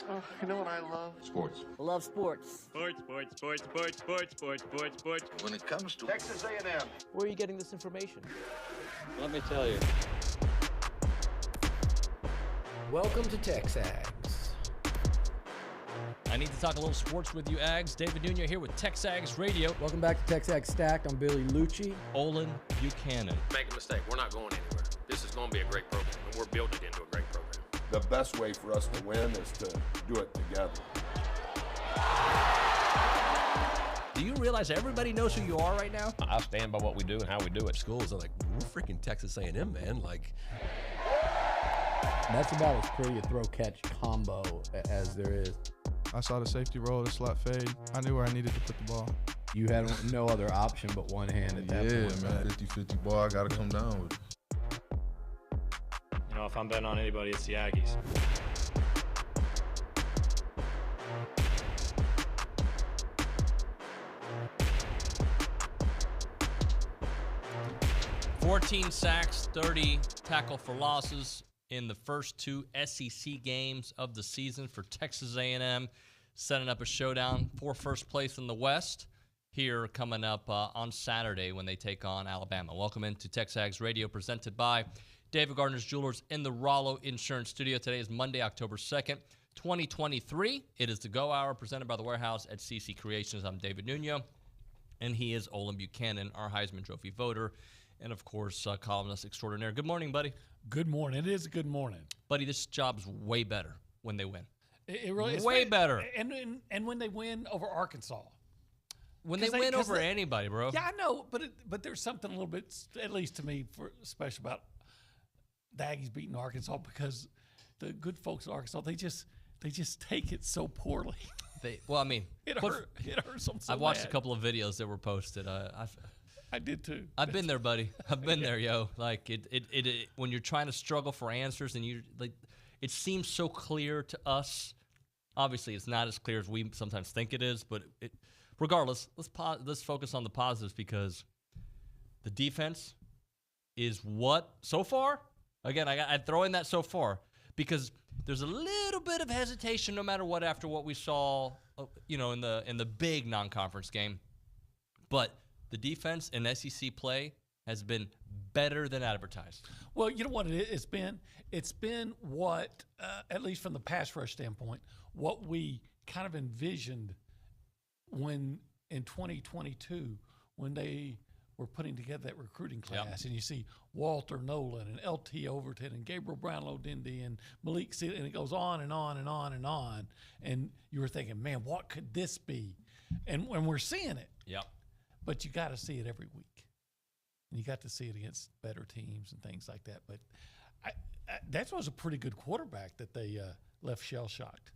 Oh, you know what I love? Sports. I love sports. Sports. When it comes to Texas A&M. Where are you getting this information? Let me tell you. Welcome to TexAgs. I need to talk a little sports with you, Ags. David Nuño here with TexAgs Radio. Welcome back to TexAgs Stacked. I'm Billy Liucci. Olin, Buchanan. Make a mistake. We're not going anywhere. This is going to be a great program, and we're building it into a great program. The best way for us to win is to do it together. Do you realize everybody knows who you are right now? I stand by what we do and how we do it. Schools are like, we're freaking Texas A&M, man. Like, That's about as pretty a throw-catch combo as there is. I saw the safety roll, the slot fade. I knew where I needed to put the ball. You had no other option but one hand at that point. Yeah, man, 50-50 ball, I got to come down with it. You know, if I'm betting on anybody, it's the Aggies. $14 sacks, 30 tackle for losses in the first two SEC games of the season for Texas A&M, setting up a showdown for first place in the West here coming up on Saturday when they take on Alabama. Welcome into TexAgs Radio, presented by David Gardner's Jewelers in the Rollo Insurance Studio. Today is Monday, October 2nd, 2023. It is the Go Hour presented by The Warehouse at CC Creations. I'm David Nuño, and he is Olin Buchanan, our Heisman Trophy voter, and, of course, columnist extraordinaire. Good morning, buddy. Good morning. It is a good morning. Buddy, this job's way better when they win. It really is. Way better. And when they win over Arkansas. When they win over anybody, bro. Yeah, I know, but there's something a little bit, at least to me, special about the Aggies beating Arkansas, because the good folks in Arkansas, they just take it so poorly. It hurts them so I've watched bad. a couple of videos that were posted. I did too. I've been there, buddy. I've been there, yo. Like it when you're trying to struggle for answers and you like, it seems so clear to us. Obviously, it's not as clear as we sometimes think it is, but regardless, let's focus on the positives, because the defense is what so far. Again, I throw in that so far because there's a little bit of hesitation, no matter what, after what we saw, in the big non-conference game, but the defense in SEC play has been better than advertised. Well, you know what it's been? It's been what, at least from the pass rush standpoint, what we kind of envisioned when in 2022, when they were putting together that recruiting class. Yep. And you see Walter Nolan and L.T. Overton and Gabriel Brownlow-Dindy and Malik Sealy, and it goes on and on and on and on. And you were thinking, man, what could this be? And when we're seeing it. Yep. But you got to see it every week. And you got to see it against better teams and things like that. But that was a pretty good quarterback that they left shell-shocked.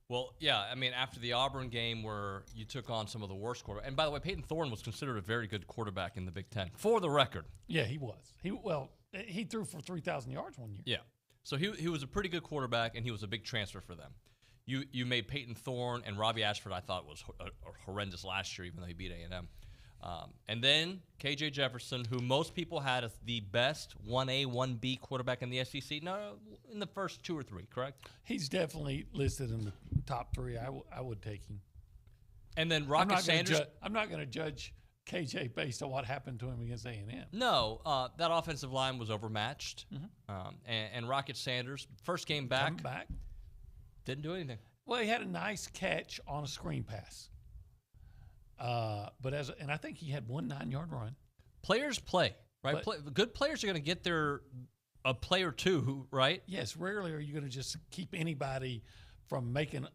Well, yeah, I mean, after the Auburn game where you took on some of the worst quarterbacks. And by the way, Peyton Thorne was considered a very good quarterback in the Big Ten, for the record. Yeah, he was. He threw for 3,000 yards one year. Yeah. So he was a pretty good quarterback, and he was a big transfer for them. You made Peyton Thorne and Robbie Ashford, I thought, was horrendous last year, even though he beat A&M. And then K.J. Jefferson, who most people had as the best 1A, 1B quarterback in the SEC. No, in the first two or three, correct? He's definitely listed in the top three. I would take him. And then Rocket Sanders. I'm not going to judge K.J. based on what happened to him against A&M. No, that offensive line was overmatched. Mm-hmm. And Rocket Sanders, first game back. Didn't do anything. Well, he had a nice catch on a screen pass. And I think he had one 9-yard run. Players play, right? Good players are going to get a play or two, right? Yes, rarely are you going to just keep anybody from making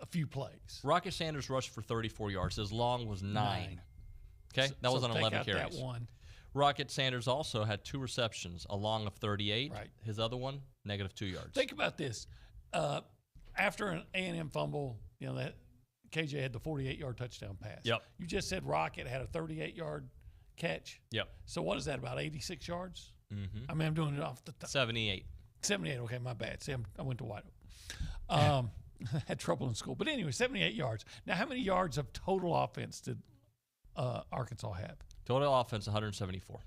a few plays. Rocket Sanders rushed for 34 yards. His long was 9. Okay, that was on 11 carries. That one. Rocket Sanders also had 2 receptions, a long of 38. Right. His other one, -2 yards. Think about this. After an A&M fumble, that KJ had the 48-yard touchdown pass. Yep. You just said Rocket had a 38-yard catch. Yep. So what is that, about 86 yards? Mm-hmm. I mean, I'm doing it off the top. 78. 78, okay, my bad. See, I went to White Oak. Had trouble in school. But anyway, 78 yards. Now, how many yards of total offense did Arkansas have? Total offense, 174.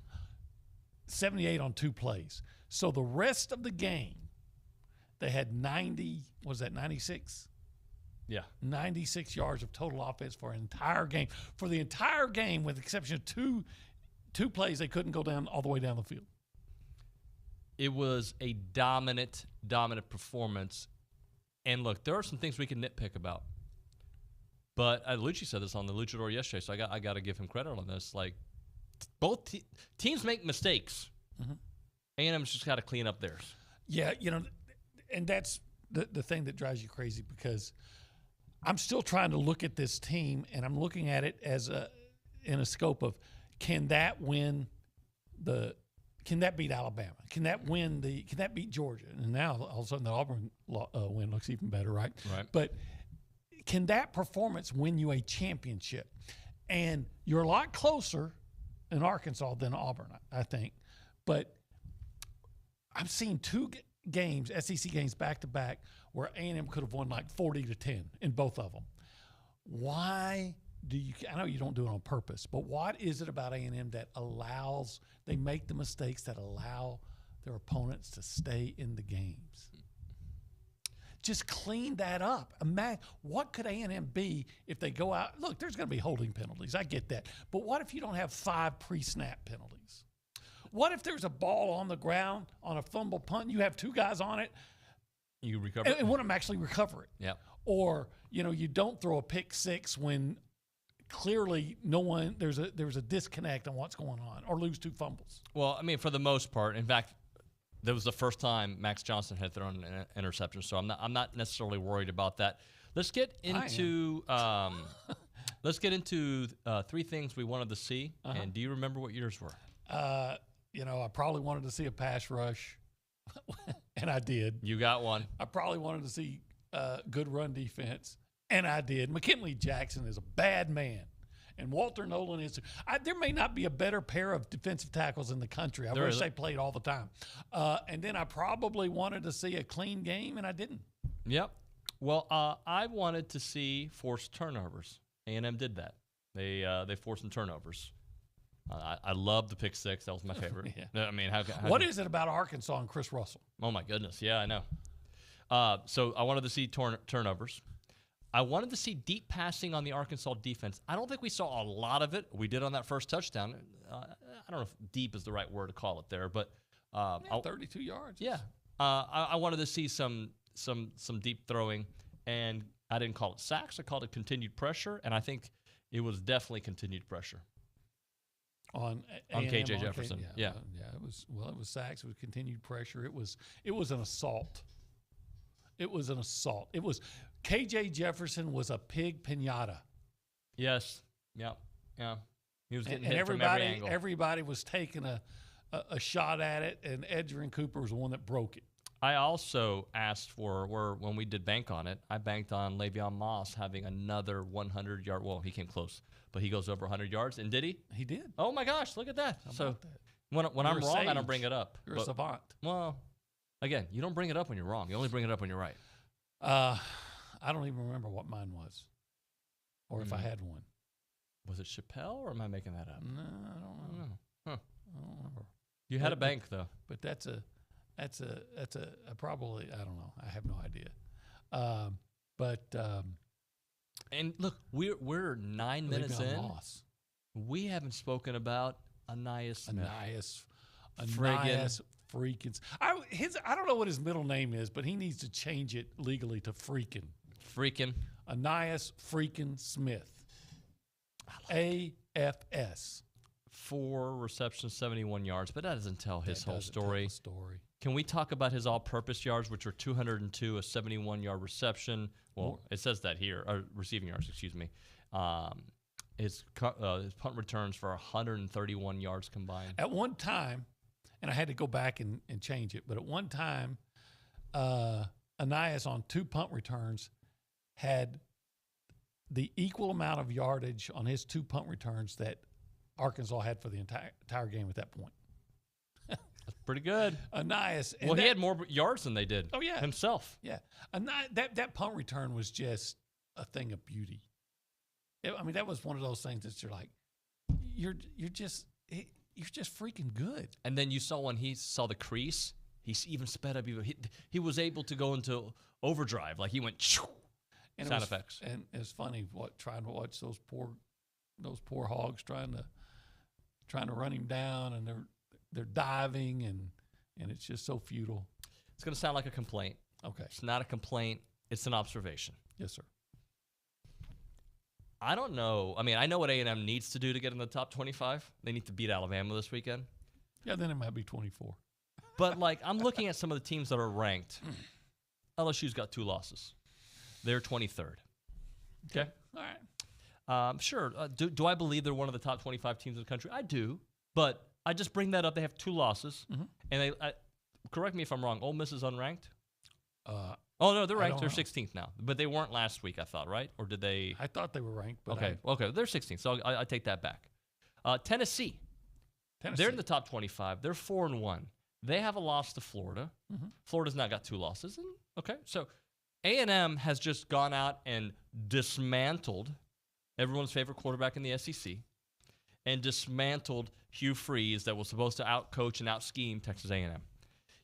78 on 2 plays. So the rest of the game, They had 96? Yeah. 96 yards of total offense for an entire game. For the entire game, with the exception of two plays, they couldn't go down all the way down the field. It was a dominant performance. And look, there are some things we can nitpick about. But Liucci said this on the Luchador yesterday, so I got to give him credit on this. Like, both teams make mistakes. Mm-hmm. A&M's just got to clean up theirs. Yeah, and that's the thing that drives you crazy, because I'm still trying to look at this team, and I'm looking at it as in a scope of, can that beat Alabama? Can that beat Georgia? And now all of a sudden the Auburn win looks even better, right? Right. But can that performance win you a championship? And you're a lot closer in Arkansas than Auburn, I think. But I've seen two games, SEC games back to back, where A&M could have won like 40-10 in both of them. Why do you? I know you don't do it on purpose, but what is it about A&M that allows they make the mistakes that allow their opponents to stay in the games? Just clean that up. Imagine, what could A&M be if they go out? Look, there's going to be holding penalties. I get that. But what if you don't have 5 pre-snap penalties? What if there's a ball on the ground on a fumble punt, you have 2 guys on it, you recover and one of them actually recover it? Yeah. Or, you don't throw a pick 6 when clearly there's a disconnect on what's going on, or lose 2 fumbles. Well, I mean, for the most part, in fact, that was the first time Max Johnson had thrown an interception, so I'm not necessarily worried about that. Let's get into 3 things we wanted to see. Uh-huh. And do you remember what yours were? I probably wanted to see a pass rush, and I did. You got one. I probably wanted to see good run defense, and I did. McKinley Jackson is a bad man, and Walter Nolan is. There may not be a better pair of defensive tackles in the country. I wish they played all the time. And then I probably wanted to see a clean game, and I didn't. Yep. Well, I wanted to see forced turnovers. A&M did that. They forced some turnovers. I love the pick 6. That was my favorite. Yeah. I mean, what is it about Arkansas and Chris Russell? Oh, my goodness. Yeah, I know. So I wanted to see turnovers. I wanted to see deep passing on the Arkansas defense. I don't think we saw a lot of it. We did on that first touchdown. I don't know if deep is the right word to call it there, but 32 yards. Yeah. I wanted to see some deep throwing, and I didn't call it sacks. I called it continued pressure, and I think it was definitely continued pressure. On KJ Jefferson. Yeah. It was sacks. It was continued pressure. It was an assault. It was KJ Jefferson was a pig pinata. Yes. Yeah. He was getting hit from every angle. Everybody was taking a shot at it, and Edgerrin Cooper was the one that broke it. I also asked when we did bank on it, I banked on Le'Veon Moss having another 100-yard. Well, he came close, but he goes over 100 yards. And did he? He did. Oh, my gosh, look at that. How so about that? when I'm wrong, I don't bring it up. You're a savant. Well, again, you don't bring it up when you're wrong. You only bring it up when you're right. I don't even remember what mine was, or if I had one. Was it Chappelle, or am I making that up? No, I don't know. Huh. I don't remember. You had a bank, though. But that's a probably, I don't know. I have no idea. And look, we're 9 minutes in. Loss. We haven't spoken about Ainias Smith. Ainias freaking. I don't know what his middle name is, but he needs to change it legally to Freakin. Ainias freaking Smith. AFS. 4 receptions, 71 yards, but that doesn't tell his whole story. Can we talk about his all-purpose yards, which are 202, a 71-yard reception? Well, it says that here, or receiving yards, excuse me. His punt returns for 131 yards combined. At one time, and I had to go back and change it, but at one time, Ainias on 2 punt returns had the equal amount of yardage on his 2 punt returns that Arkansas had for the entire game at that point. That's pretty good. Ainias. Well, he had more yards than they did. Oh, yeah. Himself. Yeah. That punt return was just a thing of beauty. I mean, that was one of those things that you're like, you're just freaking good. And then you saw when he saw the crease, He's even sped up. He was able to go into overdrive. Like he went and sound effects. And it's funny trying to watch those poor hogs trying to run him down, and they're diving, and it's just so futile. It's going to sound like a complaint. Okay. It's not a complaint. It's an observation. Yes, sir. I don't know. I mean, I know what A&M needs to do to get in the top 25. They need to beat Alabama this weekend. Yeah, then it might be 24. But, like, I'm looking at some of the teams that are ranked. LSU's got 2 losses. They're 23rd. Okay? All right. Sure. Do I believe they're one of the top 25 teams in the country? I do. But I just bring that up. They have 2 losses. Mm-hmm. And correct me if I'm wrong. Ole Miss is unranked? Oh, no, they're ranked. They're 16th now. But they weren't last week, I thought, right? Or did they? I thought they were ranked. But okay. They're 16th, so I take that back. Tennessee. They're in the top 25. They're 4-1. They have a loss to Florida. Mm-hmm. Florida's now got 2 losses. Okay, so A&M has just gone out and dismantled everyone's favorite quarterback in the SEC and dismantled Hugh Freeze that was supposed to out-coach and out-scheme Texas A&M.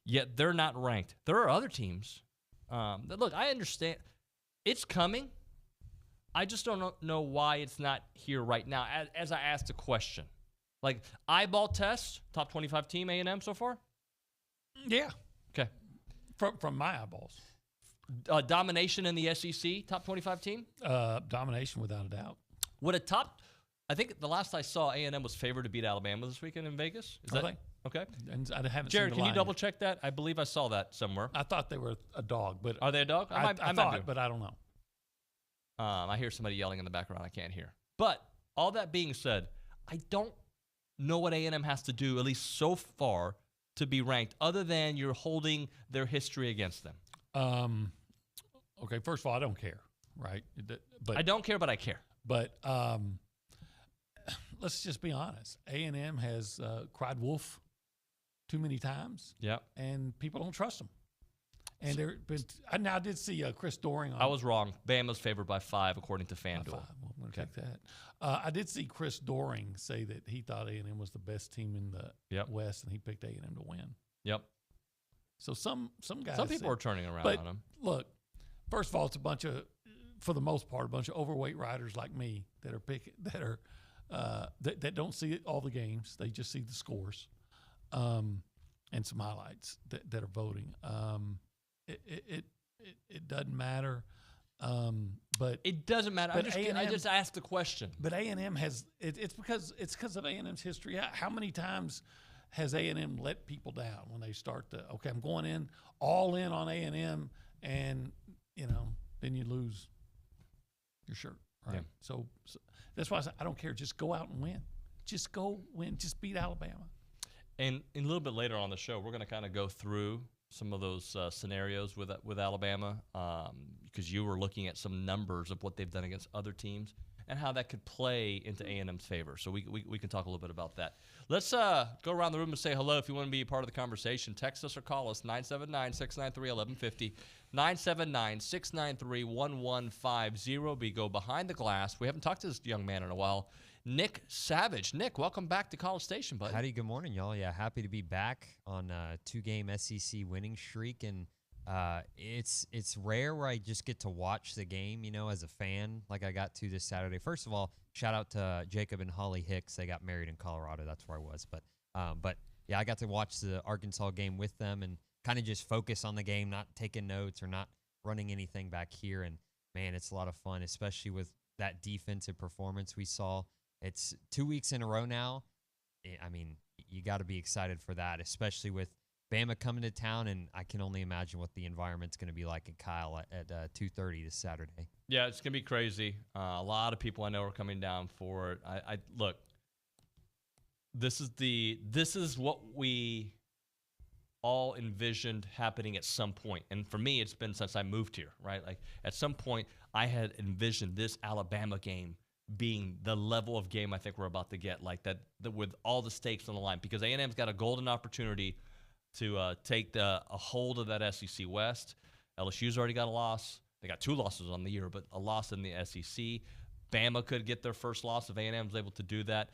Yet they're not ranked. There are other teams. Look, I understand. It's coming. I just don't know why it's not here right now. As I asked a question. Like, eyeball test, top 25 team, A&M so far? Yeah. Okay. From my eyeballs. Domination in the SEC, top 25 team? Domination without a doubt. Would I think the last I saw, A&M was favored to beat Alabama this weekend in Vegas. Is that okay? And I haven't Jared, seen the can you line double yet. check that? I believe I saw that somewhere. I thought they were a dog, but are they a dog? I thought, but I don't know. I hear somebody yelling in the background. I can't hear. But all that being said, I don't know what A&M has to do, at least so far, to be ranked, other than you're holding their history against them. Okay, first of all, I don't care, right? But I don't care, but I care. But let's just be honest. A&M has cried wolf too many times. Yeah. And people don't trust them. And I did see Chris Doering. I was wrong. Bama's favored by 5, according to FanDuel. Well, I'm going to take that. I did see Chris Doering say that he thought A&M was the best team in the West, and he picked A&M to win. Yep. So some guys. Some people are turning around on him. Look, first of all, it's for the most part, a bunch of overweight riders like me that are that don't see all the games. They just see the scores, and some highlights that are voting. It doesn't matter. But it doesn't matter. I just asked the question. But A&M has it's because of A&M's history. How many times has A&M let people down when they start I'm going in all in on A&M, and then you lose your shirt, right? Yeah. So that's why I don't care. Just go out and win. Just go win. Just beat Alabama. And a little bit later on the show, we're going to kind of go through some of those scenarios with Alabama, because you were looking at some numbers of what they've done against other teams and how that could play into A&M's favor. So we can talk a little bit about that. Let's go around the room and say hello if you want to be a part of the conversation. Text us or call us, 979-693-1150, 979-693-1150. We go behind the glass. We haven't talked to this young man in a while. Nick Savage. Nick, welcome back to College Station, buddy. Howdy, good morning, y'all. Yeah, happy to be back on a 2-game SEC winning streak, and it's rare where I just get to watch the game, as a fan, like I got to this Saturday. First of all, shout out to Jacob and Holly Hicks. They got married in Colorado. That's where I was. But yeah, I got to watch the Arkansas game with them and kind of just focus on the game, not taking notes or not running anything back here. And, man, it's a lot of fun, especially with that defensive performance we saw. It's 2 weeks in a row now. I mean, you got to be excited for that, especially with Bama coming to town, and I can only imagine what the environment's going to be like in Kyle at 2:30 this Saturday. Yeah, it's going to be crazy. A lot of people I know are coming down for it. I look, this is what we all envisioned happening at some point. And for me, it's been since I moved here, right? Like at some point, I had envisioned this Alabama game being the level of game I think we're about to get, like that with all the stakes on the line, because A&M's got a golden opportunity to take a hold of that SEC West. LSU's already got a loss. They got 2 losses on the year, but a loss in the SEC. Bama could get their first loss if A&M's able to do that.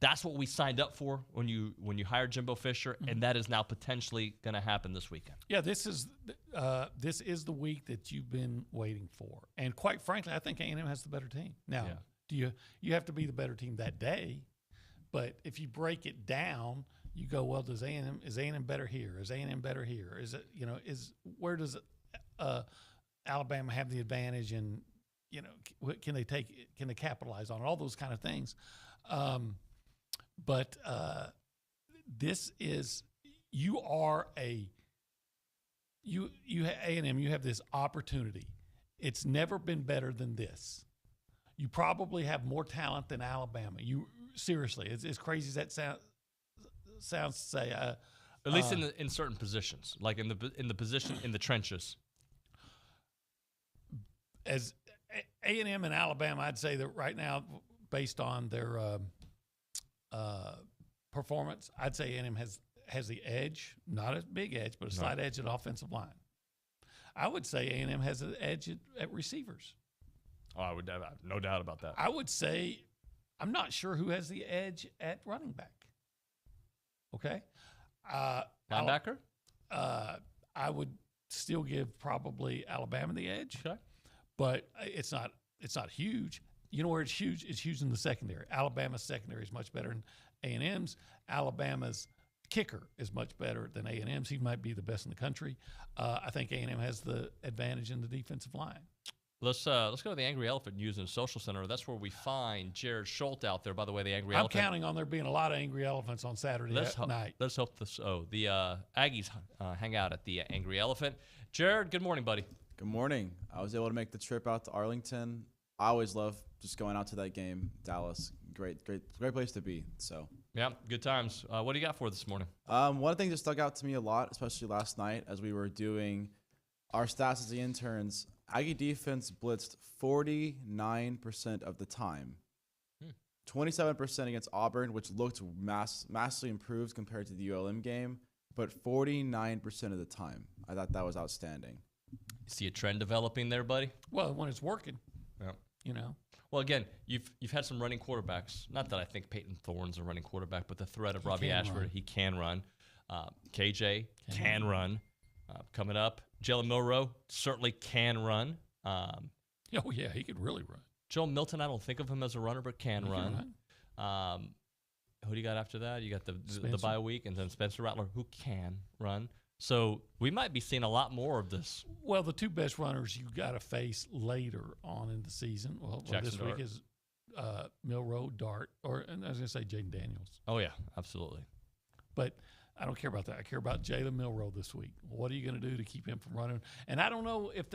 That's what we signed up for when you hired Jimbo Fisher, and that is now potentially going to happen this weekend. Yeah, this is the week that you've been waiting for, and quite frankly, I think A&M has the better team. Now, do you have to be the better team that day? But if you break it down, you go, well, is A&M better here? Is A&M better here? Is it where does Alabama have the advantage, and can they capitalize on it? All those kind of things. But this is A&M. You have this opportunity. It's never been better than this. You probably have more talent than Alabama. Seriously, as crazy as that sounds to say. At least in certain positions, like in the position in the trenches. As A&M and Alabama, I'd say that right now, based on their performance, I'd say A&M has the edge, not a big edge, but a slight edge at offensive line. I would say A&M has an edge at receivers. Oh, I would have no doubt about that. I would say I'm not sure who has the edge at running back. Okay. Linebacker? I would still give probably Alabama the edge. Okay. But it's not huge. You know where it's huge? It's huge in the secondary. Alabama's secondary is much better than A&M's. Alabama's kicker is much better than A&M's. He might be the best in the country. I think A&M has the advantage in the defensive line. Let's go to the Angry Elephant News and Social Center. That's where we find Jared Schultz out there. By the way, the Angry Elephant. I'm counting on there being a lot of Angry Elephants on Saturday night. Let's hope this. Oh, the Aggies hang out at the Angry Elephant. Jared, good morning, buddy. Good morning. I was able to make the trip out to Arlington. I always love just going out to that game. Dallas, great place to be. So yeah, good times. What do you got for this morning? One thing that stuck out to me a lot, especially last night as we were doing our stats as the interns. Aggie defense blitzed 49% of the time. 27% against Auburn, which looked massively improved compared to the ULM game, but 49% of the time. I thought that was outstanding. See a trend developing there, buddy? Well, when it's working. Yeah. Well, again, you've had some running quarterbacks. Not that I think Peyton Thorne's a running quarterback, but the threat of Robbie Ashford, he can run. KJ can run. Coming up, Jalen Milroe certainly can run. Oh, yeah, he could really run. Joel Milton, I don't think of him as a runner, but can run. Who do you got after that? You got the bye week, and then Spencer Rattler, who can run. So we might be seeing a lot more of this. Well, the two best runners you got to face later on in the season. Well this week is Milroe, Dart, and I was going to say Jaden Daniels. Oh, yeah, absolutely. But I don't care about that. I care about Jalen Milroe this week. What are you going to do to keep him from running? And I don't know if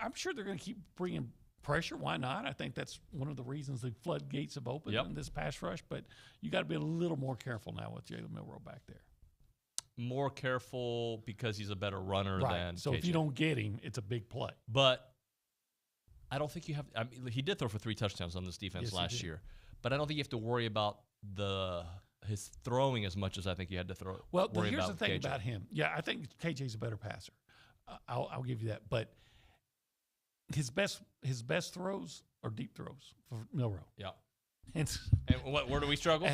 I'm sure they're going to keep bringing pressure. Why not? I think that's one of the reasons the floodgates have opened in this pass rush. But you got to be a little more careful now with Jalen Milroe back there. More careful because he's a better runner than So KJ. If you don't get him, it's a big play. But I don't think you have. I mean, he did throw for 3 touchdowns on this defense last year, but I don't think you have to worry about his throwing as much as I think you had to throw. Well, here's the thing about him. Yeah, I think KJ's a better passer. I'll give you that. But his best throws are deep throws for Milroe. Yeah. And where do we struggle?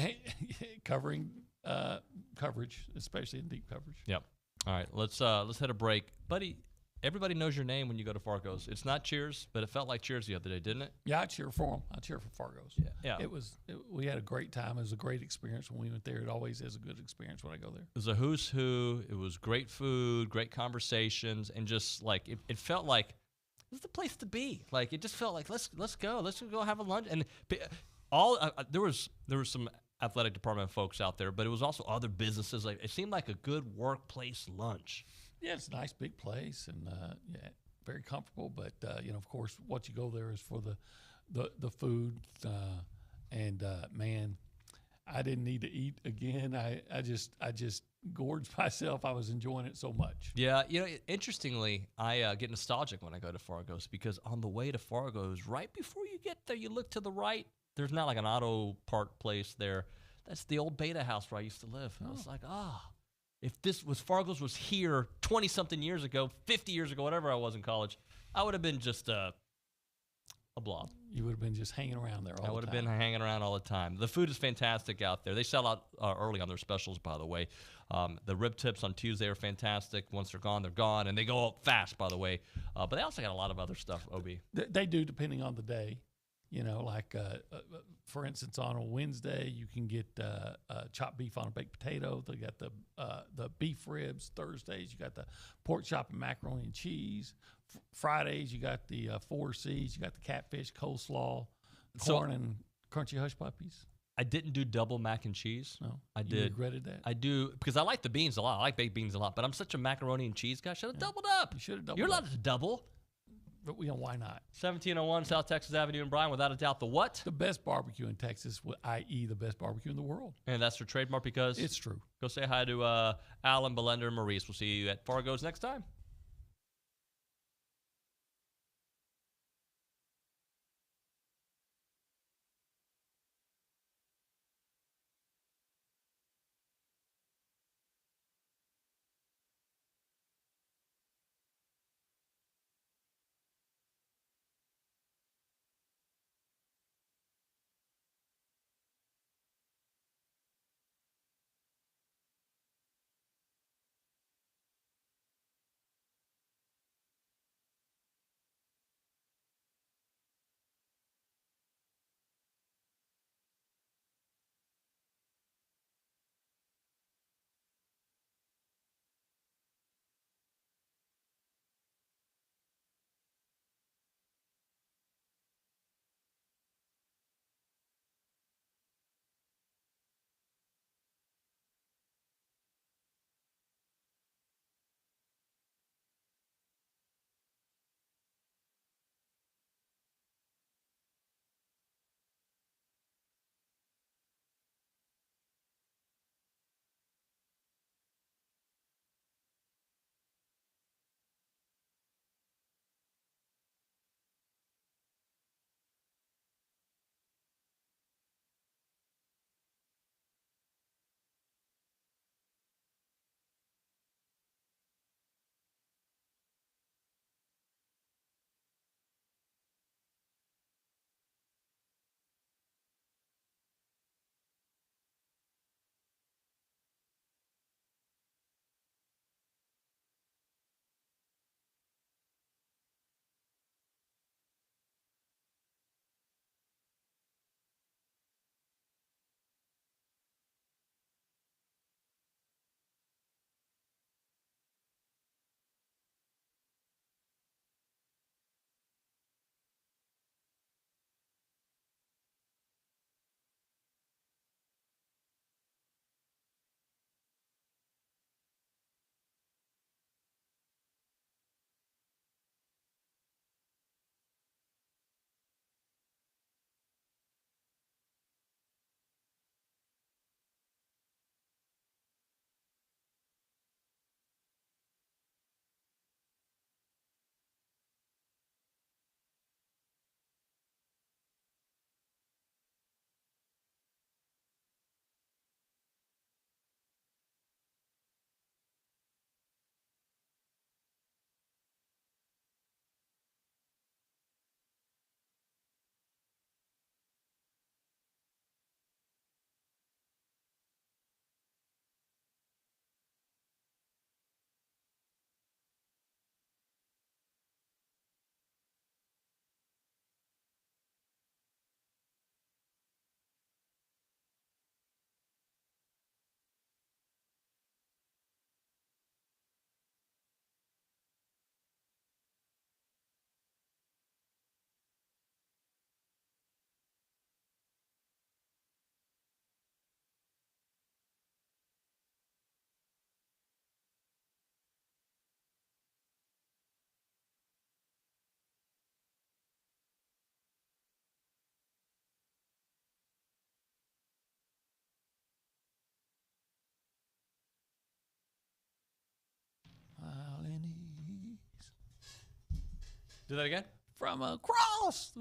Coverage, especially in deep coverage. Yep. All right, let's hit a break, buddy. Everybody knows your name when you go to Fargo's. It's not Cheers, but it felt like Cheers the other day, didn't it? Yeah, I cheer for them. I cheer for Fargo's. Yeah. We had a great time. It was a great experience when we went there. It always is a good experience when I go there. It was a who's who. It was great food, great conversations, and just like it felt like it was the place to be. Like it just felt like let's go have a lunch. And there was some athletic department folks out there, but it was also other businesses. Like it seemed like a good workplace lunch. Yeah, it's a nice big place and very comfortable. But of course, what you go there is for the food. Man, I didn't need to eat again. I just gorged myself. I was enjoying it so much. Yeah, interestingly, I get nostalgic when I go to Fargo's because on the way to Fargo's, right before you get there, you look to the right. There's not like an auto part place there. That's the old Beta House where I used to live. And I was like, if Fargo's was here 20-something years ago, 50 years ago, whatever I was in college, I would have been just a blob. You would have been just hanging around there all the time. I would have been hanging around all the time. The food is fantastic out there. They sell out early on their specials, by the way. The rib tips on Tuesday are fantastic. Once they're gone, and they go up fast, by the way. But they also got a lot of other stuff, OB. They do, depending on the day. You know, like, for instance, on a Wednesday, you can get chopped beef on a baked potato. They got the beef ribs. Thursdays, you got the pork chop and macaroni and cheese. Fridays, you got the 4 C's. You got the catfish, coleslaw, corn, and crunchy hush puppies. I didn't do double mac and cheese. No, I you did. regretted that? I do, because I like the beans a lot. I like baked beans a lot, but I'm such a macaroni and cheese guy. Should have doubled up. You should have doubled You're up. allowed to double. But why not? 1701 South Texas Avenue in Bryan, without a doubt, the what? The best barbecue in Texas, i.e. the best barbecue in the world. And that's their trademark because? It's true. Go say hi to Alan, Belender, and Maurice. We'll see you at Fargo's next time. Do that again? From across.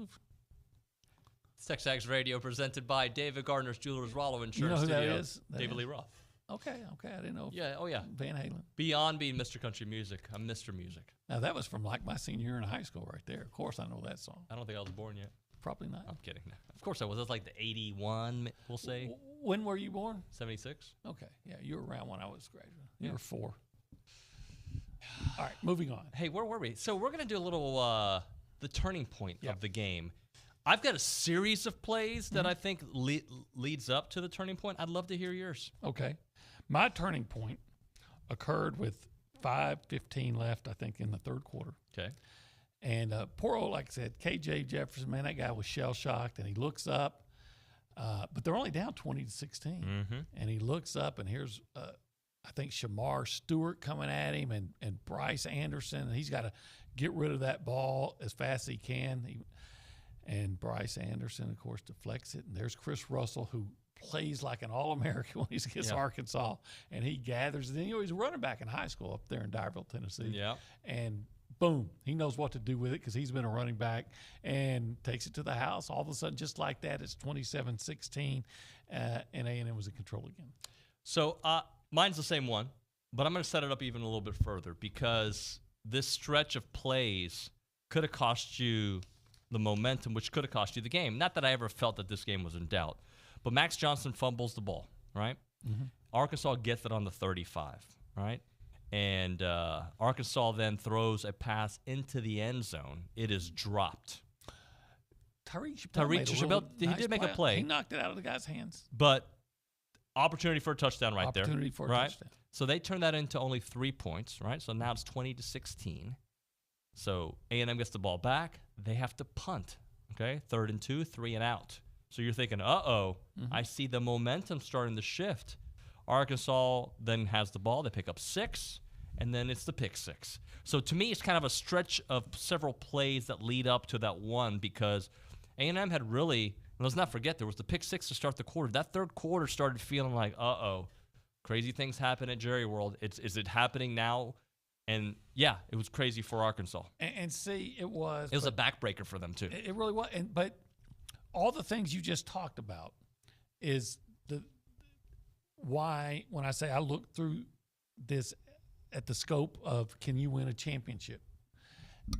It's TexAgs Radio presented by David Gardner's Jewelers, Rollo Insurance You know who that Studio. is? David Lee Roth. Okay. I didn't know. Yeah. Oh, yeah. Van Halen. Beyond being Mr. Country Music, I'm Mr. Music. Now, that was from like my senior year in high school right there. Of course, I know that song. I don't think I was born yet. Probably not. I'm kidding. Of course I was. That's like the 81, we'll say. When were you born? 76. Okay. Yeah, you were around when I was graduating. You were 4. All right, moving on. Hey, where were we? So we're going to do a little the turning point of the game. I've got a series of plays that I think leads up to the turning point. I'd love to hear yours. Okay. My turning point occurred with 5:15 left, I think, in the third quarter. Okay. And poor old, like I said, KJ Jefferson, man, that guy was shell-shocked, and he looks up. But they're only down 20-16. And he looks up, and here's, I think, Shamar Stewart coming at him and Bryce Anderson. And he's got to get rid of that ball as fast as he can. And Bryce Anderson, of course, deflects it. And there's Chris Russell, who plays like an All-American when he's against Arkansas. And he gathers it. And, he's a running back in high school up there in Dyersville, Tennessee. Yeah. And boom, he knows what to do with it because he's been a running back and takes it to the house. All of a sudden, just like that, it's 27-16, and A&M was in control again. So mine's the same one, but I'm going to set it up even a little bit further because this stretch of plays could have cost you the momentum, which could have cost you the game. Not that I ever felt that this game was in doubt, but Max Johnson fumbles the ball, right? Arkansas gets it on the 35, right? And Arkansas then throws a pass into the end zone. It is dropped. Tyreek Chappelle did make a play. He knocked it out of the guy's hands. But opportunity for a touchdown there. Opportunity for a touchdown. So they turn that into only 3 points, right? So now it's 20-16. So A&M gets the ball back. They have to punt, okay? 3rd and 2, 3 and out. So you're thinking, I see the momentum starting to shift. Arkansas then has the ball. They pick up 6, and then it's the pick 6. So to me, it's kind of a stretch of several plays that lead up to that one because A&M had really, let's not forget, there was the pick 6 to start the quarter. That third quarter started feeling like, crazy things happen at Jerry World. Is it happening now? And, yeah, it was crazy for Arkansas. And see, it was. It was a backbreaker for them, too. It really was. But all the things you just talked about is why when I say I look through this at the scope of can you win a championship,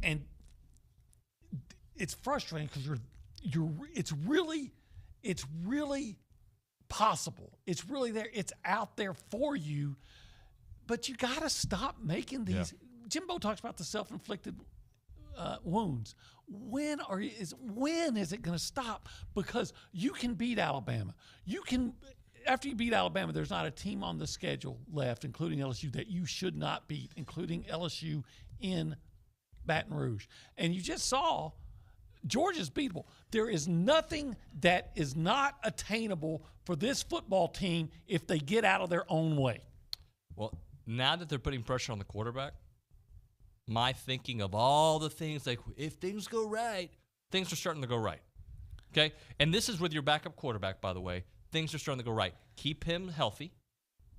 and it's frustrating because it's really possible. It's really there. It's out there for you, but you got to stop making these. Yeah. Jimbo talks about the self-inflicted wounds. When is it going to stop? Because you can beat Alabama. You can. After you beat Alabama, there's not a team on the schedule left, including LSU, that you should not beat, including LSU in Baton Rouge. And you just saw Georgia's beatable. There is nothing that is not attainable for this football team if they get out of their own way. Well, now that they're putting pressure on the quarterback, my thinking of all the things, like if things go right, things are starting to go right. Okay? And this is with your backup quarterback, by the way. Things are starting to go right. Keep him healthy.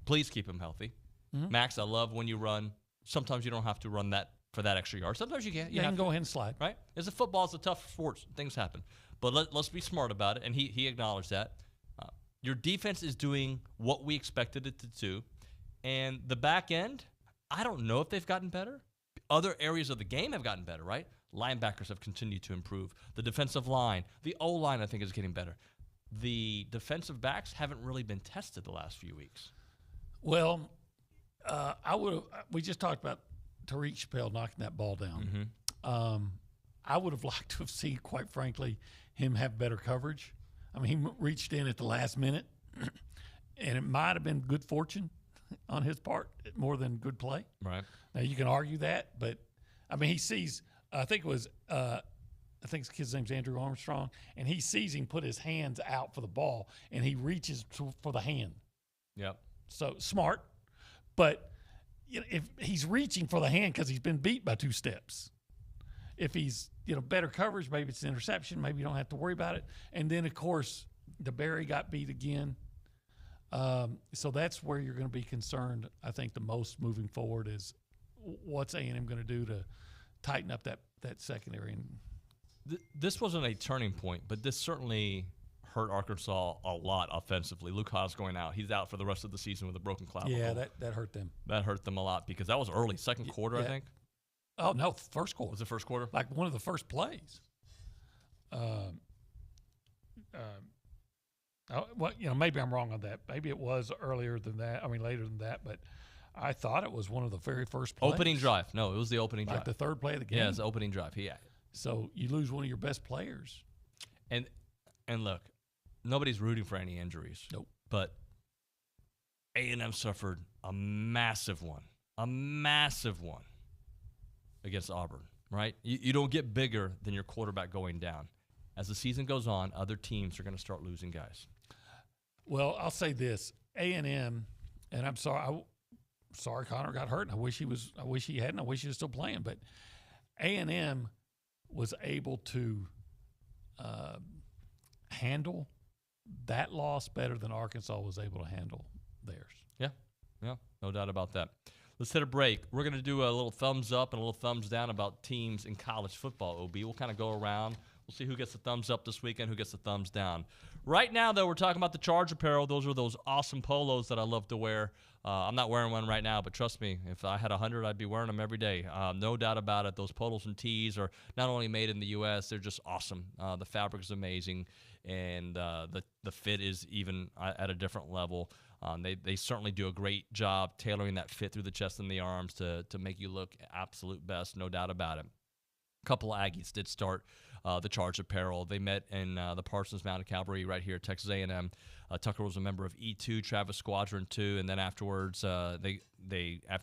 Please keep him healthy. Max, I love when you run. Sometimes you don't have to run that for that extra yard. Sometimes you can. You can go ahead and slide. Right? As a football, it's a tough sport. Things happen. But let's be smart about it, and he acknowledged that. Your defense is doing what we expected it to do. And the back end, I don't know if they've gotten better. Other areas of the game have gotten better, right? Linebackers have continued to improve. The defensive line, the O-line, I think, is getting better. The defensive backs haven't really been tested the last few weeks. Well, we just talked about Tyreek Chappelle knocking that ball down. I would have liked to have seen, quite frankly, him have better coverage. I mean, he reached in at the last minute, and it might have been good fortune on his part more than good play. Right. Now, you can argue that, but, I mean, he sees, I think his kid's name's Andrew Armstrong, and he sees him put his hands out for the ball, and he reaches for the hand. Yep. So, smart. But if he's reaching for the hand because he's been beat by 2 steps. If he's, better coverage, maybe it's an interception. Maybe you don't have to worry about it. And then, of course, DeBerry got beat again. So that's where you're going to be concerned, I think, the most moving forward is what's A&M going to do to tighten up that secondary. This wasn't a turning point, but this certainly hurt Arkansas a lot offensively. Luke Haas going out. He's out for the rest of the season with a broken clavicle. Yeah, that hurt them. That hurt them a lot because that was early, second quarter, I think. Oh, no, first quarter. Was it first quarter? Like one of the first plays. Well, maybe I'm wrong on that. Maybe it was earlier than that. I mean, later than that, but I thought it was one of the very first plays. Opening drive. No, it was the opening drive. Like the third play of the game. Yeah, it was the opening drive. Yeah. So you lose one of your best players. And look, nobody's rooting for any injuries. Nope. But A&M suffered a massive one against Auburn, right? You don't get bigger than your quarterback going down. As the season goes on, other teams are going to start losing guys. Well, I'll say this: A&M, and I'm sorry, Connor got hurt. And I wish he hadn't. I wish he was still playing. But A&M was able to handle that loss better than Arkansas was able to handle theirs. Yeah, no doubt about that. Let's hit a break. We're going to do a little thumbs up and a little thumbs down about teams in college football, OB. We'll kind of go around. We'll see who gets the thumbs up this weekend, who gets the thumbs down. Right now, though, we're talking about the Charge Apparel. Those are those awesome polos that I love to wear. I'm not wearing one right now, but trust me, if I had 100, I'd be wearing them every day. No doubt about it. Those polos and tees are not only made in the U.S., they're just awesome. The fabric is amazing, and the fit is even at a different level. They certainly do a great job tailoring that fit through the chest and the arms to make you look absolute best, no doubt about it. A couple of Aggies did start the Charge Apparel. They met in the Parsons Mounted Cavalry right here at Texas A&M. Tucker was a member of E2, Travis Squadron 2, and then afterwards, after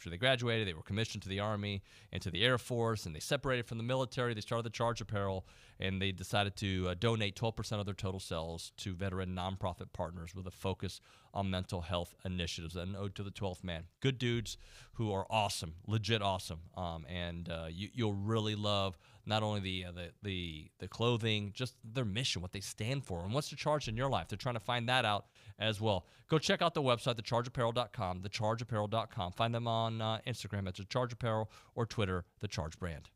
they graduated, they were commissioned to the Army and to the Air Force, and they separated from the military. They started the Charge Apparel, and they decided to donate 12% of their total sales to veteran nonprofit partners with a focus on mental health initiatives. An ode to the 12th man. Good dudes who are awesome, legit awesome, and you'll really love not only the clothing, just their mission, what they stand for, and what's the charge in your life. They're trying to find that out as well. Go check out the website, thechargeapparel.com, thechargeapparel.com. Find them on Instagram at The Charge Apparel or Twitter, The Charge Brand.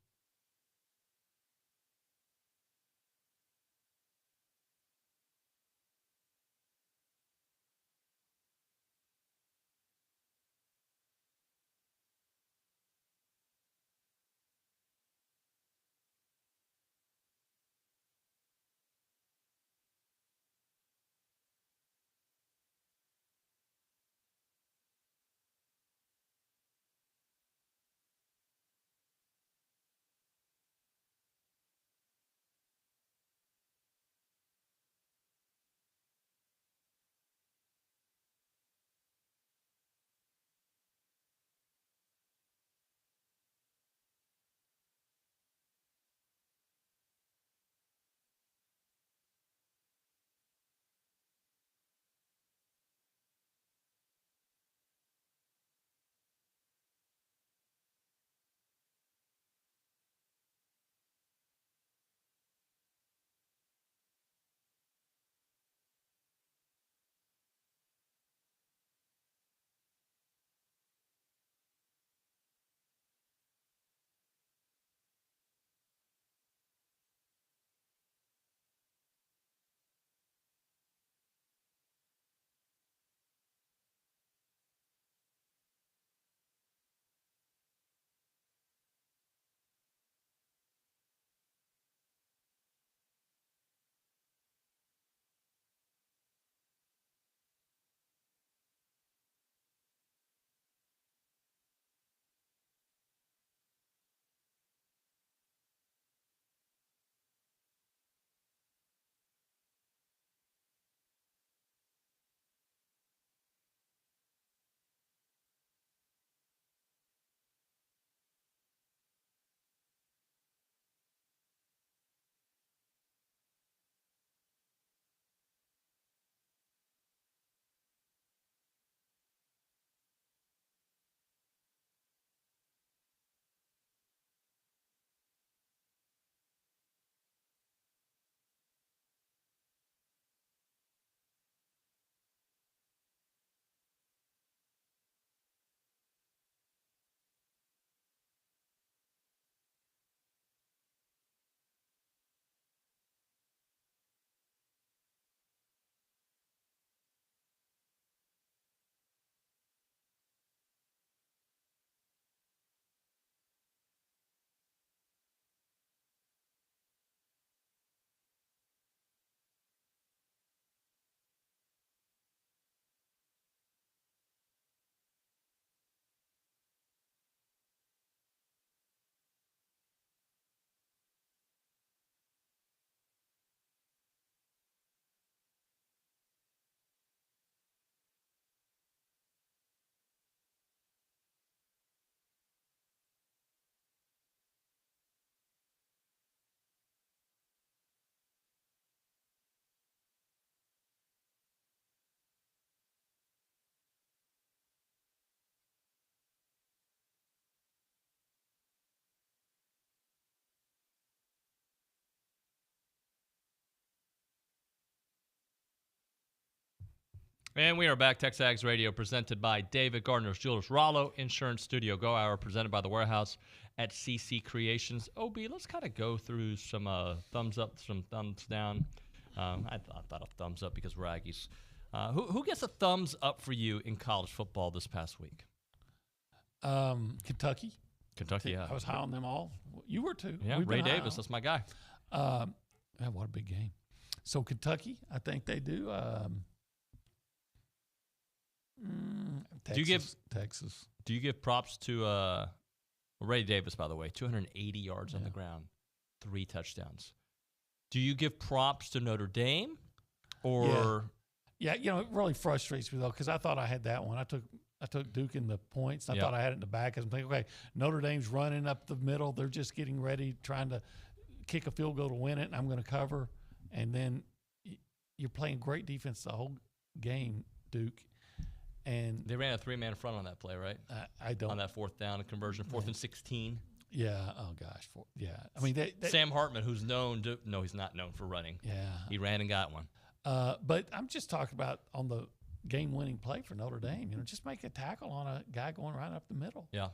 And we are back. TexAgs Radio presented by David Gardner's Jewelers. Rollo Insurance Studio Go Hour presented by the Warehouse at CC Creations. OB, let's kind of go through some thumbs up, some thumbs down. I thought a thumbs up because we're Aggies. Who gets a thumbs up for you in college football this past week? Kentucky. Kentucky, yeah. I was high on them all. You were too. Yeah, Ray Davis, that's my guy. What a big game. So Kentucky, I think they do. Texas. Do you give props to Ray Davis, by the way, 280 yards on the ground, 3 touchdowns. Do you give props to Notre Dame or Yeah, it really frustrates me though cuz I thought I had that one. I took Duke in the points. I thought I had it in the back. I'm thinking, okay, Notre Dame's running up the middle. They're just getting ready, trying to kick a field goal to win it, and I'm going to cover. And then you're playing great defense the whole game, Duke. And they ran a 3-man front on that play, right? I don't. On that 4th down conversion, 4th and 16. Yeah. Oh gosh. Yeah. I mean, Sam Hartman, who's known to no, he's not known for running. Yeah. He ran and got one. But I'm just talking about on the game-winning play for Notre Dame. Just make a tackle on a guy going right up the middle. Yeah.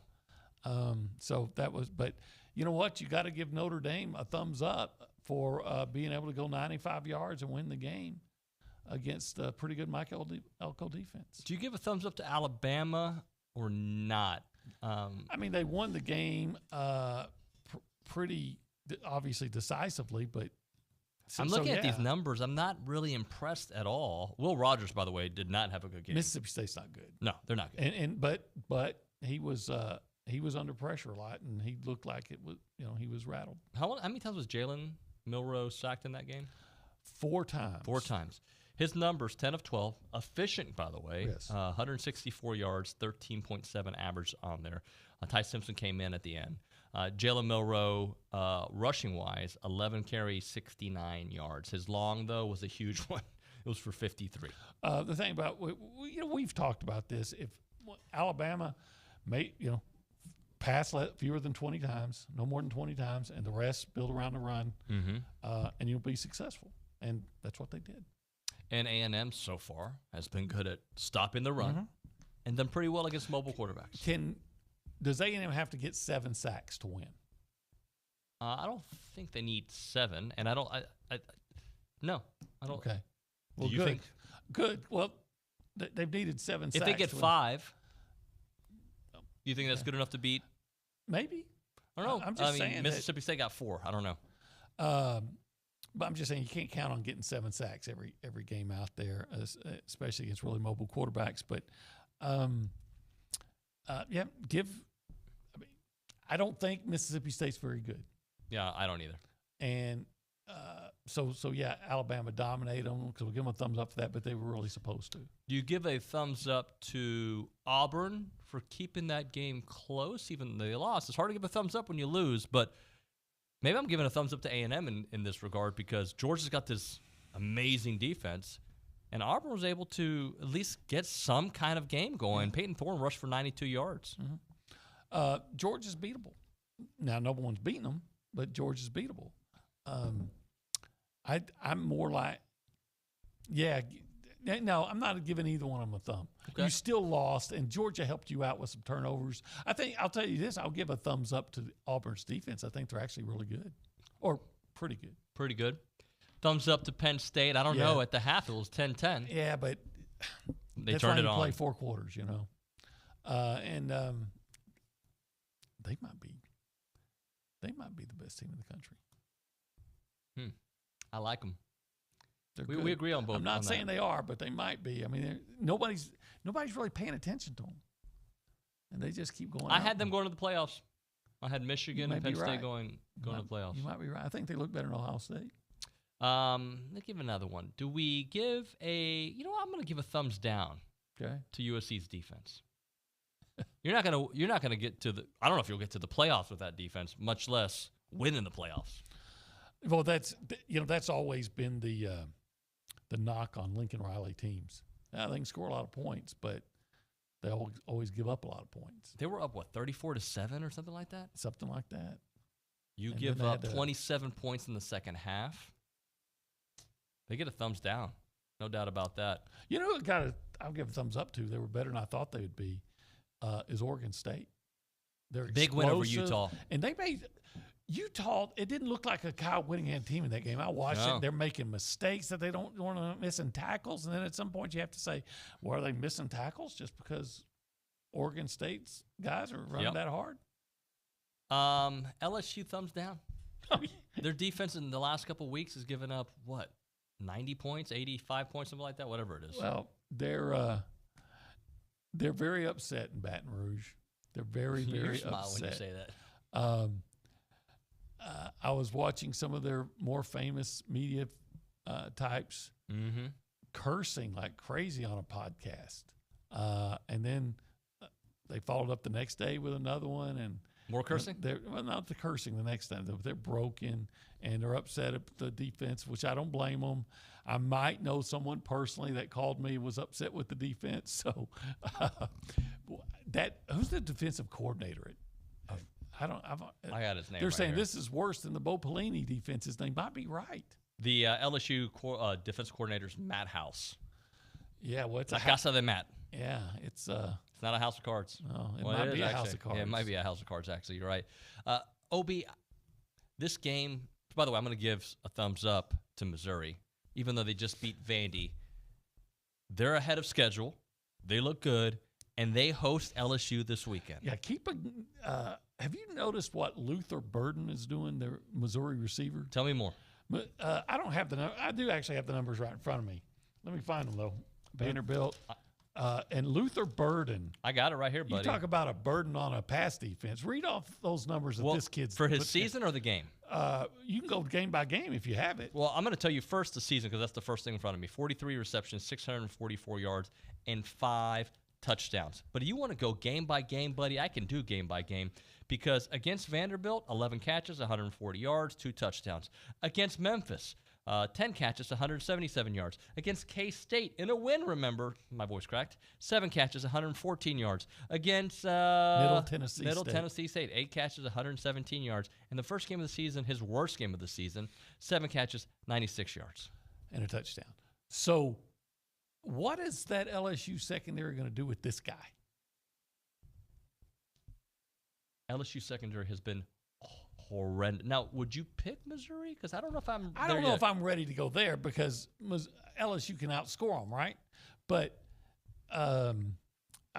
So that was. But you know what? You got to give Notre Dame a thumbs up for being able to go 95 yards and win the game against a pretty good Mike Elko defense. Do you give a thumbs up to Alabama or not? I mean, they won the game pretty obviously decisively, but I'm looking at these numbers. I'm not really impressed at all. Will Rogers, by the way, did not have a good game. Mississippi State's not good. No, they're not good. But he was under pressure a lot, and he looked like it was he was rattled. How many times was Jalen Milroe sacked in that game? 4 times. 4 times. His numbers, 10 of 12. Efficient, by the way. Yes. 164 yards, 13.7 average on there. Ty Simpson came in at the end. Jalen Milroe, rushing-wise, 11 carries, 69 yards. His long, though, was a huge one. It was for 53. The thing about we've talked about this. If Alabama pass fewer than 20 times, no more than 20 times, and the rest build around the run, and you'll be successful. And that's what they did. And A&M so far has been good at stopping the run and done pretty well against mobile quarterbacks. Does A&M have to get 7 sacks to win? I don't think they need 7, and I don't. No, I don't. Okay. Well, do you think? Good. Well, they've needed 7 sacks. If they get 5, do you think that's good enough to beat? Maybe. I don't know. I'm just saying Mississippi State got 4. I don't know. But I'm just saying you can't count on getting 7 sacks every game out there, especially against really mobile quarterbacks. But I don't think Mississippi State's very good. Yeah, I don't either. And so Alabama dominated them, so we'll give them a thumbs up for that, but they were really supposed to. Do you give a thumbs up to Auburn for keeping that game close, even though they lost? It's hard to give a thumbs up when you lose, but maybe I'm giving a thumbs up to A&M in this regard because Georgia's got this amazing defense, and Auburn was able to at least get some kind of game going. Peyton Thorne rushed for 92 yards. Georgia's beatable. Now, no one's beating them, but Georgia's beatable. I'm more like, no, I'm not giving either one of them a thumb. Okay. You still lost, and Georgia helped you out with some turnovers. I think I'll tell you this: I'll give a thumbs up to Auburn's defense. I think they're actually really good, or pretty good. Pretty good. Thumbs up to Penn State. I don't know. At the half, it was 10-10. Yeah, but they turned it on. Play 4 quarters, and they might be the best team in the country. I like them. We agree on both. I'm not saying they are, but they might be. I mean, nobody's really paying attention to them, and they just keep going. I had them going to the playoffs. I had Michigan and Penn State going to the playoffs. You might be right. I think they look better than Ohio State. Let's give another one. Do we give a? I'm going to give a thumbs down. Okay. To USC's defense. You're not gonna get to the. I don't know if you'll get to the playoffs with that defense, much less win in the playoffs. Well, that's always been the knock on Lincoln Riley teams. Now, they can score a lot of points, but they always give up a lot of points. They were up 34-7 or something like that. Something like that. You give up 27 points in the second half. They get a thumbs down. No doubt about that. You know, I'll give a thumbs up to. They were better than I thought they would be. Is Oregon State? They're big win over Utah, and they made Utah. It didn't look like a Kyle Whittingham team in that game. I watched it. They're making mistakes that they don't want to missing tackles, and then at some point you have to say, "Well, are they missing tackles just because Oregon State's guys are running that hard?" LSU thumbs down. Their defense in the last couple of weeks has given up what? 90 points, 85 points, something like that, whatever it is. Well, they're very upset in Baton Rouge. They're very, very smile upset. when you say that. I was watching some of their more famous media types cursing like crazy on a podcast. And then they followed up the next day with another one. And more cursing? Well, not the cursing the next time. They're broken, and they're upset at the defense, which I don't blame them. I might know someone personally that called me was upset with the defense. So who's the defensive coordinator at? I got his name. They're right saying here. this is worse than the Bo Pelini defenses. They might be right. The LSU defense coordinator is Matt House. Yeah, well, it's La Casa de Matt. Yeah, it's not a house of cards. No, it might be a house of cards. Yeah, it might be a house of cards, actually. You're right. Obi, this game, by the way, I'm going to give a thumbs up to Missouri, even though they just beat Vandy. They're ahead of schedule. They look good, and they host LSU this weekend. Yeah, have you noticed what Luther Burden is doing, their Missouri receiver? Tell me more. I don't have I do actually have the numbers right in front of me. Let me find them, though. Vanderbilt. And Luther Burden. I got it right here, buddy. You talk about a burden on a pass defense. Read off those numbers that this kid's for his season or the game? You can go game by game if you have it. Well, I'm going to tell you first the season because that's the first thing in front of me. 43 receptions, 644 yards, and 5 touchdowns. But you want to go game by game, buddy? I can do game by game because against Vanderbilt, 11 catches, 140 yards, 2 touchdowns. Against Memphis, 10 catches, 177 yards. Against K-State, in a win, remember, my voice cracked, 7 catches, 114 yards. Against Middle Tennessee State, 8 catches, 117 yards. In the first game of the season, his worst game of the season, 7 catches, 96 yards. And a touchdown. So what is that LSU secondary going to do with this guy? LSU secondary has been horrendous. Now, would you pick Missouri? Because I don't know if I'm I don't know if I'm ready to go there because LSU can outscore them, right? But I'm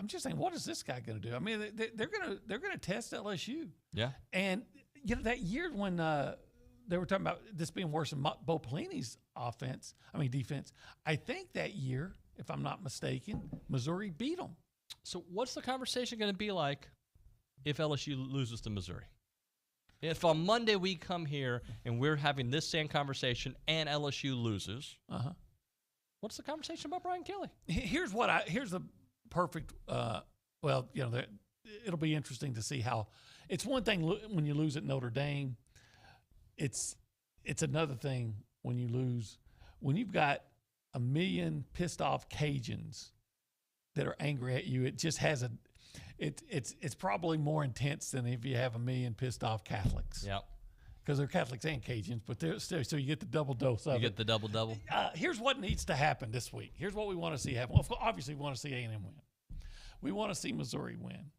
just saying, what is this guy going to do? I mean, they're gonna test LSU. Yeah. And you know that year when they were talking about this being worse than Bo Pelini's defense. I think that year, if I'm not mistaken, Missouri beat them. So what's the conversation going to be like if LSU loses to Missouri? If on Monday we come here and we're having this same conversation and LSU loses, what's the conversation about Brian Kelly? Here's the perfect. It'll be interesting to see how. It's one thing when you lose at Notre Dame. It's another thing when you lose when you've got 1 million pissed off Cajuns that are angry at you. It just has it's probably more intense than if you have 1 million pissed off Catholics. Yep. Because they're Catholics and Cajuns, but they're still, so you get the double dose of it. You get the double. Here's what needs to happen this week. Here's what we want to see happen. Well, obviously, we want to see A&M win. We want to see Missouri win.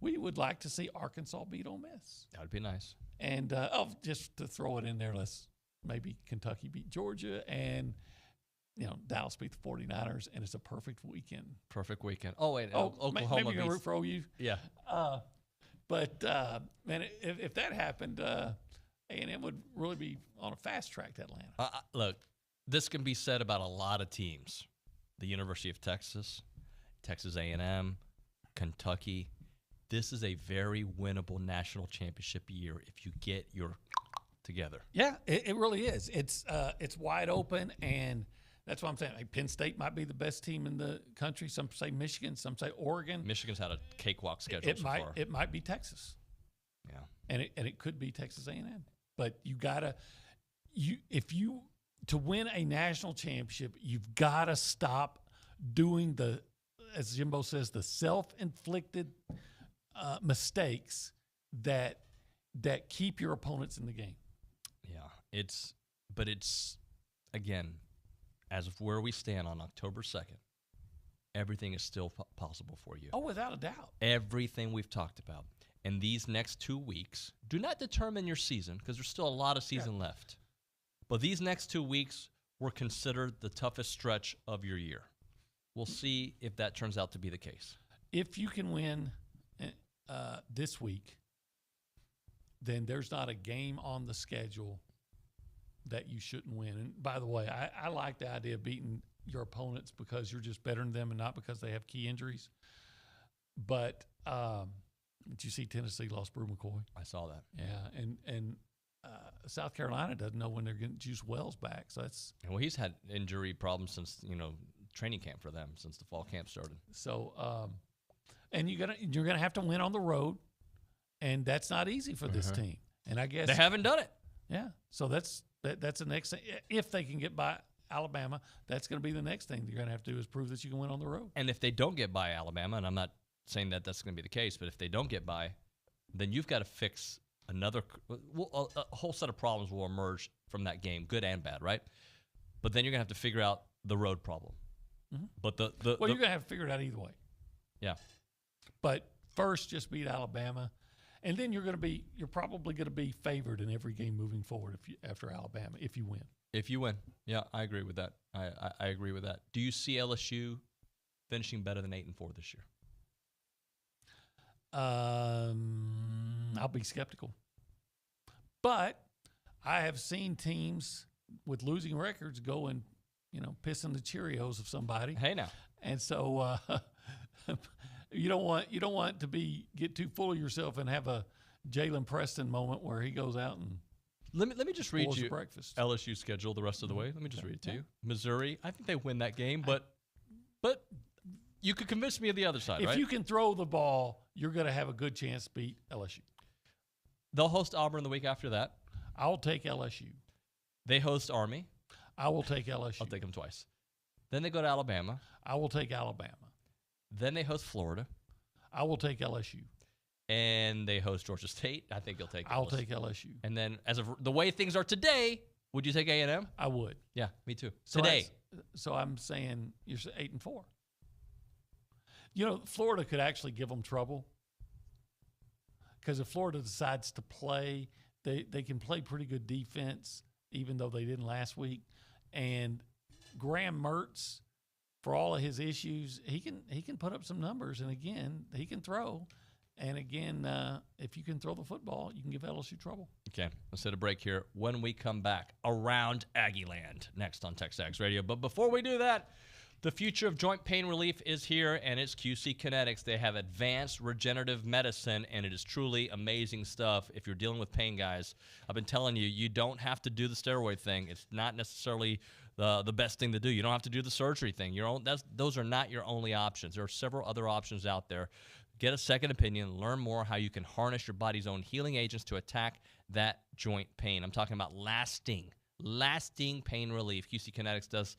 We would like to see Arkansas beat Ole Miss. That would be nice. And just to throw it in there, let's maybe Kentucky beat Georgia and Dallas beat the 49ers, and it's a perfect weekend. Perfect weekend. Oh, wait. Oklahoma maybe you're going to root for OU. Yeah. But, man, if that happened, A&M would really be on a fast track to Atlanta. Look, this can be said about a lot of teams. The University of Texas, Texas A&M, Kentucky. This is a very winnable national championship year if you get your together. Yeah, it really is. It's wide open, and that's what I'm saying. Like Penn State might be the best team in the country. Some say Michigan, some say Oregon. Michigan's had a cakewalk schedule so far. It might be Texas. Yeah, and it could be Texas A&M. But to win a national championship, you've got to stop doing as Jimbo says, the self-inflicted mistakes that keep your opponents in the game. Yeah, it's again, as of where we stand on October 2nd, everything is still possible for you. Oh, without a doubt. Everything we've talked about. And these next 2 weeks do not determine your season because there's still a lot of season left. But these next 2 weeks were considered the toughest stretch of your year. We'll see if that turns out to be the case. If you can win this week, then there's not a game on the schedule that you shouldn't win. And by the way, I like the idea of beating your opponents because you're just better than them and not because they have key injuries. But did you see Tennessee lost Brew McCoy? I saw that. Yeah, and South Carolina doesn't know when they're getting Juice Wells back. So that's well, he's had injury problems since training camp for them since the fall camp started. So and you're gonna have to win on the road, and that's not easy for this team. And I guess they haven't done it. Yeah, so that's the next thing. If they can get by Alabama, that's going to be the next thing you're going to have to do is prove that you can win on the road. And if they don't get by Alabama, and I'm not saying that that's going to be the case, but if they don't get by, then you've got to fix a whole set of problems will emerge from that game, good and bad, right? But then you're going to have to figure out the road problem. Mm-hmm. But you're going to have to figure it out either way. Yeah. But first, just beat Alabama. And then you're probably going to be favored in every game moving forward after Alabama if you win. If you win, yeah, I agree with that. I agree with that. Do you see LSU finishing better than 8-4 this year? I'll be skeptical, but I have seen teams with losing records go and piss in the Cheerios of somebody. Hey now, and so. You don't want to get too full of yourself and have a Jalen Preston moment where he goes out and let me just read you breakfast. LSU schedule the rest of the way. Let me just read it to you. Missouri, I think they win that game, but you could convince me of the other side. If you can throw the ball, you're going to have a good chance to beat LSU. They'll host Auburn the week after that. I'll take LSU. They host Army. I will take LSU. I'll take them twice. Then they go to Alabama. I will take Alabama. Then they host Florida. I will take LSU. And they host Georgia State. I think you'll take LSU. I'll take LSU. And then as of the way things are today, would you take A&M? I would. Yeah, me too. So today. So I'm saying you're 8-4. Florida could actually give them trouble because if Florida decides to play, they can play pretty good defense, even though they didn't last week. And Graham Mertz, for all of his issues, he can put up some numbers, and again, he can throw. And again, if you can throw the football, you can give LSU trouble. Okay, let's hit a break here. When we come back, Around Aggie Land, next on TexAgs Radio. But before we do that, the future of joint pain relief is here, and it's QC Kinetics. They have advanced regenerative medicine, and it is truly amazing stuff. If you're dealing with pain, guys, I've been telling you, you don't have to do the steroid thing. It's not necessarily the best thing to do. You don't have to do the surgery thing. Those are not your only options. There are several other options out there. Get a second opinion. Learn more how you can harness your body's own healing agents to attack that joint pain. I'm talking about lasting pain relief. QC Kinetics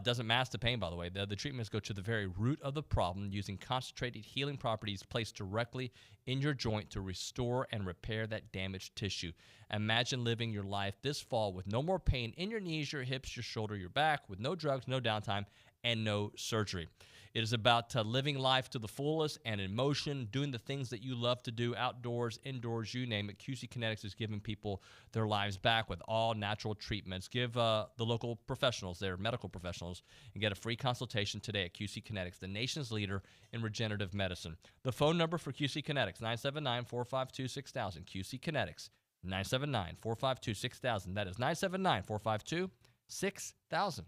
doesn't mask the pain, by the way. The treatments go to the very root of the problem using concentrated healing properties placed directly in your joint to restore and repair that damaged tissue. Imagine living your life this fall with no more pain in your knees, your hips, your shoulder, your back, with no drugs, no downtime, and no surgery. It is about living life to the fullest and in motion, doing the things that you love to do, outdoors, indoors, you name it. QC Kinetics is giving people their lives back with all natural treatments. Give the local professionals, their medical professionals, and get a free consultation today at QC Kinetics, the nation's leader in regenerative medicine. The phone number for QC Kinetics, 979-452-6000. QC Kinetics, 979-452-6000. That is 979-452-6000.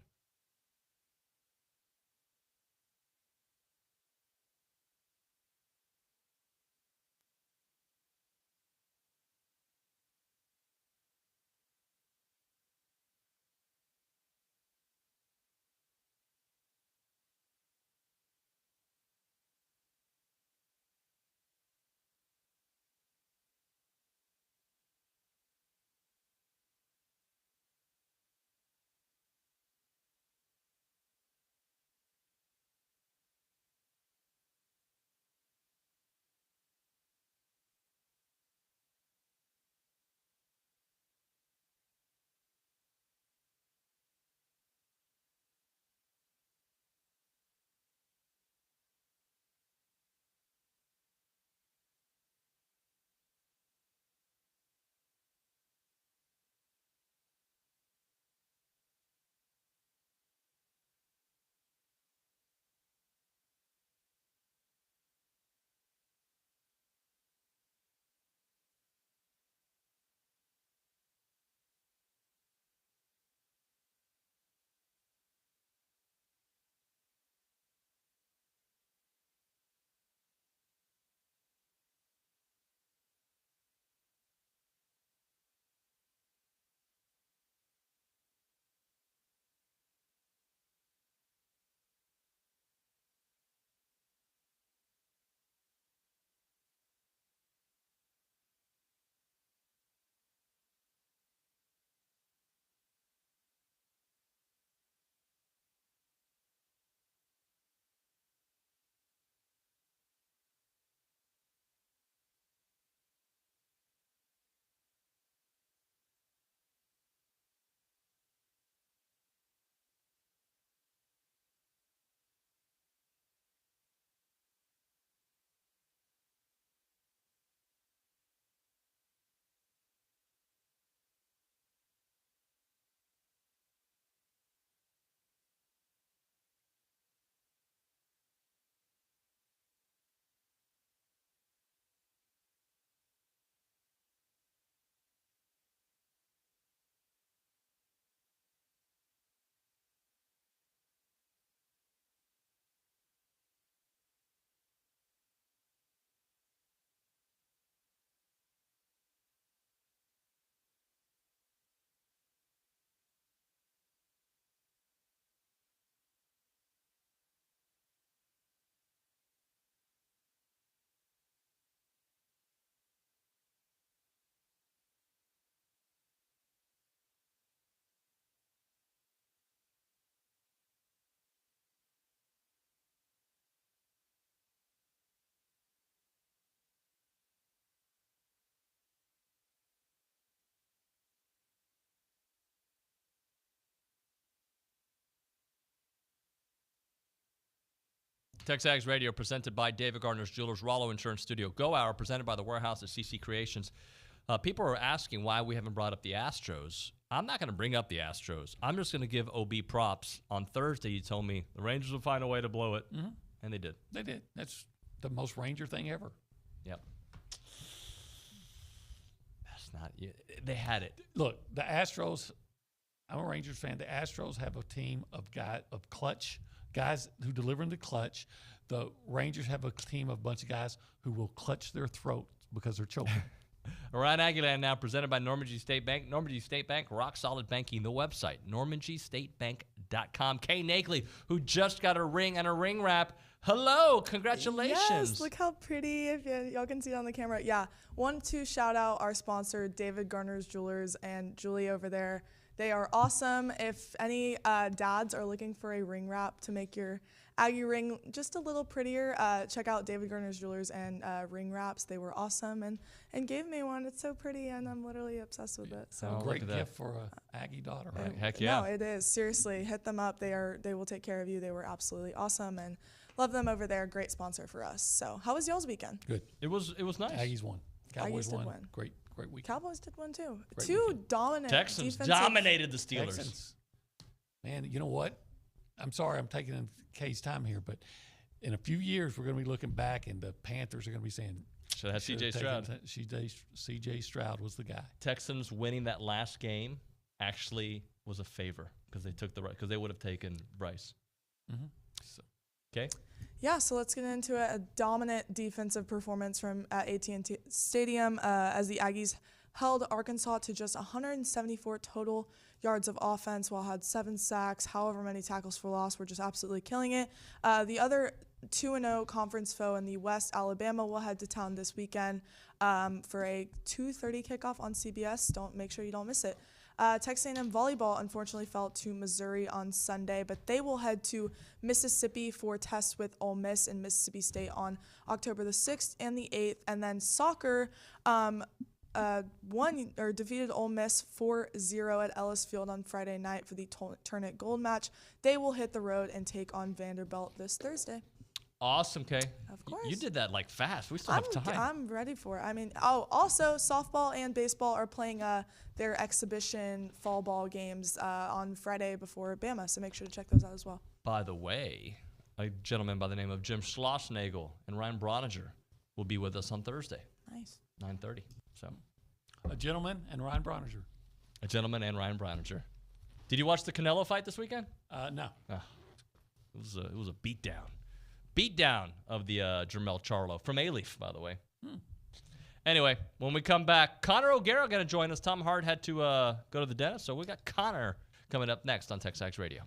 TexAgs Radio presented by David Gardner's Jewelers, Rollo Insurance Studio, Go Hour presented by the Warehouse at CC Creations. People are asking why we haven't brought up the Astros. I'm not going to bring up the Astros. I'm just going to give OB props. On Thursday, he told me the Rangers will find a way to blow it, and they did. They did. That's the most Ranger thing ever. Yep. That's not – they had it. Look, the Astros – I'm a Rangers fan. The Astros have a team of clutch guys who deliver in the clutch. The Rangers have a team of a bunch of guys who will clutch their throats because they're choking. Around Aggieland now, presented by Normandy State Bank. Normandy State Bank, rock solid banking. The website, normandystatebank.com. Kay Nagley, who just got a ring and a ring wrap. Hello, congratulations. Yes, look how pretty. If y'all can see it on the camera. Yeah, want to shout out our sponsor, David Gardner's Jewelers, and Julie over there. They are awesome. If any dads are looking for a ring wrap to make your Aggie ring just a little prettier, check out David Gardner's Jewelers and ring wraps. They were awesome and gave me one. It's so pretty, and I'm literally obsessed with it. So great gift for a Aggie daughter, right? Heck yeah. No, it is. Seriously, hit them up. They will take care of you. They were absolutely awesome, and love them over there. Great sponsor for us. So how was y'all's weekend? Good. It was nice. Aggies won. Cowboys Aggies did won. win. Great weekend. Cowboys did one too. Great Two weekend. dominant Texans defensive dominated the Steelers. Texans. Man, you know what? I'm sorry I'm taking Kay's time here, but in a few years we're going to be looking back and the Panthers are going to be saying, should have C.J. Stroud. C.J. Stroud was the guy. Texans winning that last game actually was a favor because they took because they would have taken Bryce. So, okay. Yeah, so let's get into it. A dominant defensive performance from AT&T Stadium as the Aggies held Arkansas to just 174 total yards of offense while had 7 sacks, however many tackles for loss. We're just absolutely killing it. The other 2-0 conference foe in the West, Alabama, will head to town this weekend for a 2:30 kickoff on CBS. Make sure you don't miss it. Texas A&M volleyball unfortunately fell to Missouri on Sunday, but they will head to Mississippi for tests with Ole Miss and Mississippi State on October the 6th and the 8th. And then soccer defeated Ole Miss 4-0 at Ellis Field on Friday night for the Tournament Gold match. They will hit the road and take on Vanderbilt this Thursday. Awesome, Kay. Of course. You did that like fast. We still have time. I'm ready for it. I mean, also softball and baseball are playing their exhibition fall ball games on Friday before Bama, so make sure to check those out as well. By the way, a gentleman by the name of Jim Schlossnagel and Ryan Broniger will be with us on Thursday. Nice. 9:30. So, a gentleman and Ryan Broniger. A gentleman and Ryan Broniger. Did you watch the Canelo fight this weekend? No. It was a beatdown. Beatdown of the Jermel Charlo from A-Leaf, by the way. Anyway, when we come back, Connor O'Gara going to join us. Tom Hart had to go to the dentist, so we got Connor coming up next on TexAgs Radio.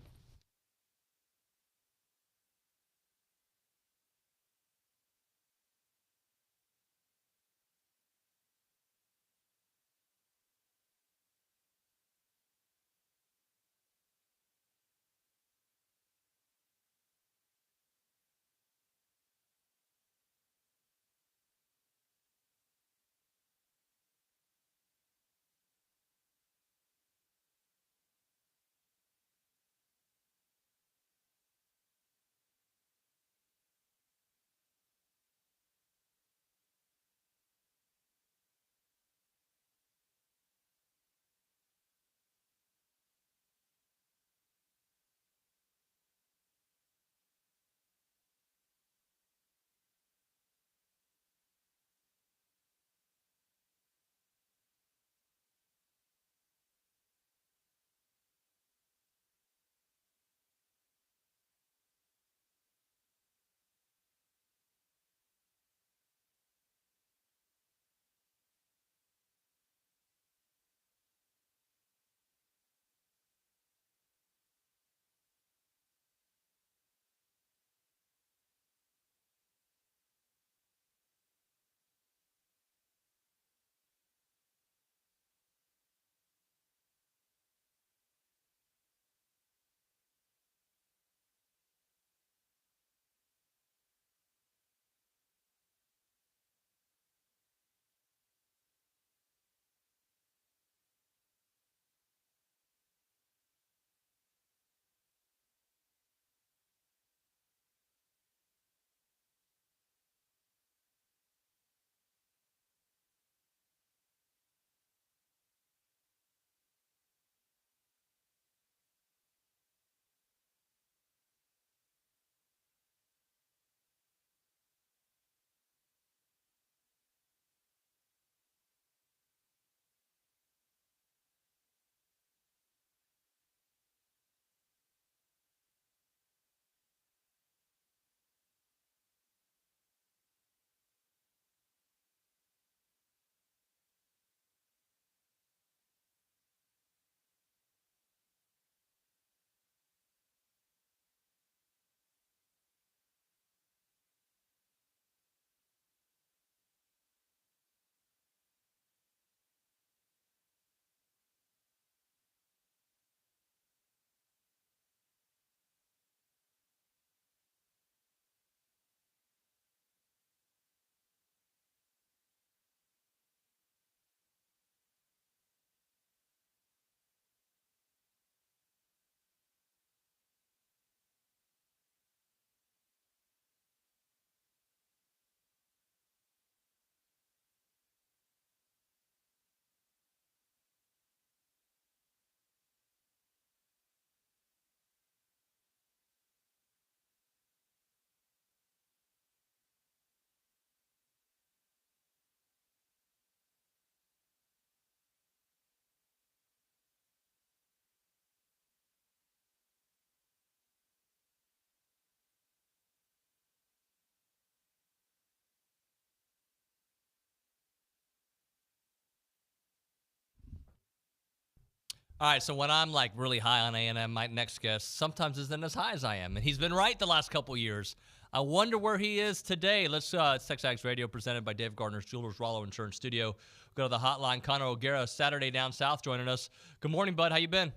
All right, so when I'm like really high on A&M, my next guest sometimes isn't as high as I am, and he's been right the last couple years. I wonder where he is today. It's TexAgs Radio presented by Dave Gardner's Jewelers Rollo Insurance Studio. Go to the hotline. Connor O'Gara, Saturday Down South, joining us. Good morning, bud. How you been?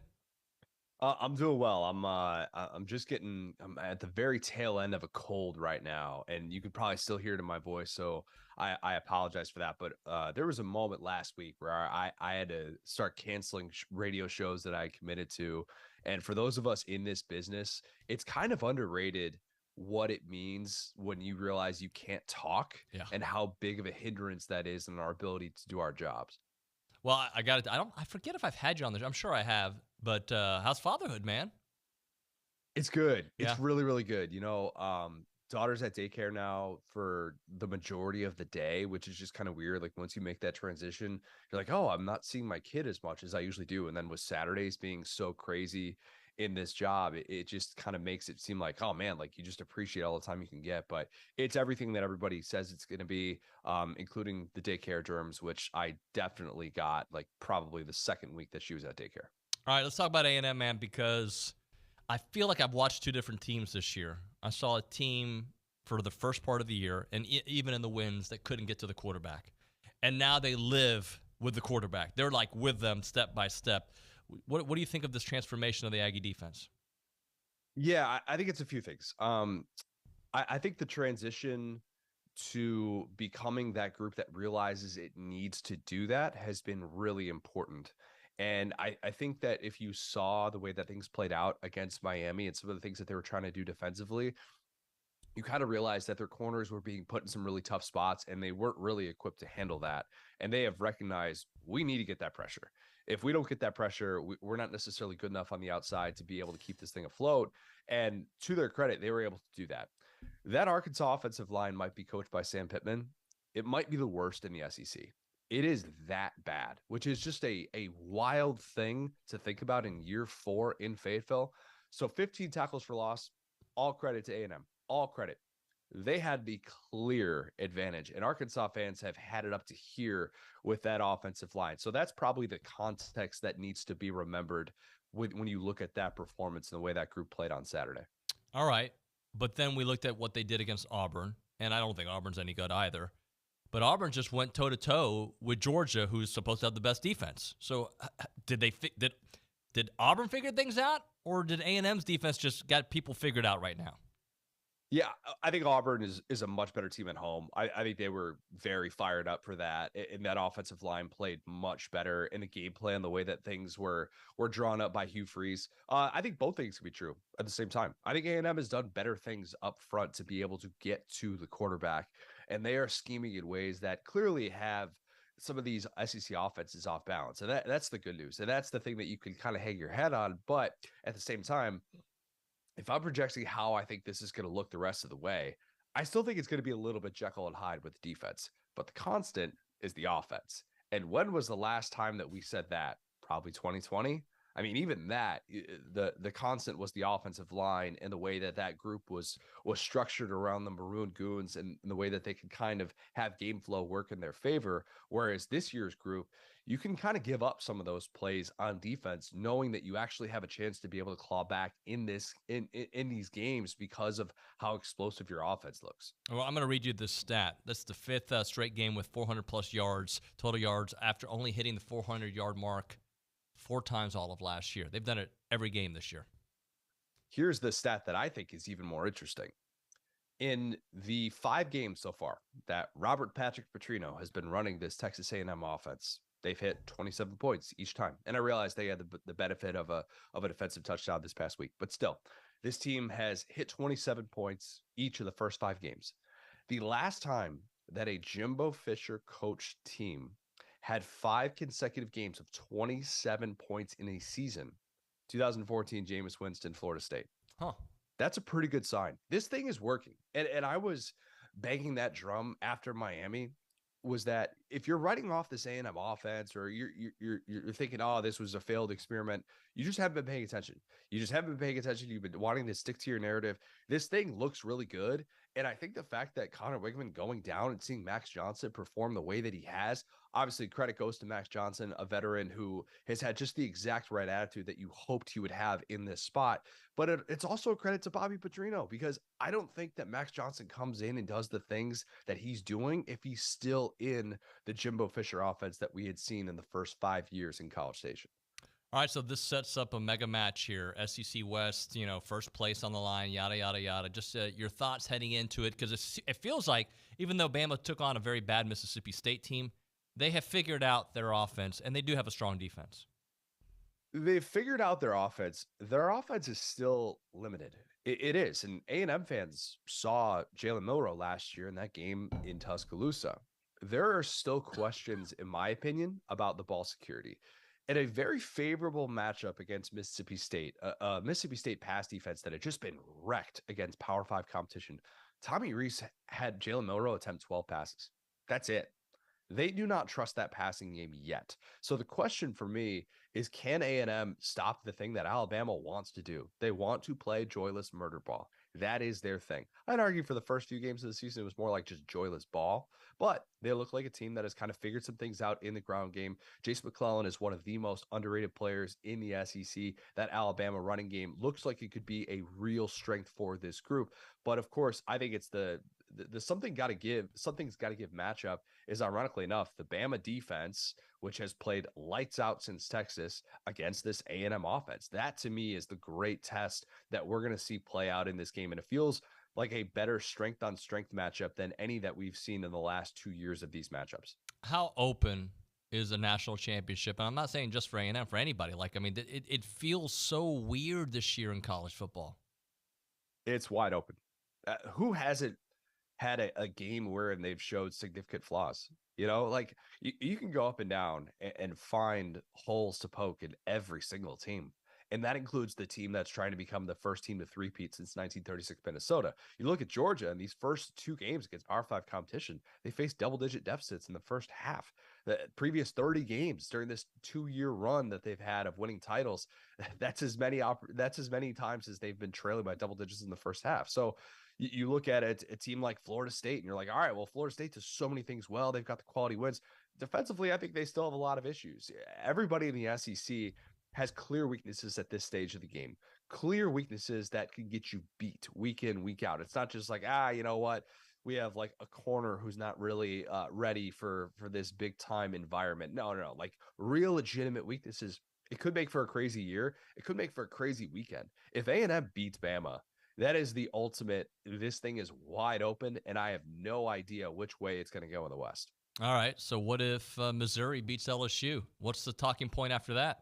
I'm doing well. I'm at the very tail end of a cold right now, and you could probably still hear it in my voice. So I apologize for that. But there was a moment last week where I had to start canceling radio shows that I committed to. And for those of us in this business, it's kind of underrated what it means when you realize you can't talk and how big of a hindrance that is in our ability to do our jobs. Well, I got it. I forget if I've had you on this. I'm sure I have. But how's fatherhood, man? It's good. It's really, really good. You know, daughter's at daycare now for the majority of the day, which is just kind of weird. Like once you make that transition, you're like, oh, I'm not seeing my kid as much as I usually do. And then with Saturdays being so crazy in this job, it just kind of makes it seem like, oh man, like you just appreciate all the time you can get. But it's everything that everybody says it's going to be, including the daycare germs, which I definitely got like probably the second week that she was at daycare. All right, let's talk about A&M, man, because I feel like I've watched two different teams this year. I saw a team for the first part of the year, and even in the wins, that couldn't get to the quarterback. And now they live with the quarterback. They're like with them step by step. What do you think of this transformation of the Aggie defense? Yeah, I think it's a few things. I think the transition to becoming that group that realizes it needs to do that has been really important. And I think that if you saw the way that things played out against Miami and some of the things that they were trying to do defensively, you kind of realized that their corners were being put in some really tough spots and they weren't really equipped to handle that. And they have recognized we need to get that pressure. If we don't get that pressure, we're not necessarily good enough on the outside to be able to keep this thing afloat. And to their credit, they were able to do that. That Arkansas offensive line might be coached by Sam Pittman. It might be the worst in the SEC. It is that bad, which is just a wild thing to think about in year 4 in Fayetteville. So 15 tackles for loss, all credit to A&M, all credit. They had the clear advantage, and Arkansas fans have had it up to here with that offensive line. So that's probably the context that needs to be remembered when you look at that performance and the way that group played on Saturday. All right, but then we looked at what they did against Auburn, and I don't think Auburn's any good either. But Auburn just went toe-to-toe with Georgia, who's supposed to have the best defense. So did Auburn figure things out, or did A&M's defense just got people figured out right now? Yeah, I think Auburn is a much better team at home. I think they were very fired up for that, and that offensive line played much better in the game plan, the way that things were drawn up by Hugh Freeze. I think both things can be true at the same time. I think A&M has done better things up front to be able to get to the quarterback, and they are scheming in ways that clearly have some of these SEC offenses off balance. And that's the good news, and that's the thing that you can kind of hang your head on. But at the same time, if I'm projecting how I think this is going to look the rest of the way, I still think it's going to be a little bit Jekyll and Hyde with the defense, but the constant is the offense. And when was the last time that we said that? Probably 2020. I mean, even that, the constant was the offensive line and the way that group was structured around the Maroon Goons and the way that they could kind of have game flow work in their favor. Whereas this year's group, you can kind of give up some of those plays on defense, knowing that you actually have a chance to be able to claw back in these games because of how explosive your offense looks. Well, I'm going to read you this stat. That's the 5th straight game with 400-plus yards, total yards, after only hitting the 400-yard mark 4 times all of last year. They've done it every game this year. Here's the stat that I think is even more interesting. In the 5 games so far that Robert Patrick Petrino has been running this Texas A&M offense, they've hit 27 points each time. And I realize they had the benefit of a defensive touchdown this past week. But still, this team has hit 27 points each of the first 5 games. The last time that a Jimbo Fisher coached team had 5 consecutive games of 27 points in a season, 2014 Jameis Winston, Florida State. Huh. That's a pretty good sign. This thing is working. And I was banging that drum after Miami, was that if you're writing off this A&M offense, or you're thinking, oh, this was a failed experiment, you just haven't been paying attention. You've been wanting to stick to your narrative. This thing looks really good. And I think the fact that Connor Wigman going down and seeing Max Johnson perform the way that he has, obviously credit goes to Max Johnson, a veteran who has had just the exact right attitude that you hoped he would have in this spot. But it's also a credit to Bobby Petrino, because I don't think that Max Johnson comes in and does the things that he's doing if he's still in the Jimbo Fisher offense that we had seen in the first 5 years in College Station. All right, so this sets up a mega match here. SEC West, first place on the line, yada, yada, yada. Just your thoughts heading into it, because it feels like even though Bama took on a very bad Mississippi State team, they have figured out their offense, and they do have a strong defense. They've figured out their offense. Their offense is still limited. It is, and A&M fans saw Jalen Milroe last year in that game in Tuscaloosa. There are still questions, in my opinion, about the ball security. In a very favorable matchup against Mississippi State, a Mississippi State pass defense that had just been wrecked against Power 5 competition, Tommy Rees had Jalen Milroe attempt 12 passes. That's it. They do not trust that passing game yet. So the question for me is, can A&M stop the thing that Alabama wants to do? They want to play joyless murder ball. That is their thing. I'd argue for the first few games of the season, it was more like just joyless ball, but they look like a team that has kind of figured some things out in the ground game. Jason McClellan is one of the most underrated players in the SEC. That Alabama running game looks like it could be a real strength for this group. But of course, I think it's the something's got to give matchup is, ironically enough, the Bama defense, which has played lights out since Texas, against this A&M offense. That to me is the great test that we're going to see play out in this game. And it feels like a better strength on strength matchup than any that we've seen in the last 2 years of these matchups. How open is a national championship? And I'm not saying just for A&M, for anybody. It feels so weird this year in college football. It's wide open. Who hasn't had a game wherein they've showed significant flaws? You can go up and down and find holes to poke in every single team. And that includes the team that's trying to become the first team to three-peat since 1936 Minnesota. You look at Georgia in these first 2 games against Power 5 competition, they faced double-digit deficits in the first half. The previous 30 games during this 2-year run that they've had of winning titles, that's as many times as they've been trailing by double digits in the first half. So you look at it, a team like Florida State, and you're like, all right, well, Florida State does so many things well. They've got the quality wins. Defensively, I think they still have a lot of issues. Everybody in the SEC has clear weaknesses at this stage of the game, clear weaknesses that can get you beat week in, week out. It's not just like, you know what? We have like a corner who's not really ready for this big time environment. No, like real legitimate weaknesses. It could make for a crazy year. It could make for a crazy weekend. If A&M beats Bama, that is the ultimate. This thing is wide open, and I have no idea which way it's going to go in the West. All right. So what if Missouri beats LSU? What's the talking point after that?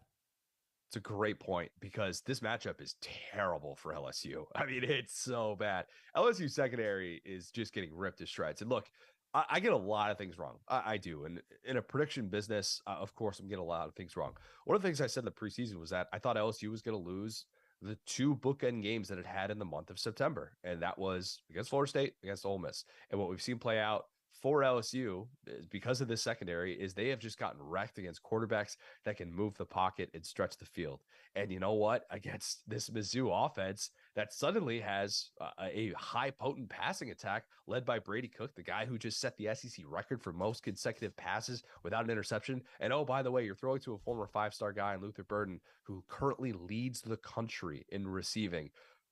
It's a great point, because this matchup is terrible for LSU. I mean, it's so bad. LSU secondary is just getting ripped to shreds. And look, I get a lot of things wrong. I do. And in a prediction business, of course, I'm getting a lot of things wrong. One of the things I said in the preseason was that I thought LSU was going to lose the 2 bookend games that it had in the month of September. And that was against Florida State, against Ole Miss. And what we've seen play out for LSU, because of this secondary, is they have just gotten wrecked against quarterbacks that can move the pocket and stretch the field. And you know what? Against this Mizzou offense that suddenly has a high potent passing attack led by Brady Cook, the guy who just set the SEC record for most consecutive passes without an interception. And oh, by the way, you're throwing to a former 5-star guy in Luther Burden, who currently leads the country in receiving.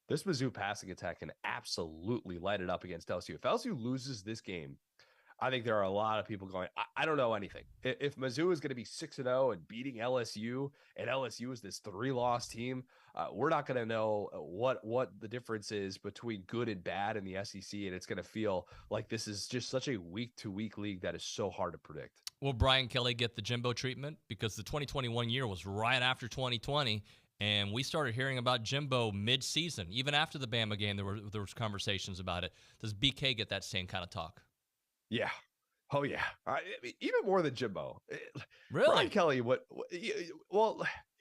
This Mizzou passing attack can absolutely light it up against LSU. If LSU loses this game, I think there are a lot of people going, I don't know anything. If Mizzou is going to be 6-0 and beating LSU, and LSU is this 3-loss team, we're not going to know what the difference is between good and bad in the SEC, and it's going to feel like this is just such a week-to-week league that is so hard to predict. Will Brian Kelly get the Jimbo treatment? Because the 2021 year was right after 2020, and we started hearing about Jimbo mid-season. Even after the Bama game, there was conversations about it. Does BK get that same kind of talk? Yeah. Oh, yeah. I mean, even more than Jimbo. Really? Brian Kelly, well,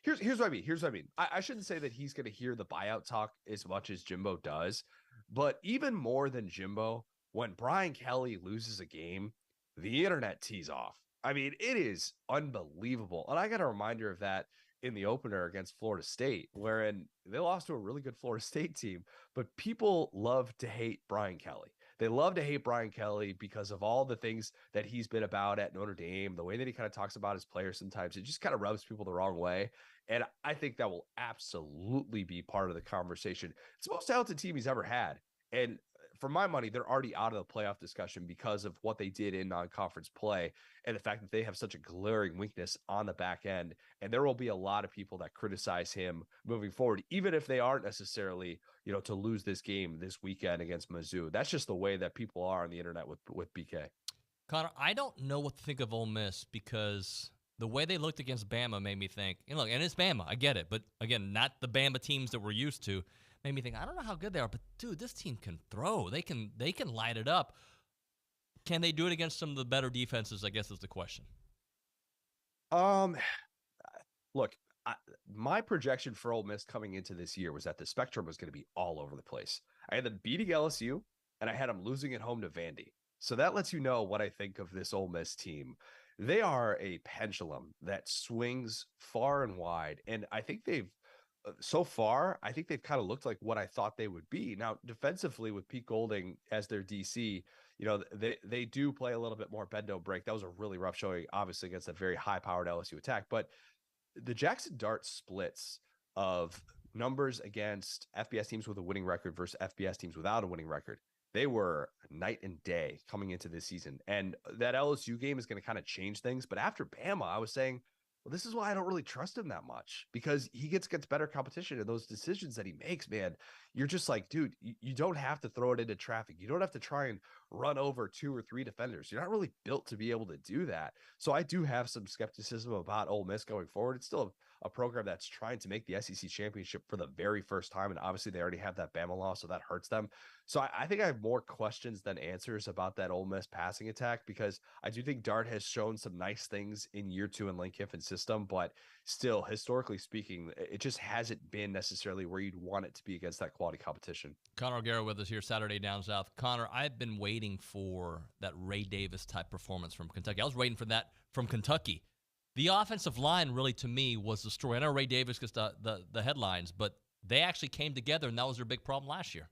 here's what I mean. I shouldn't say that he's going to hear the buyout talk as much as Jimbo does, but even more than Jimbo, when Brian Kelly loses a game, the internet tees off. I mean, it is unbelievable. And I got a reminder of that in the opener against Florida State, wherein they lost to a really good Florida State team, but people love to hate Brian Kelly. They love to hate Brian Kelly because of all the things that he's been about at Notre Dame, the way that he kind of talks about his players sometimes. It just kind of rubs people the wrong way. And I think that will absolutely be part of the conversation. It's the most talented team he's ever had. And for my money, they're already out of the playoff discussion because of what they did in non-conference play and the fact that they have such a glaring weakness on the back end. And there will be a lot of people that criticize him moving forward, even if they aren't necessarily, to lose this game this weekend against Mizzou. That's just the way that people are on the internet with BK. Connor, I don't know what to think of Ole Miss because the way they looked against Bama made me think, look, and it's Bama, I get it, but again, not the Bama teams that we're used to. Made me think, I don't know how good they are, but dude, this team can throw. They can light it up. Can they do it against some of the better defenses, I guess is the question. Look, my projection for Ole Miss coming into this year was that the spectrum was going to be all over the place. I had them beating LSU, and I had them losing at home to Vandy. So that lets you know what I think of this Ole Miss team. They are a pendulum that swings far and wide, and I think so far, I think they've kind of looked like what I thought they would be. Now, defensively, with Pete Golding as their DC, they do play a little bit more bend don't break. That was a really rough showing, obviously, against a very high-powered LSU attack. But the Jackson Dart splits of numbers against FBS teams with a winning record versus FBS teams without a winning record, they were night and day coming into this season. And that LSU game is going to kind of change things. But after Bama, I was saying, well, this is why I don't really trust him that much, because he gets better competition, and those decisions that he makes, man, you're just like, dude, you don't have to throw it into traffic. You don't have to try and run over 2 or 3 defenders. You're not really built to be able to do that. So I do have some skepticism about Ole Miss going forward. It's still a program that's trying to make the SEC championship for the very first time. And obviously they already have that Bama loss, so that hurts them. So I think I have more questions than answers about that Ole Miss passing attack, because I do think Dart has shown some nice things in year 2 in Lane Kiffin's system, but still, historically speaking, it just hasn't been necessarily where you'd want it to be against that quality competition. Connor O'Gara with us here Saturday Down South. Connor, I've been waiting for that Ray Davis type performance from Kentucky. I was waiting for that from Kentucky. The offensive line really, to me, was the story. I know Ray Davis gets the headlines, but they actually came together, and that was their big problem last year.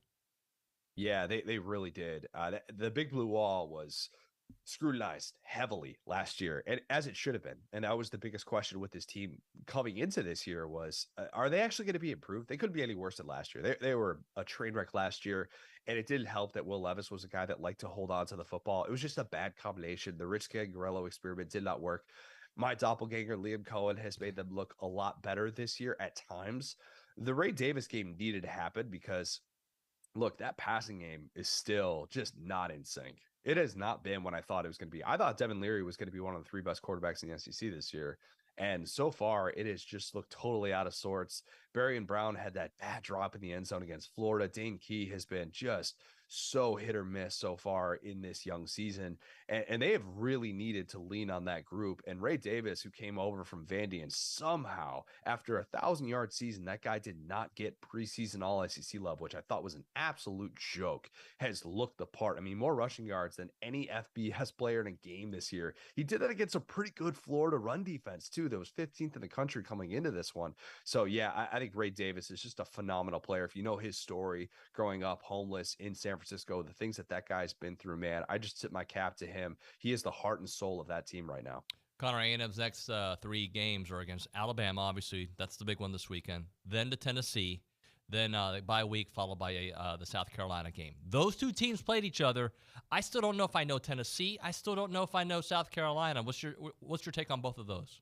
Yeah, they really did. The Big Blue Wall was scrutinized heavily last year, and as it should have been. And that was the biggest question with this team coming into this year was, are they actually going to be improved? They couldn't be any worse than last year. They were a train wreck last year, and it didn't help that Will Levis was a guy that liked to hold on to the football. It was just a bad combination. The Rich Gangarello experiment did not work. My doppelganger, Liam Cohen, has made them look a lot better this year at times. The Ray Davis game needed to happen because, look, that passing game is still just not in sync. It has not been what I thought it was going to be. I thought Devin Leary was going to be one of the 3 best quarterbacks in the SEC this year. And so far, it has just looked totally out of sorts. Berrien Brown had that bad drop in the end zone against Florida. Dane Key has been just so hit or miss so far in this young season. And they have really needed to lean on that group. And Ray Davis, who came over from Vandy, and somehow, after a 1,000-yard season, that guy did not get preseason All-SEC love, which I thought was an absolute joke, has looked the part. I mean, more rushing yards than any FBS player in a game this year. He did that against a pretty good Florida run defense, too. That was 15th in the country coming into this one. So, yeah, I think Ray Davis is just a phenomenal player. If you know his story growing up homeless in San Francisco, the things that guy's been through, man, I just tip my cap to him. He is the heart and soul of that team right now. Connor, A&M's next 3 games are against Alabama, obviously. That's the big one this weekend. Then to Tennessee. Then the bye week followed by the South Carolina game. Those 2 teams played each other. I still don't know if I know Tennessee. I still don't know if I know South Carolina. What's your take on both of those?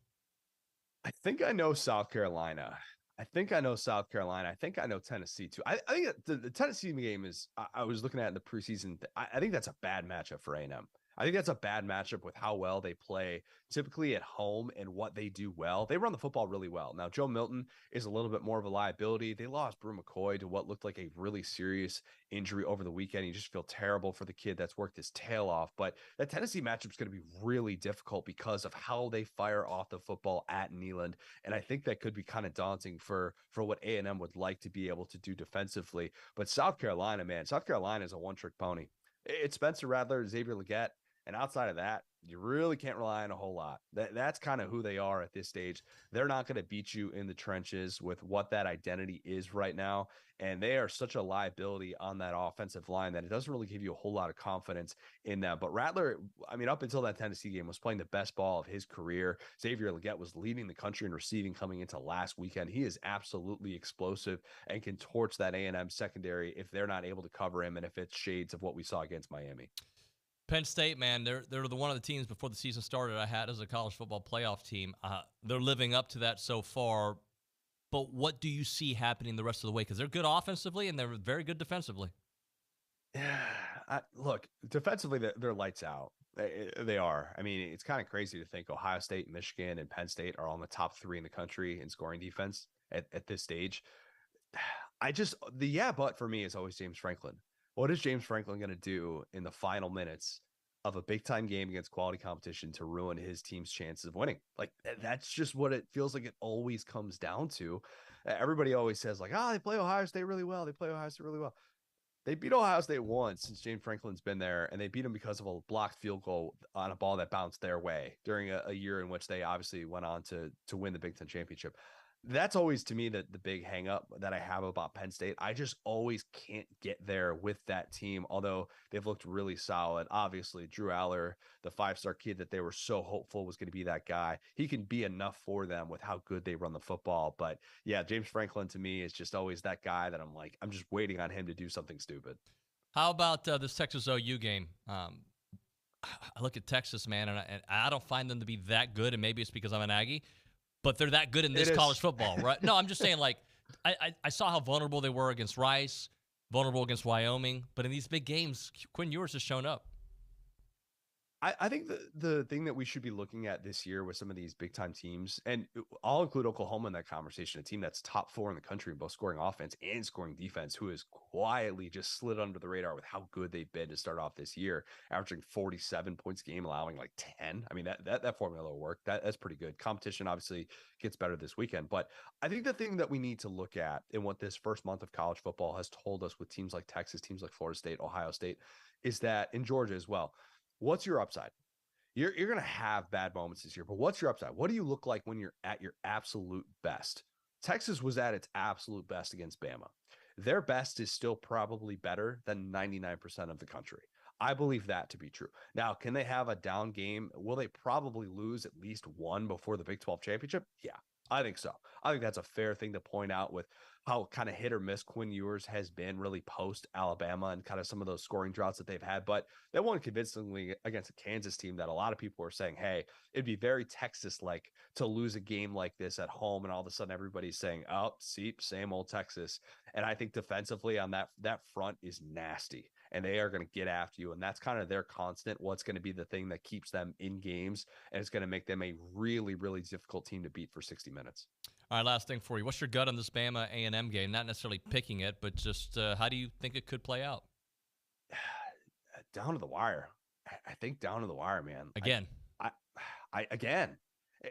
I think I know South Carolina. I think I know South Carolina. I think I know Tennessee, too. I think the Tennessee game is, I was looking at in the preseason, I think that's a bad matchup for A&M. I think that's a bad matchup with how well they play typically at home and what they do well. They run the football really well. Now, Joe Milton is a little bit more of a liability. They lost Brew McCoy to what looked like a really serious injury over the weekend. You just feel terrible for the kid that's worked his tail off. But that Tennessee matchup is going to be really difficult because of how they fire off the football at Neyland. And I think that could be kind of daunting for what A&M would like to be able to do defensively. But South Carolina, man, South Carolina is a one-trick pony. It's Spencer Rattler, Xavier Legette. And outside of that, you really can't rely on a whole lot. That's kind of who they are at this stage. They're not going to beat you in the trenches with what that identity is right now. And they are such a liability on that offensive line that it doesn't really give you a whole lot of confidence in them. But Rattler, I mean, up until that Tennessee game, was playing the best ball of his career. Xavier Legette was leading the country in receiving coming into last weekend. He is absolutely explosive and can torch that A&M secondary if they're not able to cover him and if it's shades of what we saw against Miami. Penn State, man, they're one of the teams before the season started I had as a college football playoff team. They're living up to that so far. But what do you see happening the rest of the way? Because they're good offensively and they're very good defensively. Yeah, look, defensively, they're lights out. They are. I mean, it's kind of crazy to think Ohio State, Michigan, and Penn State are on the top 3 in the country in scoring defense at this stage. But for me is always James Franklin. What is James Franklin going to do in the final minutes of a big-time game against quality competition to ruin his team's chances of winning? Like, that's just what it feels like it always comes down to. Everybody always says, like, they play Ohio State really well. They play Ohio State really well. They beat Ohio State once since James Franklin's been there, and they beat them because of a blocked field goal on a ball that bounced their way during a year in which they obviously went on to win the Big Ten championship. That's always, to me, the big hang up that I have about Penn State. I just always can't get there with that team, although they've looked really solid. Obviously, Drew Aller, the 5-star kid that they were so hopeful was going to be that guy, he can be enough for them with how good they run the football. But yeah, James Franklin to me is just always that guy that I'm just waiting on him to do something stupid. How about this Texas OU game? I look at Texas, man, and I don't find them to be that good, and maybe it's because I'm an Aggie. But they're that good in this college football, right? No, I'm just saying, like, I saw how vulnerable they were against Rice, vulnerable against Wyoming. But in these big games, Quinn Ewers has shown up. I think the thing that we should be looking at this year with some of these big-time teams, and I'll include Oklahoma in that conversation, a team that's top 4 in the country in both scoring offense and scoring defense, who has quietly just slid under the radar with how good they've been to start off this year, averaging 47 points a game, allowing like 10. I mean, that formula will work. That's pretty good. Competition obviously gets better this weekend. But I think the thing that we need to look at in what this first month of college football has told us with teams like Texas, teams like Florida State, Ohio State, is that in Georgia as well, what's your upside? You're going to have bad moments this year, but what's your upside? What do you look like when you're at your absolute best? Texas was at its absolute best against Bama. Their best is still probably better than 99% of the country. I believe that to be true. Now, can they have a down game? Will they probably lose at least one before the Big 12 championship? Yeah, I think so. I think that's a fair thing to point out with how kind of hit or miss Quinn Ewers has been really post Alabama and kind of some of those scoring droughts that they've had. But they won convincingly against a Kansas team that a lot of people were saying, hey, it'd be very Texas-like to lose a game like this at home. And all of a sudden everybody's saying, oh, see, same old Texas. And I think defensively on that front is nasty, and they are going to get after you. And that's kind of their constant. What's going to be the thing that keeps them in games, and it's going to make them a really, really difficult team to beat for 60 minutes. All right, last thing for you. What's your gut on this Bama A&M game? Not necessarily picking it, but just how do you think it could play out? Down to the wire. I think down to the wire, man. Again. I again.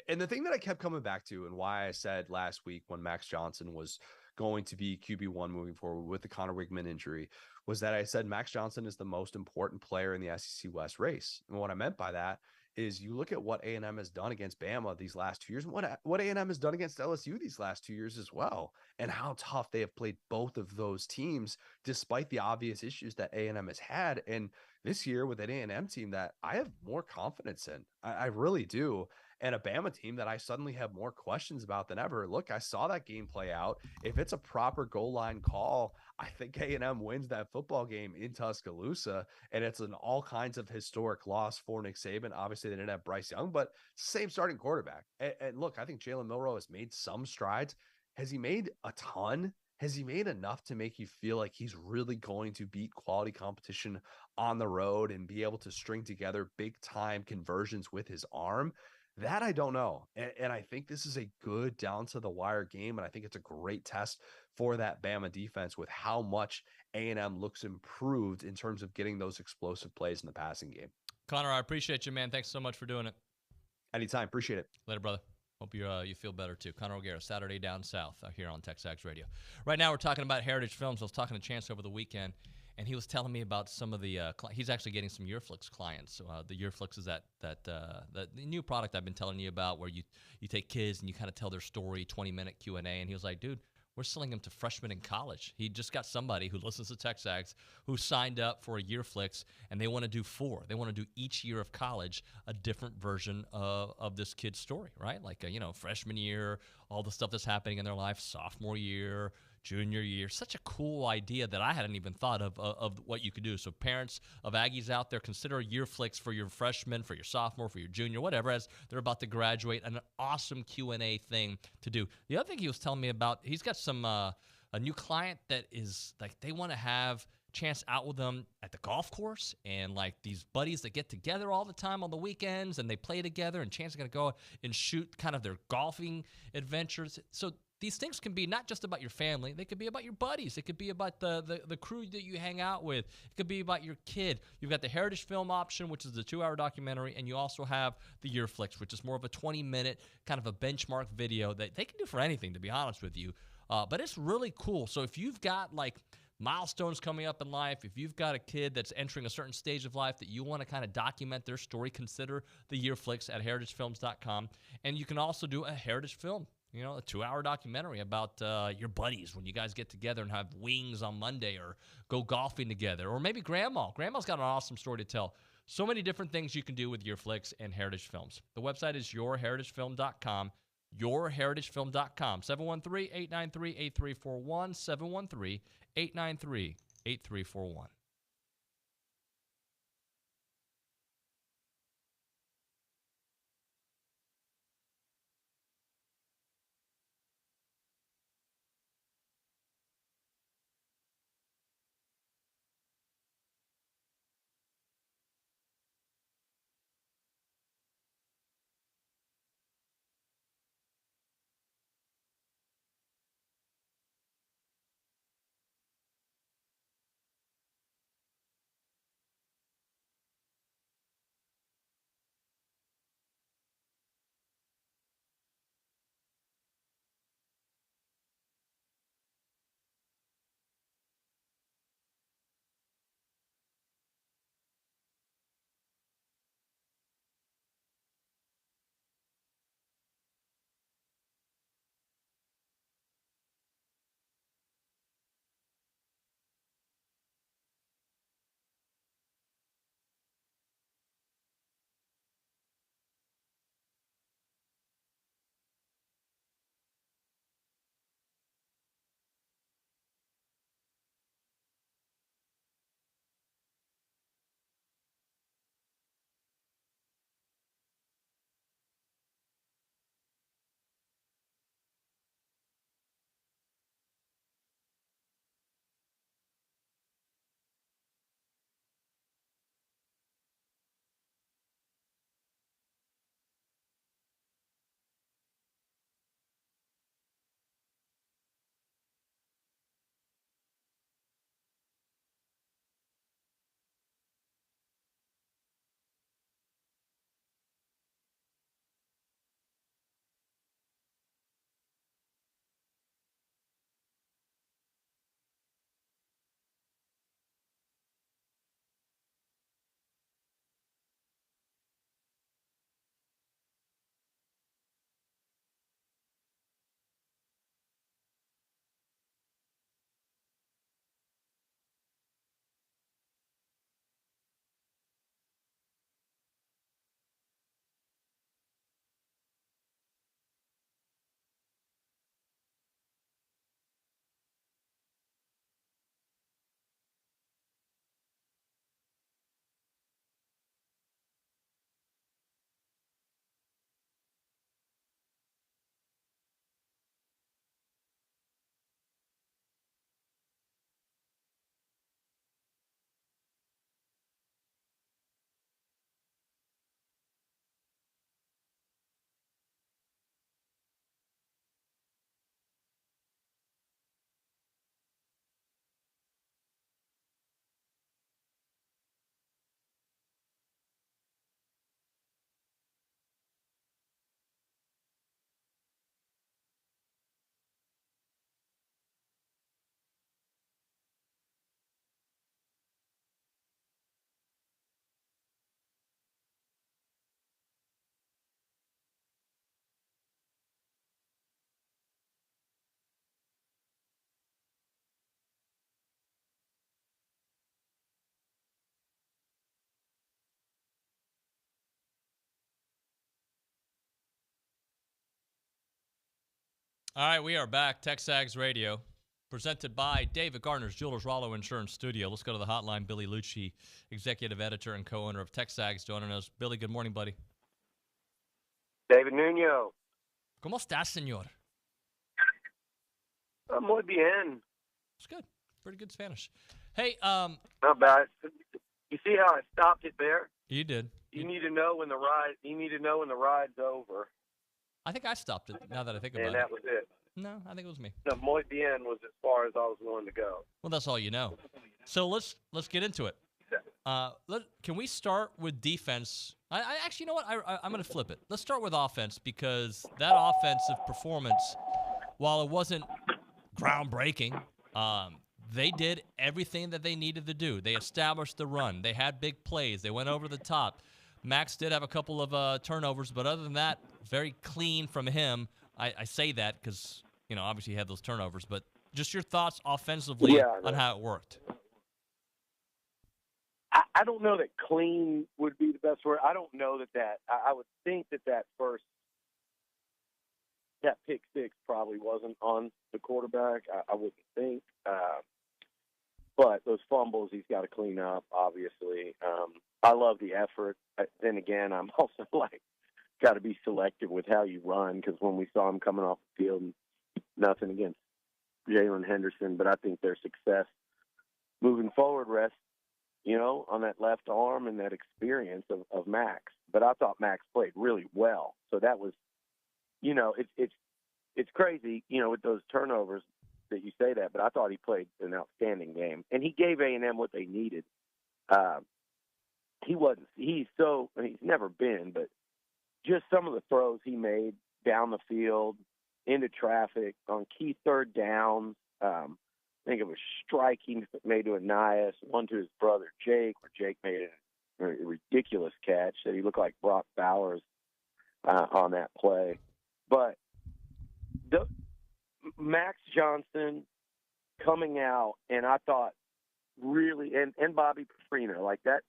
And the thing that I kept coming back to, and why I said last week when Max Johnson was going to be QB1 moving forward with the Connor Wigman injury, was that I said Max Johnson is the most important player in the SEC West race. And what I meant by that is you look at what A&M has done against Bama these last 2 years, and what A&M has done against LSU these last 2 years as well, and how tough they have played both of those teams despite the obvious issues that A&M has had. And this year with an A&M team that I have more confidence in, I really do, and a Bama team that I suddenly have more questions about than ever. Look, I saw that game play out. If it's a proper goal line call, I think A&M wins that football game in Tuscaloosa, and it's an all kinds of historic loss for Nick Saban. Obviously, they didn't have Bryce Young, but same starting quarterback. And look, I think Jalen Milroe has made some strides. Has he made a ton? Has he made enough to make you feel like he's really going to beat quality competition on the road and be able to string together big-time conversions with his arm? That I don't know. And I think this is a good down-to-the-wire game, and I think it's a great test for that Bama defense with how much A&M looks improved in terms of getting those explosive plays in the passing game. Connor, I appreciate you, man. Thanks so much for doing it. Anytime. Appreciate it. Later, brother. Hope you feel better, too. Connor O'Gara, Saturday Down South here on TexAgs Radio. Right now, we're talking about Heritage Films. I was talking to Chance over the weekend, and he was telling me about some of the he's actually getting some Yearflix clients. So the Yearflix is that the new product I've been telling you about, where you take kids and you kind of tell their story, 20-minute Q&A. And he was like, dude, we're selling them to freshmen in college. He just got somebody who listens to TexAgs who signed up for a Yearflix, and they want to do 4. They want to do each year of college a different version of this kid's story, right? Like, freshman year, all the stuff that's happening in their life, sophomore year, junior year. Such a cool idea that I hadn't even thought of what you could do. So parents of Aggies out there, consider a Yearflix for your freshman, for your sophomore, for your junior, whatever, as they're about to graduate. An awesome Q&A thing to do. The other thing he was telling me about, he's got some a new client that is like, they want to have Chance out with them at the golf course, and like these buddies that get together all the time on the weekends and they play together, and Chance is going to go and shoot kind of their golfing adventures. So these things can be not just about your family. They could be about your buddies. It could be about the crew that you hang out with. It could be about your kid. You've got the Heritage Film option, which is the 2-hour documentary, and you also have the Yearflix, which is more of a 20-minute kind of a benchmark video that they can do for anything, to be honest with you. But it's really cool. So if you've got like milestones coming up in life, if you've got a kid that's entering a certain stage of life that you want to kind of document their story, consider the Yearflix at heritagefilms.com. And you can also do a Heritage Film, a 2-hour documentary about your buddies when you guys get together and have wings on Monday, or go golfing together, or maybe grandma. Grandma's got an awesome story to tell. So many different things you can do with Yearflix and Heritage Films. The website is yourheritagefilm.com. yourheritagefilm.com. 713-893-8341. 713-893-8341. All right, we are back. TexAgs Radio, presented by David Gardner's Jewelers Rollo Insurance Studio. Let's go to the hotline. Billy Liucci, executive editor and co-owner of TexAgs, joining us. Billy, good morning, buddy. David Nuño. ¿Cómo estás, señor? Muy bien. It's good. Pretty good Spanish. Hey, not bad. You see how I stopped it there? You did. You need to know when the ride. You need to know when the ride's over. I think I stopped it. Now that I think about it. And that was it. No, I think it was me. No, muy bien was as far as I was willing to go. Well, that's all you know. So let's get into it. Can we start with defense? I actually, you know what? I'm going to flip it. Let's start with offense because that offensive performance, while it wasn't groundbreaking, they did everything that they needed to do. They established the run. They had big plays. They went over the top. Max did have a couple of turnovers, but other than that, very clean from him. I say that because, obviously he had those turnovers, but just your thoughts offensively on how it worked. I don't know that clean would be the best word. I don't know that I would think that pick six probably wasn't on the quarterback. I wouldn't think. But those fumbles he's got to clean up, obviously. I love the effort. Then again, I'm also got to be selective with how you run because when we saw him coming off the field, nothing against Jalen Henderson, but I think their success moving forward rests, on that left arm and that experience of Max. But I thought Max played really well. So that was, it's crazy, with those turnovers that you say that, but I thought he played an outstanding game. And he gave A&M what they needed. He's never been, but just some of the throws he made down the field, into traffic, on key third downs. I think it was striking made to Anias, one to his brother Jake, where Jake made a ridiculous catch that he looked like Brock Bowers on that play. But Max Johnson coming out, and I thought really, and Bobby Petrino, like that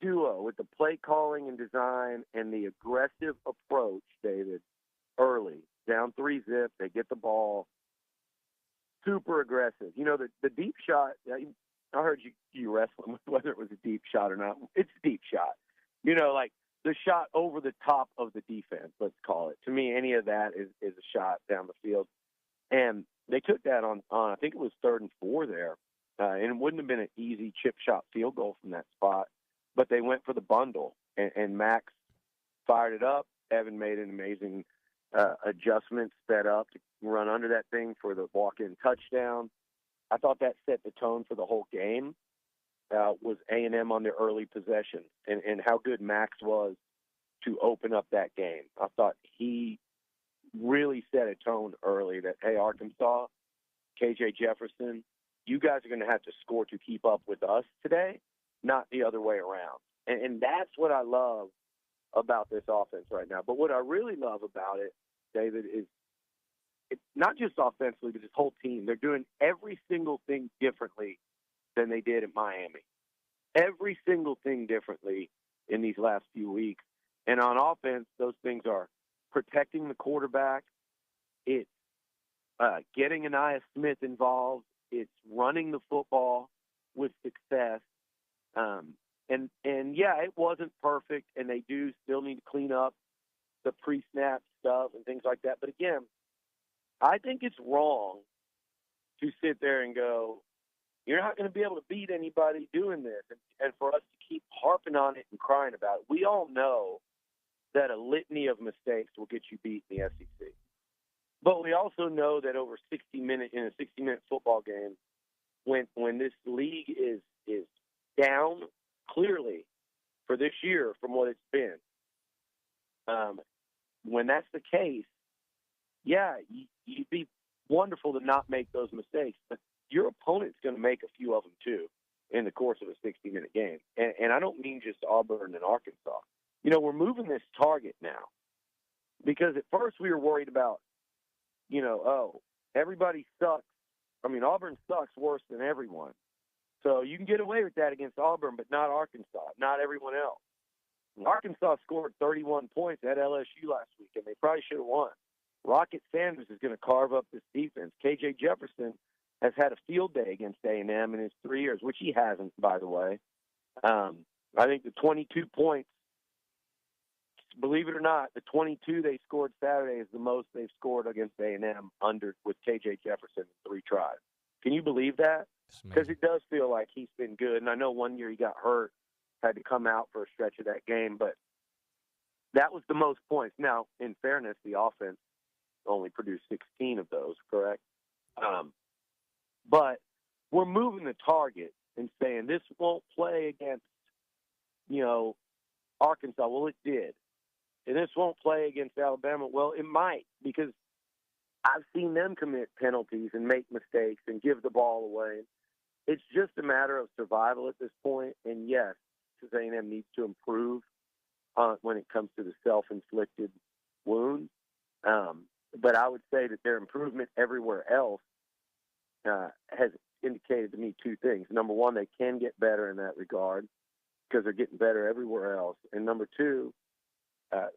duo with the play calling and design and the aggressive approach, David, early, down 3-zip, they get the ball, super aggressive. The deep shot, I heard you wrestling with whether it was a deep shot or not. It's a deep shot. Like the shot over the top of the defense, let's call it. To me, any of that is a shot down the field. And they took that on I think it was 3rd and 4 there. And it wouldn't have been an easy chip shot field goal from that spot. But they went for the bundle, and Max fired it up. Evan made an amazing adjustment, sped up to run under that thing for the walk-in touchdown. I thought that set the tone for the whole game. Was A&M on their early possession and how good Max was to open up that game. I thought he really set a tone early that, hey, Arkansas, KJ Jefferson, you guys are going to have to score to keep up with us today, not the other way around. And that's what I love about this offense right now. But what I really love about it, David, is it's not just offensively, but this whole team. They're doing every single thing differently than they did at Miami. Every single thing differently in these last few weeks. And on offense, those things are protecting the quarterback. It's getting Anias Smith involved. It's running the football with success. And yeah, it wasn't perfect, and they do still need to clean up the pre-snap stuff and things like that. But again, I think it's wrong to sit there and go, you're not going to be able to beat anybody doing this, and for us to keep harping on it and crying about it. We all know that a litany of mistakes will get you beat in the SEC. But we also know that over in a 60-minute football game, when this league is down clearly for this year from what it's been, when that's the case, yeah, you'd be wonderful to not make those mistakes, but your opponent's going to make a few of them too in the course of a 60-minute game. And I don't mean just Auburn and Arkansas. We're moving this target now because at first we were worried about, everybody sucks. I mean, Auburn sucks worse than everyone. So you can get away with that against Auburn, but not Arkansas, not everyone else. Arkansas scored 31 points at LSU last week, and they probably should have won. Rocket Sanders is going to carve up this defense. KJ Jefferson has had a field day against A&M in his 3 years, which he hasn't, by the way. I think the 22 points, believe it or not, the 22 they scored Saturday is the most they've scored against A&M with KJ Jefferson in 3 tries. Can you believe that? Because it does feel like he's been good. And I know one year he got hurt, had to come out for a stretch of that game, but that was the most points. Now, in fairness, the offense only produced 16 of those, correct? But we're moving the target and saying this won't play against, Arkansas. Well, it did. And this won't play against Alabama. Well, it might, because I've seen them commit penalties and make mistakes and give the ball away. It's just a matter of survival at this point. And yes, Texas A&M needs to improve when it comes to the self-inflicted wounds. But I would say that their improvement everywhere else has indicated to me 2 things. Number one, they can get better in that regard because they're getting better everywhere else. And number 2,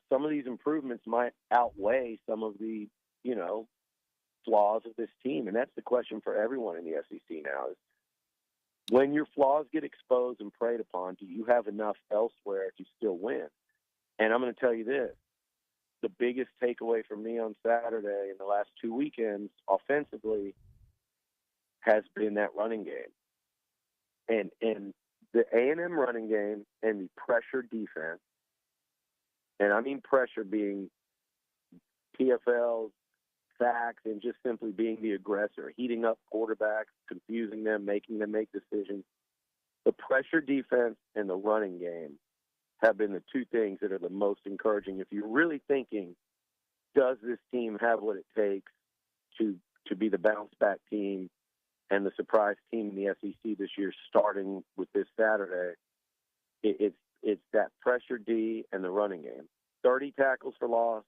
some of these improvements might outweigh some of the, flaws of this team. And that's the question for everyone in the SEC now is, when your flaws get exposed and preyed upon, do you have enough elsewhere to still win? And I'm going to tell you this. The biggest takeaway for me on Saturday in the last 2 weekends offensively has been that running game. And the A&M running game and the pressure defense, and I mean pressure being PFLs, sacks, and just simply being the aggressor, heating up quarterbacks, confusing them, making them make decisions. The pressure defense and the running game have been the 2 things that are the most encouraging. If you're really thinking, does this team have what it takes to be the bounce-back team and the surprise team in the SEC this year, starting with this Saturday, it's that pressure D and the running game. 30 tackles for loss,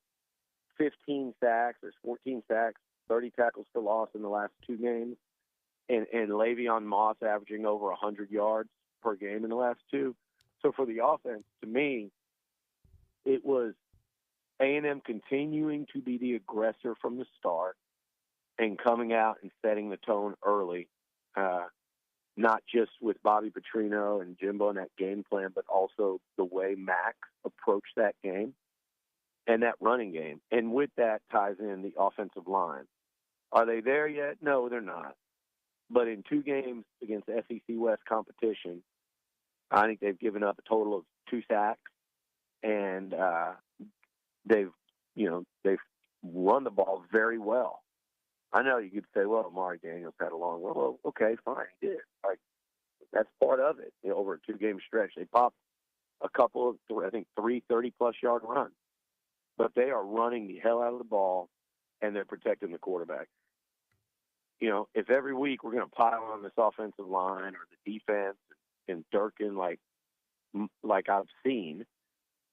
15 sacks. There's 14 sacks, 30 tackles for loss in the last 2 games, and Le'Veon Moss averaging over 100 yards per game in the last 2. So for the offense, to me, it was A&M continuing to be the aggressor from the start and coming out and setting the tone early, not just with Bobby Petrino and Jimbo and that game plan, but also the way Max approached that game and that running game. And with that ties in the offensive line. Are they there yet? No, they're not. But in 2 games against SEC West competition, I think they've given up a total of 2 sacks, and they've run the ball very well. I know you could say, well, Amari Daniels had a long run. Well, okay, fine, he did. Like, that's part of it. Over a 2-game stretch, they popped a couple of, I think, 3 30-plus yard runs. But they are running the hell out of the ball, and they're protecting the quarterback. If every week we're going to pile on this offensive line or the defense and Durkin like I've seen,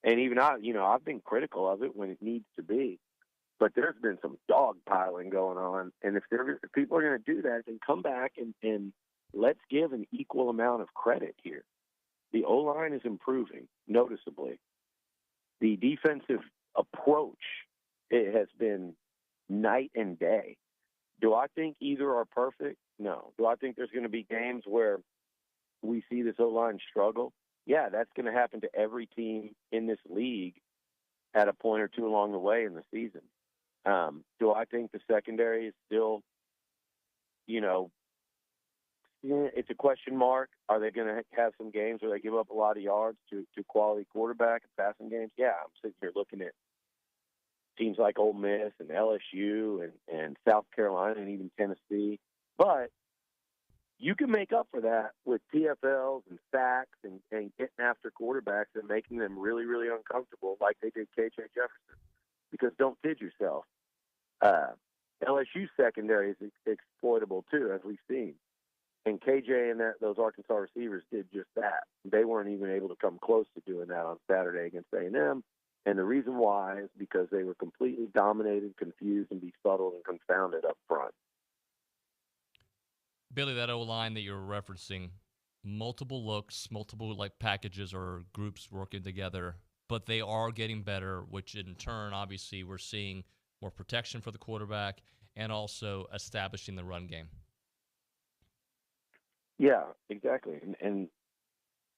and even I've been critical of it when it needs to be, but there's been some dog piling going on, and if people are going to do that, then come back and let's give an equal amount of credit here. The O-line is improving noticeably. The defensive approach, it has been night and day. Do I think either are perfect? No. Do I think there's going to be games where we see this O-line struggle? Yeah, that's going to happen to every team in this league at a point or 2 along the way in the season. Do I think the secondary is still, it's a question mark. Are they going to have some games where they give up a lot of yards to quality quarterback and passing games? Yeah, I'm sitting here looking at teams like Ole Miss and LSU and South Carolina and even Tennessee. But you can make up for that with PFLs and sacks and getting after quarterbacks and making them really, really uncomfortable like they did KJ Jefferson. Because don't kid yourself, LSU secondary is exploitable too, as we've seen. And KJ and those Arkansas receivers did just that. They weren't even able to come close to doing that on Saturday against A&M. And the reason why is because they were completely dominated, confused, and befuddled and confounded up front. Billy, that O-line that you're referencing, multiple looks, multiple packages or groups working together, but they are getting better, which in turn, obviously, we're seeing more protection for the quarterback, and also establishing the run game. Yeah, exactly. And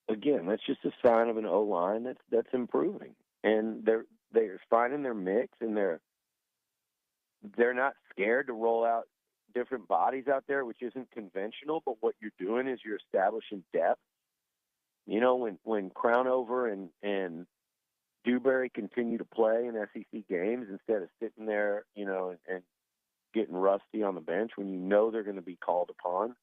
again, that's just a sign of an O-line that's improving. And they're finding their mix, and they're not scared to roll out different bodies out there, which isn't conventional, but what you're doing is you're establishing depth. You know, when Crownover and Dewberry continue to play in SEC games instead of sitting there, you know, and getting rusty on the bench when you know they're going to be called upon,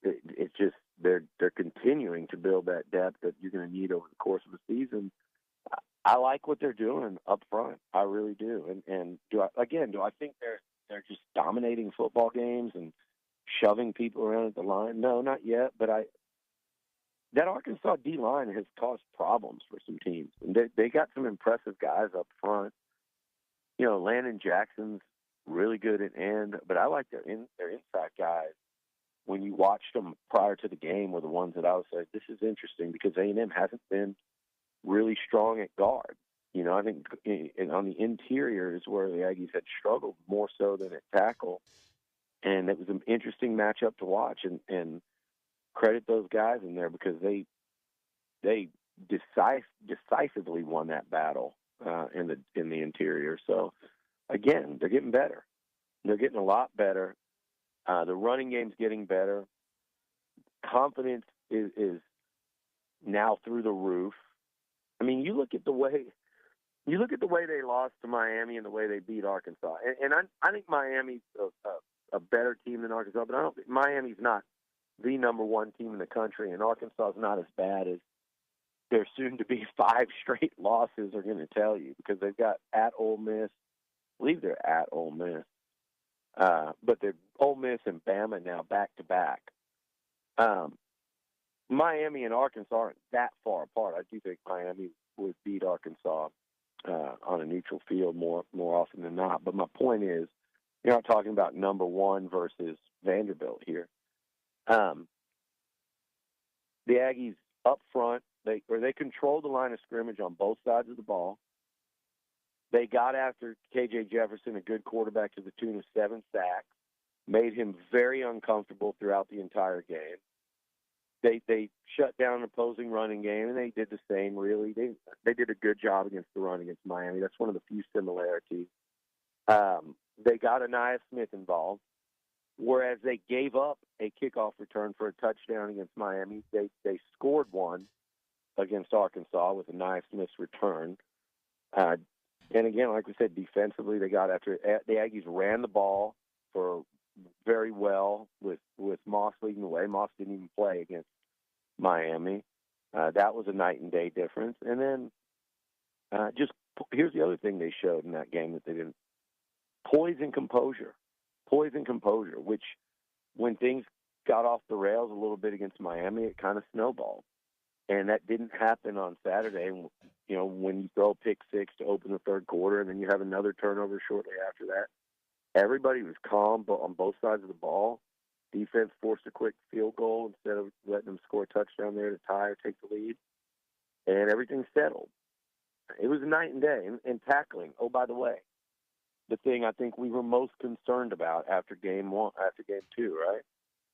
it's just they're continuing to build that depth that you're going to need over the course of the season. I like what they're doing up front. I really do. And do I think they're just dominating football games and shoving people around at the line? No, not yet. But that Arkansas D-line has caused problems for some teams. And they got some impressive guys up front. You know, Landon Jackson's really good at end, but I like their inside guys. When you watched them prior to the game were the ones that I was like, this is interesting because A&M hasn't been really strong at guard. You know, I think on the interior is where the Aggies had struggled more so than at tackle. And it was an interesting matchup to watch and credit those guys in there because they decisively won that battle in the interior. So again, they're getting better. They're getting a lot better. The running game's getting better. Confidence is now through the roof. I mean, you look at the way they lost to Miami and the way they beat Arkansas. And I think Miami's a better team than Arkansas, but I don't think Miami's not the number one team in the country, and Arkansas is not as bad as their soon-to-be 5 straight losses are going to tell you because they've got at Ole Miss. I believe they're at Ole Miss. But they're Ole Miss and Bama now back-to-back. Miami and Arkansas aren't that far apart. I do think Miami would beat Arkansas on a neutral field more often than not. But my point is, you're not talking about number one versus Vanderbilt here. The Aggies up front, they controlled the line of scrimmage on both sides of the ball. They got after K.J. Jefferson, a good quarterback, to the tune of 7 sacks, made him very uncomfortable throughout the entire game. They shut down an opposing running game, and they did the same, really. They did a good job against the run against Miami. That's one of the few similarities. They got Anaya Smith involved, whereas they gave up a kickoff return for a touchdown against Miami. They scored one against Arkansas with Anaya Smith's return. And again, like we said, defensively, they got after it. The Aggies ran the ball for very well with Moss leading the way. Moss didn't even play against Miami. That was a night and day difference. And then here's the other thing they showed in that game that they didn't. Poise and composure, which when things got off the rails a little bit against Miami, it kind of snowballed. And that didn't happen on Saturday. You know, when you throw a pick six to open the third quarter and then you have another turnover shortly after that, everybody was calm on both sides of the ball. Defense forced a quick field goal instead of letting them score a touchdown there to tie or take the lead. And everything settled. It was a night and day. And tackling, oh, by the way, the thing I think we were most concerned about after game 2, right?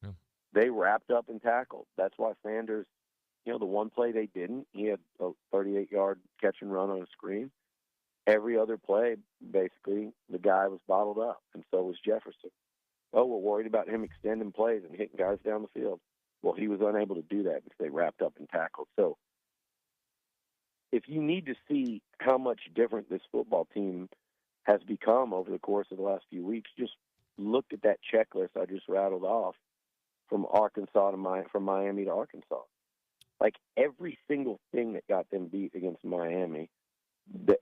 Yeah. They wrapped up and tackled. That's why Sanders, you know, the one play they didn't, he had a 38-yard catch and run on a screen. Every other play, basically, the guy was bottled up, and so was Jefferson. Oh, we're worried about him extending plays and hitting guys down the field. Well, he was unable to do that because they wrapped up and tackled. So if you need to see how much different this football team has become over the course of the last few weeks, just look at that checklist I just rattled off from Miami to Arkansas. Like every single thing that got them beat against Miami,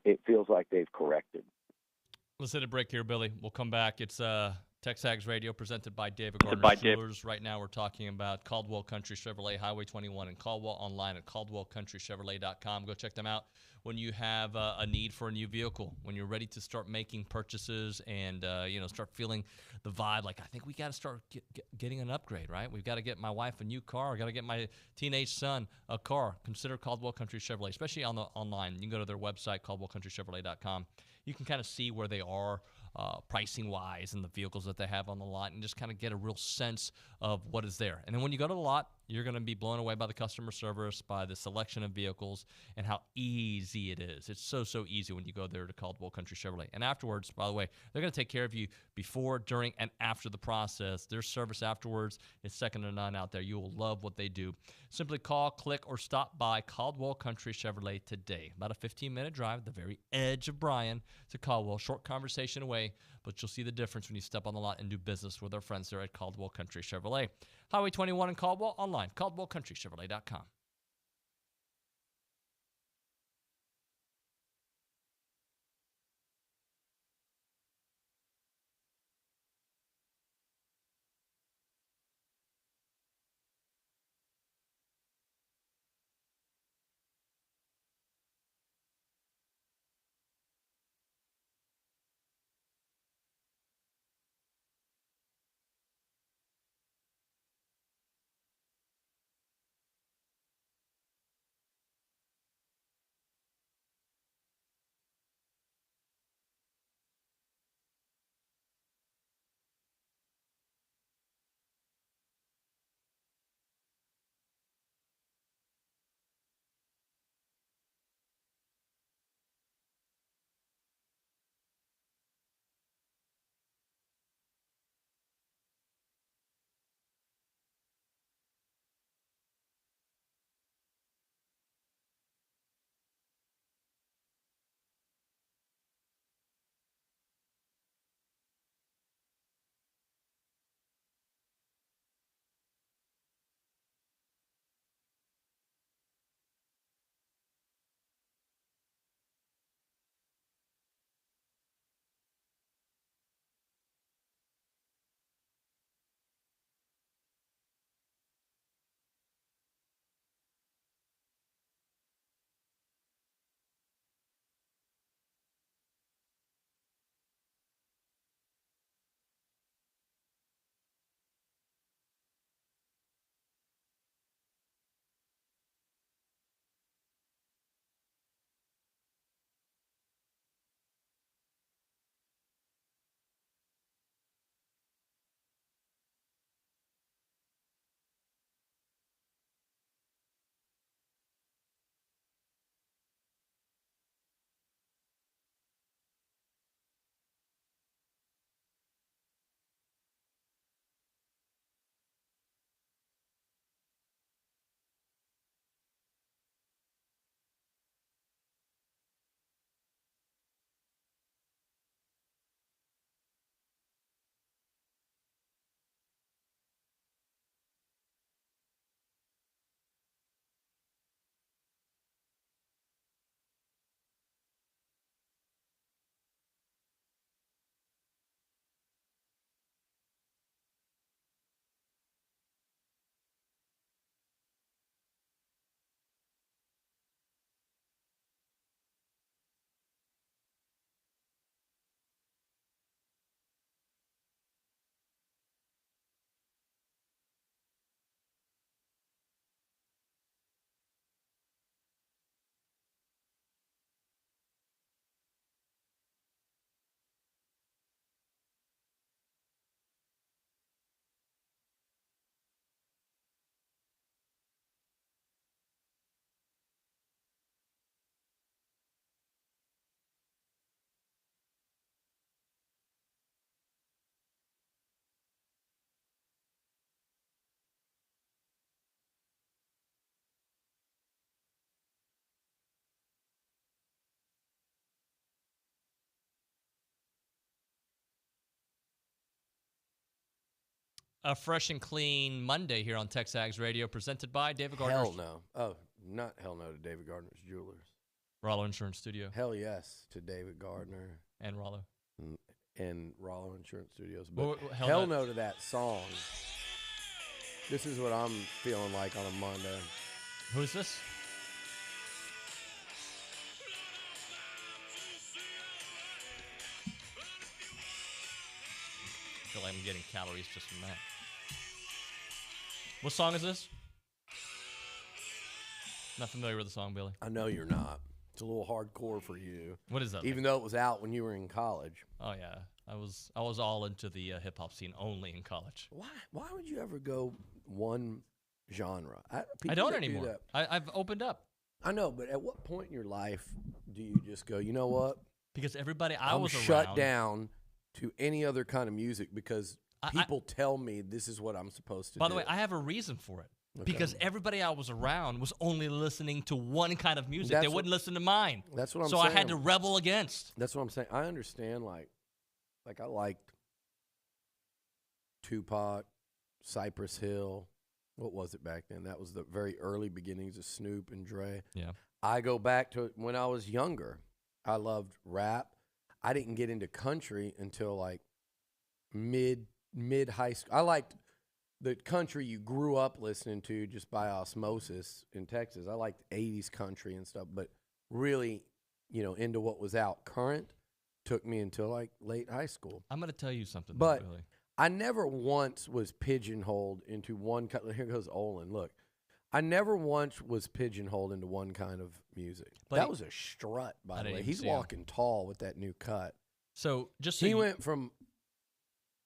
it feels like they've corrected. Let's hit a break here, Billy. We'll come back. It's TexAgs Radio presented by David Gardner Jewelers. Right now we're talking about Caldwell Country Chevrolet, Highway 21 in Caldwell, online at caldwellcountrychevrolet.com. Go check them out when you have a need for a new vehicle, when you're ready to start making purchases and start feeling the vibe. Like, I think we got to start getting an upgrade, right? We've got to get my wife a new car. I got to get my teenage son a car. Consider Caldwell Country Chevrolet, especially online. You can go to their website, caldwellcountrychevrolet.com. You can kind of see where they are pricing-wise and the vehicles that they have on the lot, and just kind of get a real sense of what is there. And then when you go to the lot, you're going to be blown away by the customer service, by the selection of vehicles, and how easy it is. It's so easy when you go there to Caldwell Country Chevrolet. And afterwards, by the way, they're going to take care of you before, during, and after the process. Their service afterwards is second to none out there. You will love what they do. Simply call, click, or stop by Caldwell Country Chevrolet today. About a 15-minute drive at the very edge of Bryan to Caldwell. Short conversation away, but you'll see the difference when you step on the lot and do business with our friends there at Caldwell Country Chevrolet. Highway 21 in Caldwell, online, caldwellcountrychevrolet.com. A fresh and clean Monday here on TexAgs Radio, presented by David Gardner. Hell no. Oh, not hell no to David Gardner's Jewelers. Rollo Insurance Studio. Hell yes to David Gardner. And Rollo. and Rollo Insurance Studios. But Well, hell no to that song. This is what I'm feeling like on a Monday. Who is this? I feel like I'm getting calories just from that. What song is this? Not familiar with the song, Billy. I know you're not. It's a little hardcore for you. What is that? Even though it was out when you were in college. Oh yeah, I was all into the hip hop scene only in college. Why would you ever go one genre? I don't anymore. I've opened up. I know, but at what point in your life do you just go, you know what? Because everybody I'm was shut around. down to any other kind of music because people tell me this is what I'm supposed to do. By the way, I have a reason for it. Okay. Because everybody I was around was only listening to one kind of music. They wouldn't listen to mine. That's what I'm saying. So I had to rebel against. That's what I'm saying. I understand, like I liked Tupac, Cypress Hill. What was it back then? That was the very early beginnings of Snoop and Dre. Yeah. I go back to when I was younger. I loved rap. I didn't get into country until like mid high school. I liked the country you grew up listening to just by osmosis in Texas. I liked 80s country and stuff, but really, into what was out current took me until like late high school. I'm going to tell you something, but Billy. I never once was pigeonholed into one kind. Here goes Olin. Look, I never once was pigeonholed into one kind of music. But that was a strut, by the way. He's walking tall with that new cut. So just so he went from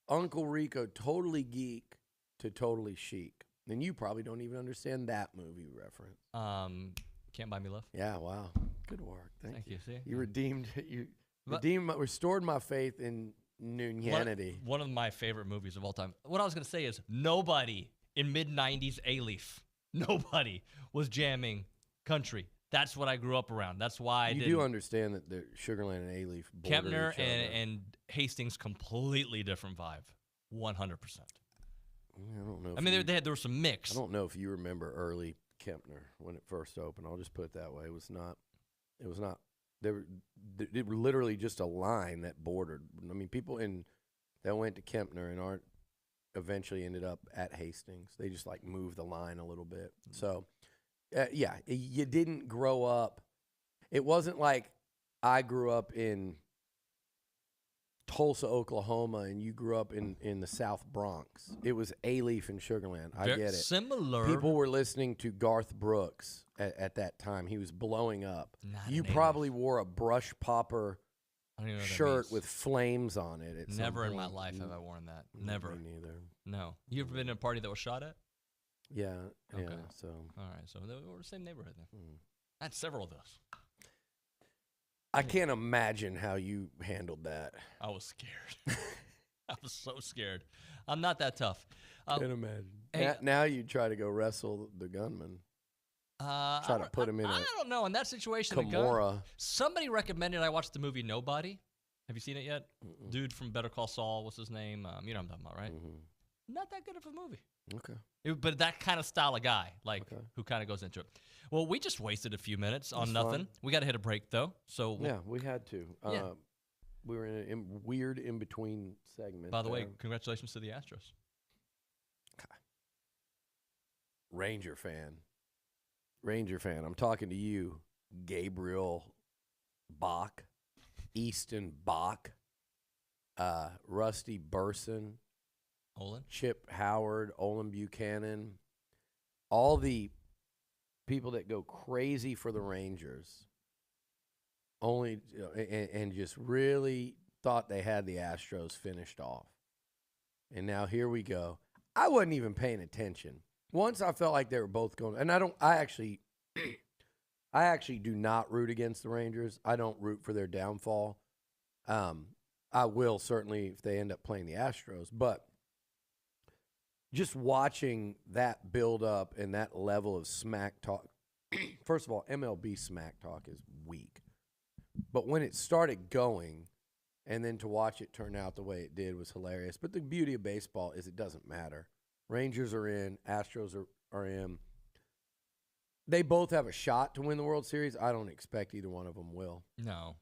Uncle Rico, totally geek, to totally chic. And you probably don't even understand that movie reference. Can't Buy Me Love. Yeah, wow. Good work. Thank you. See? You restored my faith in Nuñanity. One of my favorite movies of all time. What I was going to say is nobody in mid-90s A-Leaf, nobody was jamming country. That's what I grew up around. That's why you do understand that the Sugarland and A-Leaf border Kempner each other. and Hastings, completely different vibe. 100%. I don't know. I mean, there were some mix. I don't know if you remember early Kempner when it first opened. I'll just put it that way. It was not. They were literally just a line that bordered. I mean, people that went to Kempner and eventually ended up at Hastings. They just like moved the line a little bit. So, you didn't grow up. It wasn't like I grew up in Tulsa, Oklahoma, and you grew up in the South Bronx. It was A-Leaf and Sugarland. I get it. Similar. People were listening to Garth Brooks at that time. He was blowing up. You probably wore a brush popper shirt with flames on it. Never in my life have I worn that. Never. Me neither. No. You ever been in a party that was shot at? Yeah. Okay. Yeah. So. All right. So we're the same neighborhood then. I had several of those. I can't imagine how you handled that. I was scared. I was so scared. I'm not that tough. Can't imagine. Hey, now you try to go wrestle the gunman. Try to put him in I don't know. In that situation, Kimura. Somebody recommended I watch the movie Nobody. Have you seen it yet? Dude from Better Call Saul. What's his name? You know what I'm talking about, right? Not that good of a movie. Okay. But that kind of style of guy, who kind of goes into it. Well, we just wasted a few minutes on nothing. Fun. We got to hit a break, though. So yeah, we had to. Yeah. We were in a weird in-between segment. By the way, congratulations to the Astros. Ranger fan. I'm talking to you, Gabriel Bach, Easton Bach, Rusty Burson, Olin, Chip Howard, Olin Buchanan, all the people that go crazy for the Rangers, and just really thought they had the Astros finished off. And now here we go. I wasn't even paying attention. Once I felt like they were both going, and I actually do not root against the Rangers. I don't root for their downfall. I will certainly if they end up playing the Astros, but just watching that build up and that level of smack talk. First of all, MLB smack talk is weak. But when it started going, and then to watch it turn out the way it did was hilarious. But the beauty of baseball is it doesn't matter. Rangers are in, Astros are in. They both have a shot to win the World Series. I don't expect either one of them will. No.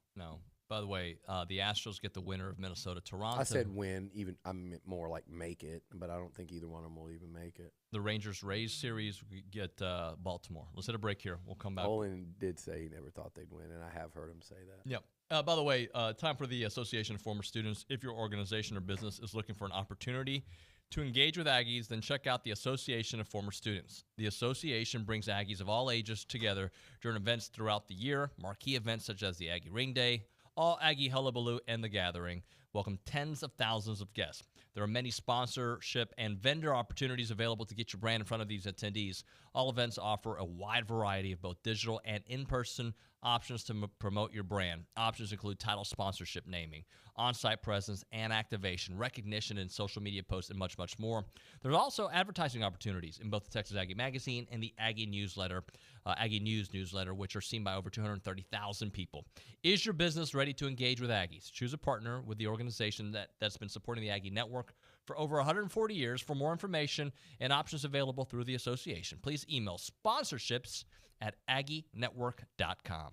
By the way, the Astros get the winner of Minnesota-Toronto. I said win. Even I meant more like make it, but I don't think either one of them will even make it. The Rangers-Rays series, we get Baltimore. Let's hit a break here. We'll come back. Olin did say he never thought they'd win, and I have heard him say that. Yep. By the way, time for the Association of Former Students. If your organization or business is looking for an opportunity to engage with Aggies, then check out the Association of Former Students. The association brings Aggies of all ages together during events throughout the year, marquee events such as the Aggie Ring Day, All Aggie Hullabaloo, and The Gathering. Welcome tens of thousands of guests. There are many sponsorship and vendor opportunities available to get your brand in front of these attendees. All events offer a wide variety of both digital and in-person options to promote your brand. Options include title sponsorship naming, on-site presence and activation, recognition in social media posts, and much, much more. There's also advertising opportunities in both the Texas Aggie Magazine and the Aggie newsletter, Aggie News newsletter, which are seen by over 230,000 people. Is your business ready to engage with Aggies? Choose a partner with the organization that's been supporting the Aggie Network for over 140 years. For more information and options available through the association, please email sponsorships@aggienetwork.com.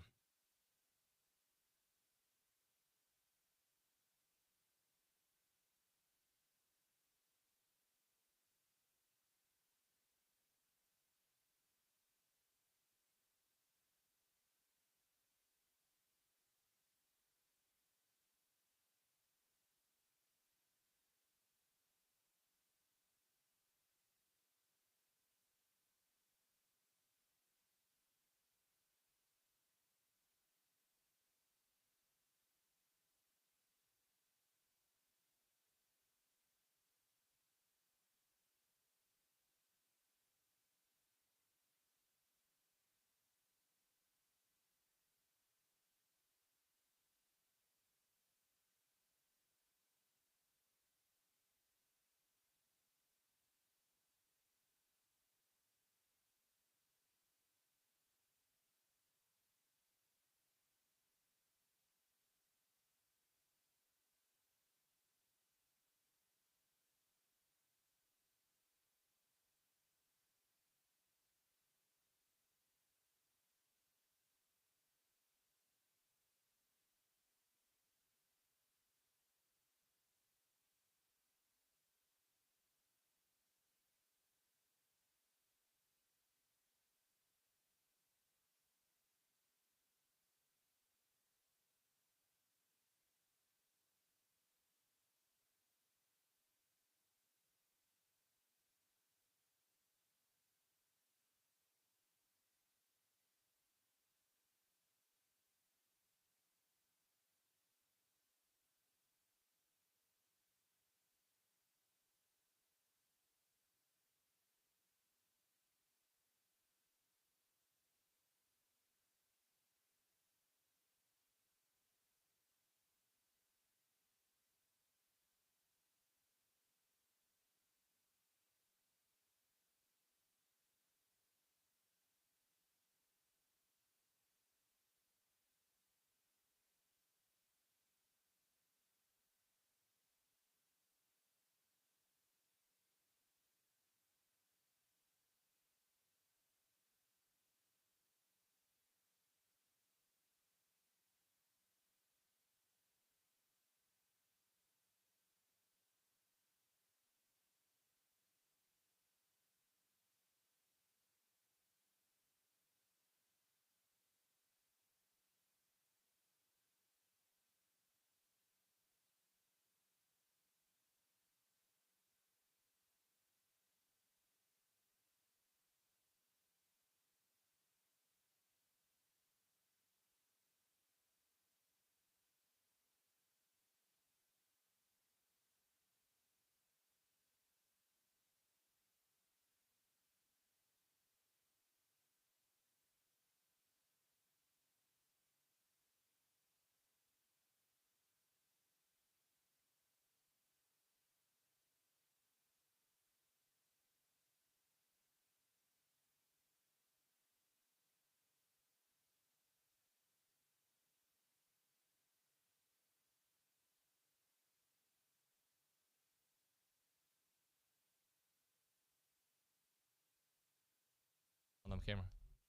On camera.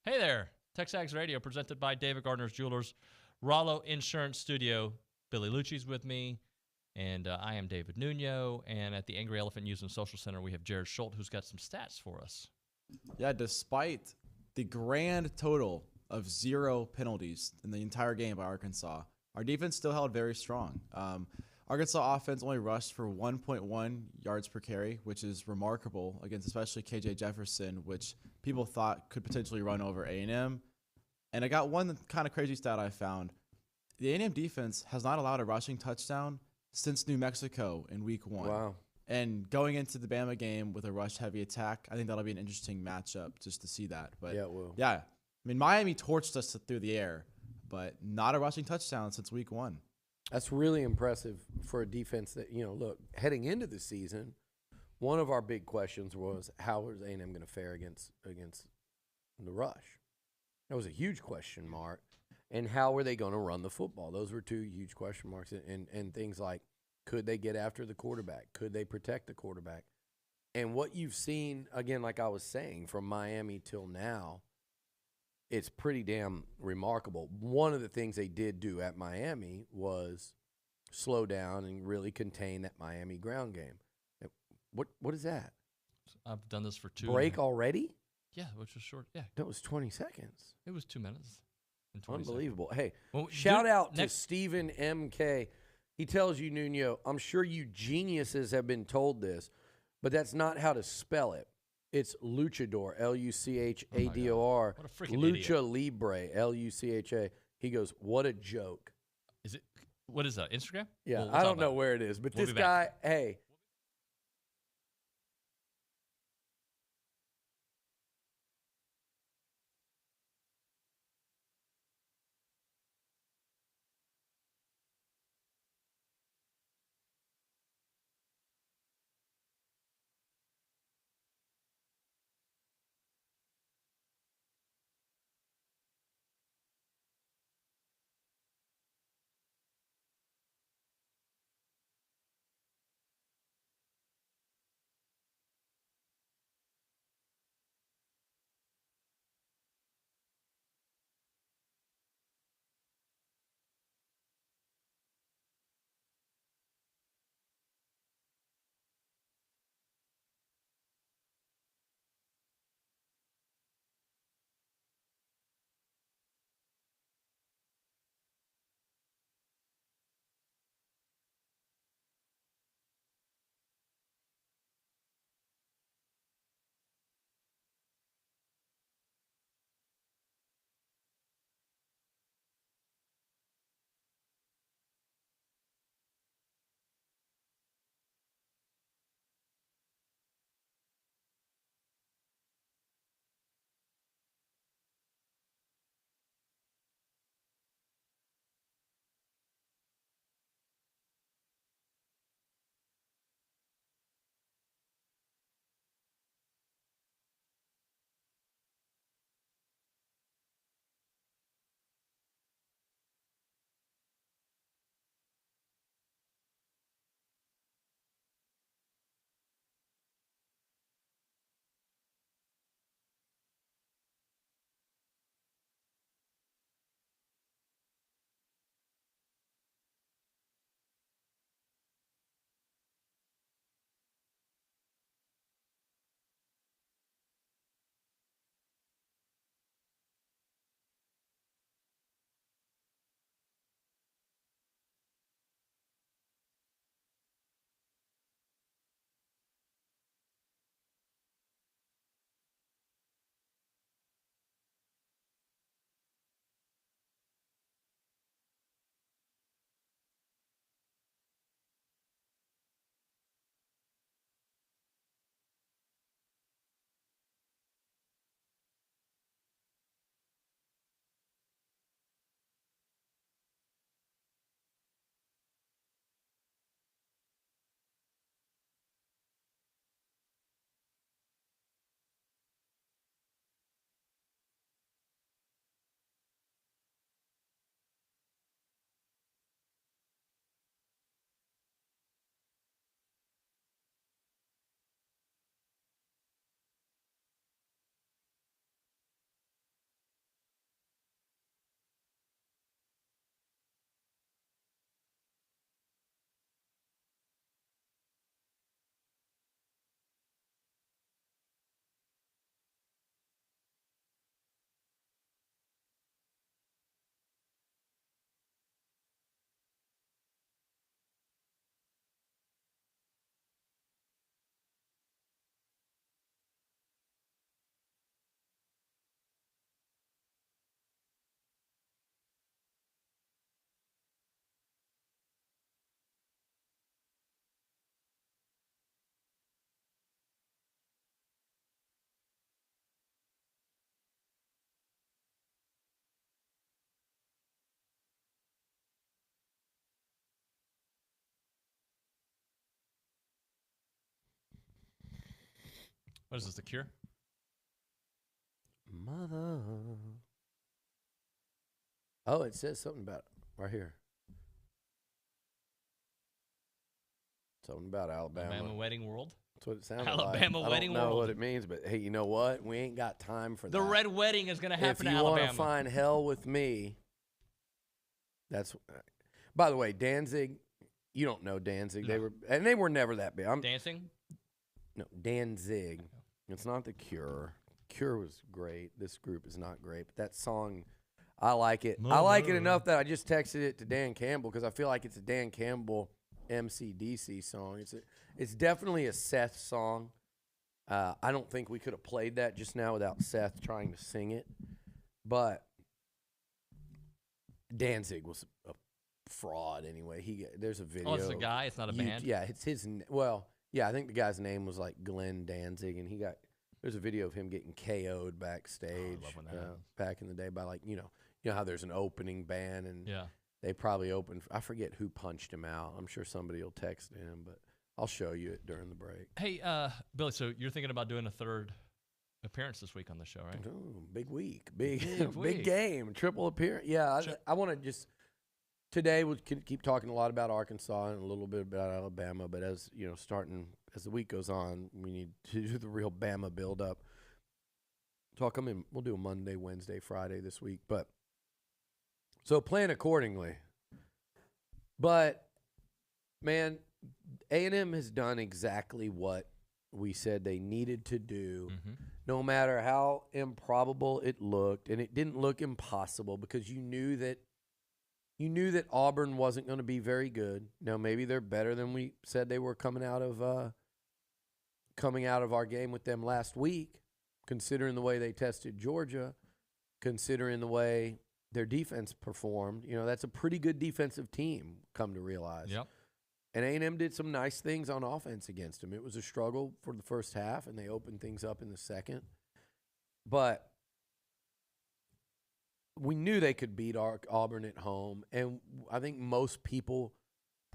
Hey there, TexAgs Radio, presented by David Gardner's Jewelers, Rollo Insurance Studio. Billy Liucci's with me, and I am David Nuño. And at the Angry Elephant Youth and Social Center, we have Jared Schultz, who's got some stats for us. Yeah, despite the grand total of 0 penalties in the entire game by Arkansas, our defense still held very strong. Arkansas offense only rushed for 1.1 yards per carry, which is remarkable against especially KJ Jefferson, which people thought could potentially run over A&M. And I got one kind of crazy stat I found. The A&M defense has not allowed a rushing touchdown since New Mexico in week 1. Wow. And going into the Bama game with a rush-heavy attack, I think that'll be an interesting matchup just to see that. But yeah, it will. Yeah, I mean, Miami torched us through the air, but not a rushing touchdown since week 1. That's really impressive for a defense that, look, heading into the season, one of our big questions was how was A&M going to fare against the rush? That was a huge question mark. And how were they going to run the football? Those were 2 huge question marks. And things like, could they get after the quarterback? Could they protect the quarterback? And what you've seen, again, like I was saying, from Miami till now, it's pretty damn remarkable. One of the things they did do at Miami was slow down and really contain that Miami ground game. What is that? I've done this for 2. Break already? Yeah, which was short. Yeah. That was 20 seconds. It was 2 minutes and 20 Unbelievable. seconds. Hey, shout out to Stephen M.K. He tells you, Nuño, I'm sure you geniuses have been told this, but that's not how to spell it. It's luchador, L-U-C-H-A-D-O-R. What a freaking Lucha idiot. Libre, L-U-C-H-A. He goes, what a joke. Is it? What is that? Instagram? Yeah, We'll I talk don't know about it. where it is, but We'll this be back. guy, hey, What is this, The Cure? Mother. Oh, it says something about it right here. Something about Alabama. Alabama Wedding World? That's what it sounded Alabama like. Wedding I don't know World. what it means, but hey, you know what? We ain't got time for The that. Red Wedding is going to happen in If you Alabama. want to find hell with me, that's. By the way, Danzig, you don't know Danzig. No. They were never that big. Dancing? No, Danzig. It's not The Cure. Cure was great. This group is not great, but that song, I like it. I like it enough that I just texted it to Dan Campbell because I feel like it's a Dan Campbell MC/DC song. It's definitely a Seth song. I don't think we could have played that just now without Seth trying to sing it, but Danzig was a fraud anyway. There's a video. Oh, it's a guy. It's not a band. Yeah, it's his. Well, yeah, I think the guy's name was like Glenn Danzig, and there's a video of him getting KO'd backstage back in the day by you know how there's an opening band and they probably opened. I forget who punched him out. I'm sure somebody will text him, but I'll show you it during the break. Hey, Billy, so you're thinking about doing a third appearance this week on the show, right? Oh, big week, big game, triple appearance. Yeah, I want to just. Today we'll keep talking a lot about Arkansas and a little bit about Alabama, but as you know, as the week goes on, we need to do the real Bama build-up. We'll do a Monday, Wednesday, Friday this week, but so plan accordingly. But man, A&M has done exactly what we said they needed to do, no matter how improbable it looked, and it didn't look impossible because you knew that Auburn wasn't going to be very good. Now maybe they're better than we said they were coming out of our game with them last week, considering the way they tested Georgia, considering the way their defense performed. You know, that's a pretty good defensive team, come to realize. Yep. And A&M did some nice things on offense against them. It was a struggle for the first half, and they opened things up in the second. But we knew they could beat Auburn at home, and I think most people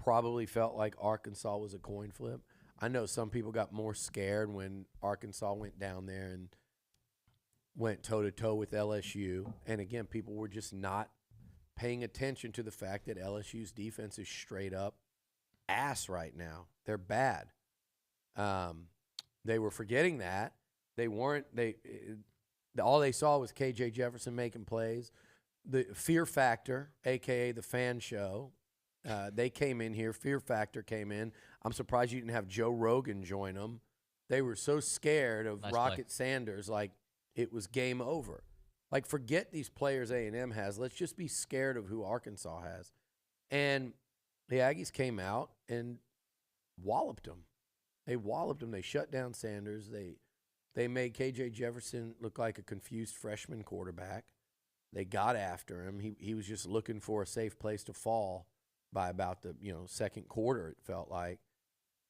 probably felt like Arkansas was a coin flip. I know some people got more scared when Arkansas went down there and went toe-to-toe with LSU. And, again, people were just not paying attention to the fact that LSU's defense is straight up ass right now. They're bad. They were forgetting that. All they saw was KJ Jefferson making plays. The Fear Factor, a.k.a. the fan show, they came in here. Fear Factor came in. I'm surprised you didn't have Joe Rogan join them. They were so scared of Rocket Sanders, like it was game over. Like, forget these players A&M has. Let's just be scared of who Arkansas has. And the Aggies came out and walloped them. They walloped them. They shut down Sanders. They made KJ Jefferson look like a confused freshman quarterback. They got after him. He was just looking for a safe place to fall by about the second quarter, it felt like.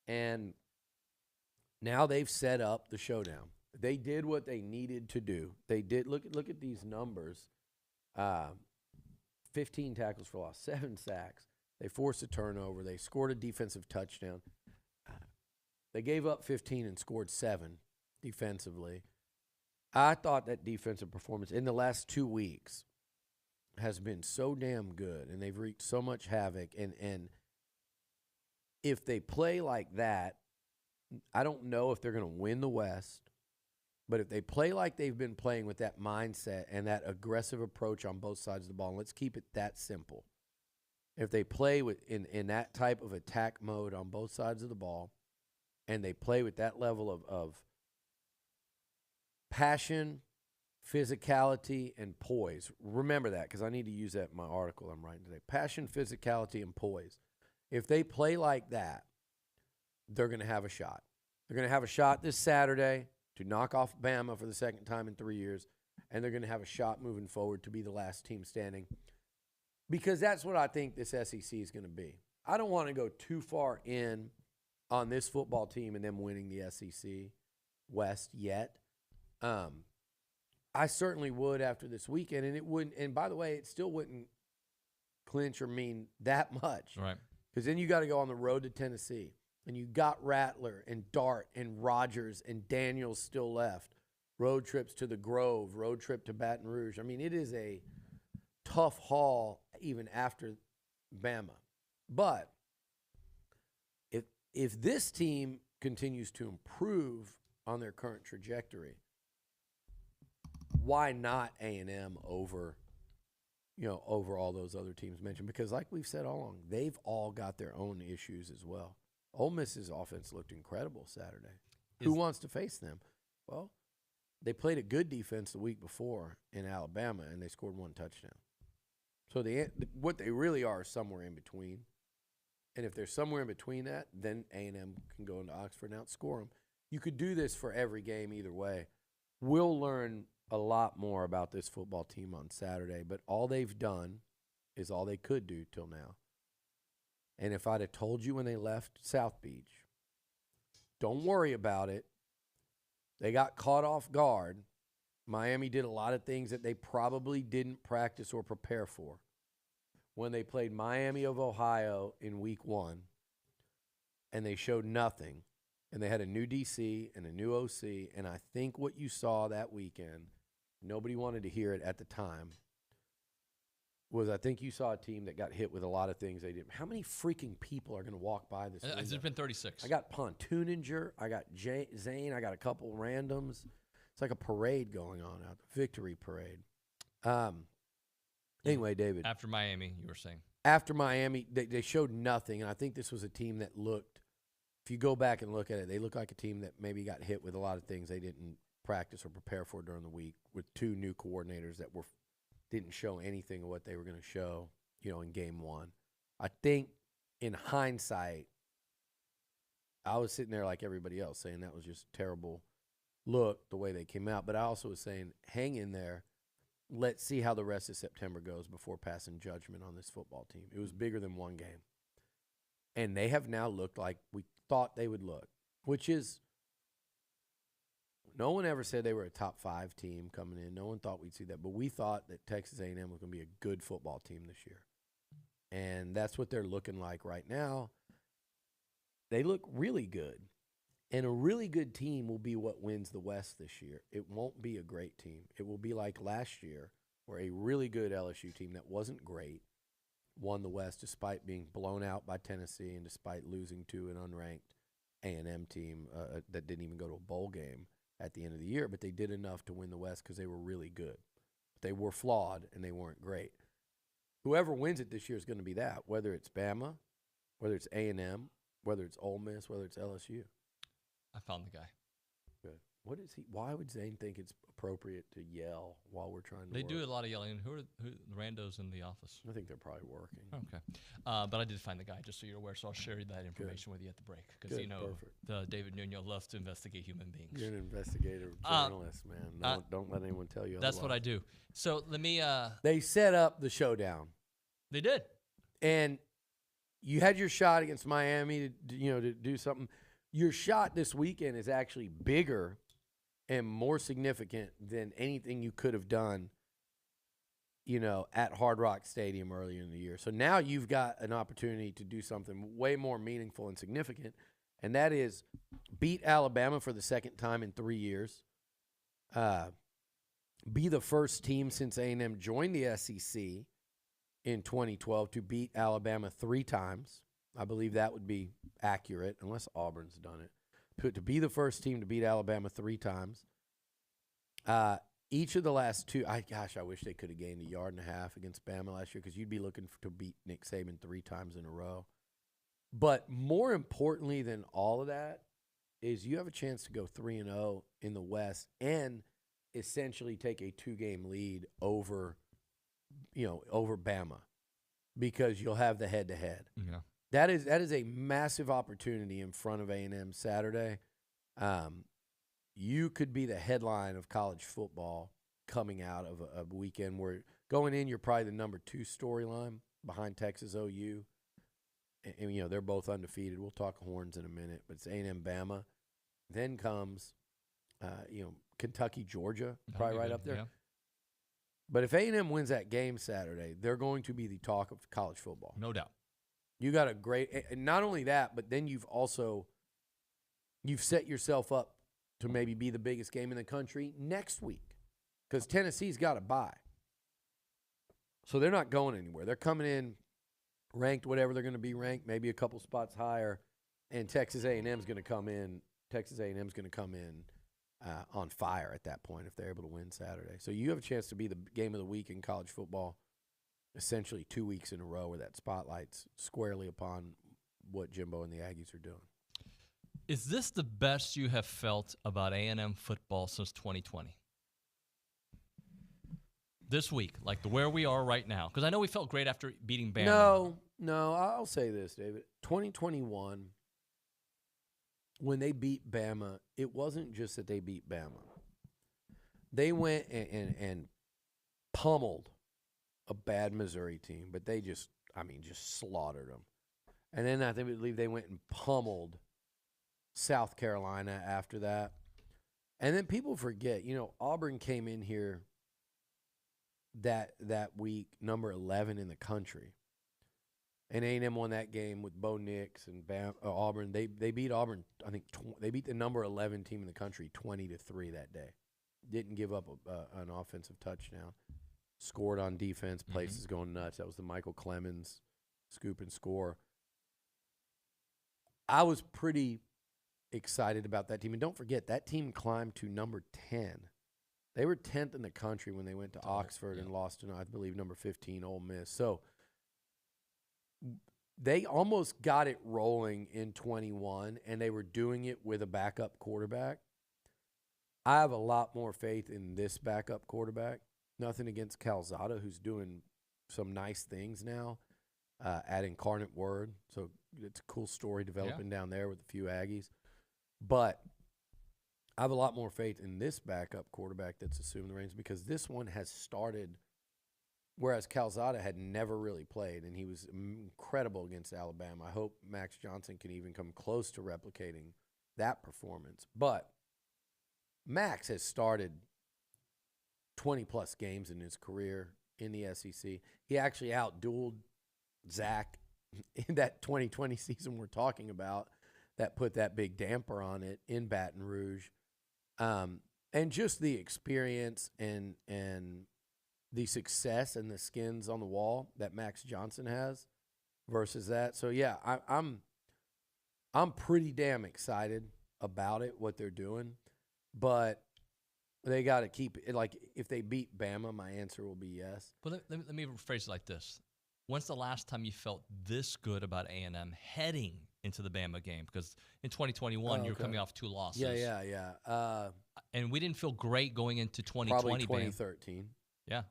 And now they've set up the showdown. They did what they needed to do. They did look at these numbers. 15 tackles for loss, 7 sacks. They forced a turnover. They scored a defensive touchdown. They gave up 15 and scored 7. Defensively, I thought that defensive performance in the last 2 weeks has been so damn good, and they've wreaked so much havoc. And if they play like that, I don't know if they're going to win the West, but if they play like they've been playing with that mindset and that aggressive approach on both sides of the ball, and let's keep it that simple. If they play in that type of attack mode on both sides of the ball, and they play with that level of passion, physicality, and poise. Remember that, because I need to use that in my article I'm writing today. Passion, physicality, and poise. If they play like that, they're going to have a shot. They're going to have a shot this Saturday to knock off Bama for the second time in 3 years, and they're going to have a shot moving forward to be the last team standing, because that's what I think this SEC is going to be. I don't want to go too far in on this football team and them winning the SEC West yet. I certainly would after this weekend, and it wouldn't. And by the way, it still wouldn't clinch or mean that much, right? Because then you got to go on the road to Tennessee. and you got Rattler and Dart and Rogers and Daniels still left, road trips to the Grove, road trip to Baton Rouge. I mean, it is a tough haul even after Bama. But if this team continues to improve on their current trajectory, why not A&M over all those other teams mentioned? Because like we've said all along, they've all got their own issues as well. Ole Miss's offense looked incredible Saturday. Who wants to face them? Well, they played a good defense the week before in Alabama, and they scored 1 touchdown. So what they really are is somewhere in between. And if they're somewhere in between that, then A&M can go into Oxford and outscore them. You could do this for every game either way. We'll learn a lot more about this football team on Saturday, but all they've done is all they could do till now. And if I'd have told you when they left South Beach, don't worry about it. They got caught off guard. Miami did a lot of things that they probably didn't practice or prepare for. When they played Miami of Ohio in week 1, and they showed nothing, and they had a new DC and a new OC, and I think what you saw that weekend, nobody wanted to hear it at the time, was I think you saw a team that got hit with a lot of things they didn't. How many freaking people are going to walk by this window? It's been 36. I got Pontooninger, I got Zane, I got a couple randoms. It's like a parade going on out there, victory parade. Anyway, David. After Miami, you were saying. After Miami, they showed nothing, and I think this was a team that looked, if you go back and look at it, they look like a team that maybe got hit with a lot of things they didn't practice or prepare for during the week, with 2 new coordinators that didn't show anything of what they were going to show, in game 1. I think in hindsight, I was sitting there like everybody else saying that was just a terrible look the way they came out, but I also was saying hang in there. Let's see how the rest of September goes before passing judgment on this football team. It was bigger than one game. And they have now looked like we thought they would look, which is no one ever said they were a top 5 team coming in. No one thought we'd see that. But we thought that Texas A&M was going to be a good football team this year. And that's what they're looking like right now. They look really good. And a really good team will be what wins the West this year. It won't be a great team. It will be like last year, where a really good LSU team that wasn't great won the West despite being blown out by Tennessee and despite losing to an unranked A&M team that didn't even go to a bowl game at the end of the year. But they did enough to win the West because they were really good. They were flawed, and they weren't great. Whoever wins it this year is going to be that, whether it's Bama, whether it's A&M, whether it's Ole Miss, whether it's LSU. I found the guy. Good. What is he? Why would Zane think it's appropriate to yell while we're trying to They work? do a lot of yelling. Who are the randos in the office? I think they're probably working. Okay. But I did find the guy, just so you're aware, so I'll share that information with you at the break. Because, David Nuño loves to investigate human beings. You're an investigative journalist, man. Don't let anyone tell you That's otherwise. what I do. So let me... They set up the showdown. They did. And you had your shot against Miami to do something. Your shot this weekend is actually bigger and more significant than anything you could have done, at Hard Rock Stadium earlier in the year. So now you've got an opportunity to do something way more meaningful and significant, and that is beat Alabama for the second time in 3 years, be the first team since A&M joined the SEC in 2012 to beat Alabama 3 times. I believe that would be accurate, unless Auburn's done it. To be the first team to beat Alabama 3 times. Each of the last 2, I wish they could have gained 1.5 yards against Bama last year, because you'd be looking to beat Nick Saban 3 times in a row. But more importantly than all of that is you have a chance to go 3-0 in the West and essentially take a 2-game lead over Bama, because you'll have the head-to-head. Yeah. That is a massive opportunity in front of A&M Saturday. You could be the headline of college football coming out of a weekend where going in, you're probably the number 2 storyline behind Texas OU. And they're both undefeated. We'll talk Horns in a minute, but it's A&M Bama. Then comes, Kentucky, Georgia, probably right up there. Yeah. But if A&M wins that game Saturday, they're going to be the talk of college football. No doubt. You got a great, and not only that, but then you've set yourself up to maybe be the biggest game in the country next week because Tennessee's got a bye. So they're not going anywhere. They're coming in ranked whatever they're going to be ranked, maybe a couple spots higher, and Texas A&M's going to come in. Texas A&M's going to come in on fire at that point if they're able to win Saturday. So you have a chance to be the game of the week in college football essentially 2 weeks in a row where that spotlight's squarely upon what Jimbo and the Aggies are doing. Is this the best you have felt about A&M football since 2020? This week, like where we are right now? Because I know we felt great after beating Bama. No, I'll say this, David. 2021, when they beat Bama, it wasn't just that they beat Bama. They went and pummeled a bad Missouri team, but they just slaughtered them. And then I believe they went and pummeled South Carolina after that. And then people forget, Auburn came in here that week, number 11 in the country. And A&M won that game with Bo Nix and Auburn. They beat Auburn, I think, they beat the number 11 team in the country 20-3 that day. Didn't give up an offensive touchdown. Scored on defense. Place is going nuts. That was the Michael Clemens scoop and score. I was pretty excited about that team. And don't forget, that team climbed to number 10. They were 10th in the country when they went to Oxford and lost to, I believe, number 15, Ole Miss. So they almost got it rolling in 21, and they were doing it with a backup quarterback. I have a lot more faith in this backup quarterback. Nothing against Calzada, who's doing some nice things now at Incarnate Word. So it's a cool story developing down there with a few Aggies. But I have a lot more faith in this backup quarterback that's assumed the reins because this one has started, whereas Calzada had never really played, and he was incredible against Alabama. I hope Max Johnson can even come close to replicating that performance. But Max has started 20-plus games in his career in the SEC. He actually outdueled Zach in that 2020 season we're talking about that put that big damper on it in Baton Rouge. And just the experience and the success and the skins on the wall that Max Johnson has versus that. So, yeah, I'm pretty damn excited about it, what they're doing. But they got to keep it. Like, if they beat Bama, my answer will be yes. But let me rephrase it like this. When's the last time you felt this good about A&M heading into the Bama game? Because in 2021, you're coming off 2 losses. Yeah. And we didn't feel great going into 2020. Probably 2013. Yeah.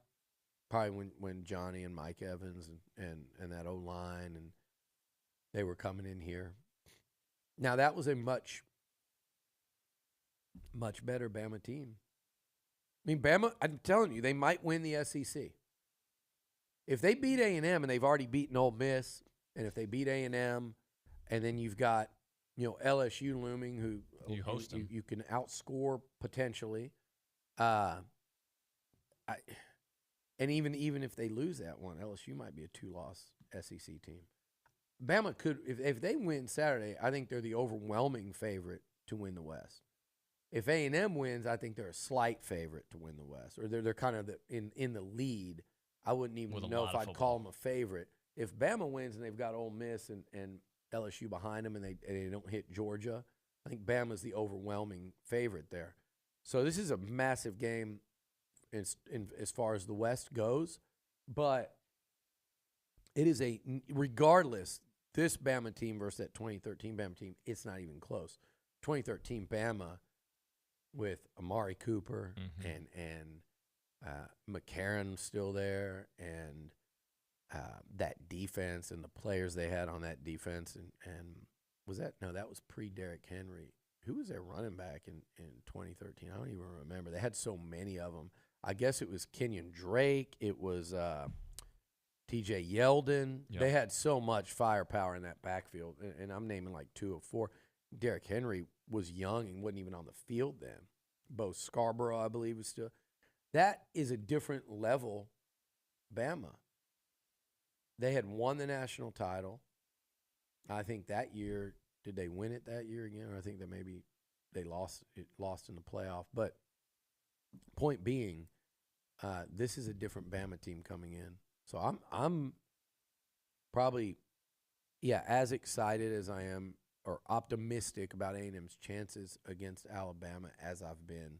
Probably when Johnny and Mike Evans and that O-line, and they were coming in here. Now, that was a much better Bama team. I mean, Bama, I'm telling you, they might win the SEC. If they beat A&M and they've already beaten Ole Miss, and if they beat A&M, and then you've got, LSU looming, who you can outscore potentially, and even if they lose that one, LSU might be a 2-loss SEC team. Bama could, if they win Saturday, I think they're the overwhelming favorite to win the West. If A&M wins, I think they're a slight favorite to win the West, or they're kind of in the lead. I wouldn't even know if I'd call them a favorite. If Bama wins and they've got Ole Miss and LSU behind them and they don't hit Georgia, I think Bama's the overwhelming favorite there. So this is a massive game as far as the West goes, but it is regardless, this Bama team versus that 2013 Bama team, it's not even close. 2013 Bama with Amari Cooper and McCarron still there, and that defense and the players they had on that defense, and that was pre-Derrick Henry. Who was their running back in 2013? I don't even remember. They had so many of them. I guess it was Kenyon Drake. It was T.J. Yeldon. Yep. They had so much firepower in that backfield, and I'm naming like 2 or 4. Derrick Henry was young and wasn't even on the field then. Bo Scarborough, I believe, was still. That is a different level Bama. They had won the national title. I think that year, did they win it that year again? Or I think that maybe they lost in the playoff. But point being, this is a different Bama team coming in. So I'm probably, as excited as I am or optimistic about A&M's chances against Alabama as I've been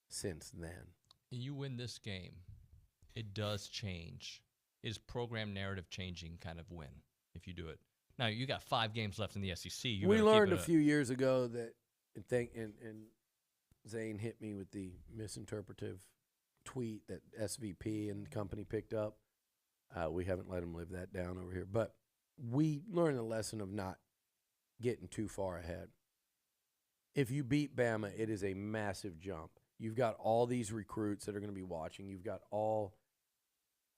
since then. You win this game, it does change. It is program narrative changing kind of win if you do it. Now, you got 5 games left in the SEC. We learned a few years ago that, and Zane hit me with the misinterpretive tweet that SVP and the company picked up. We haven't let them live that down over here. But we learned the lesson of not getting too far ahead. If you beat Bama, it is a massive jump. You've got all these recruits that are going to be watching. You've got all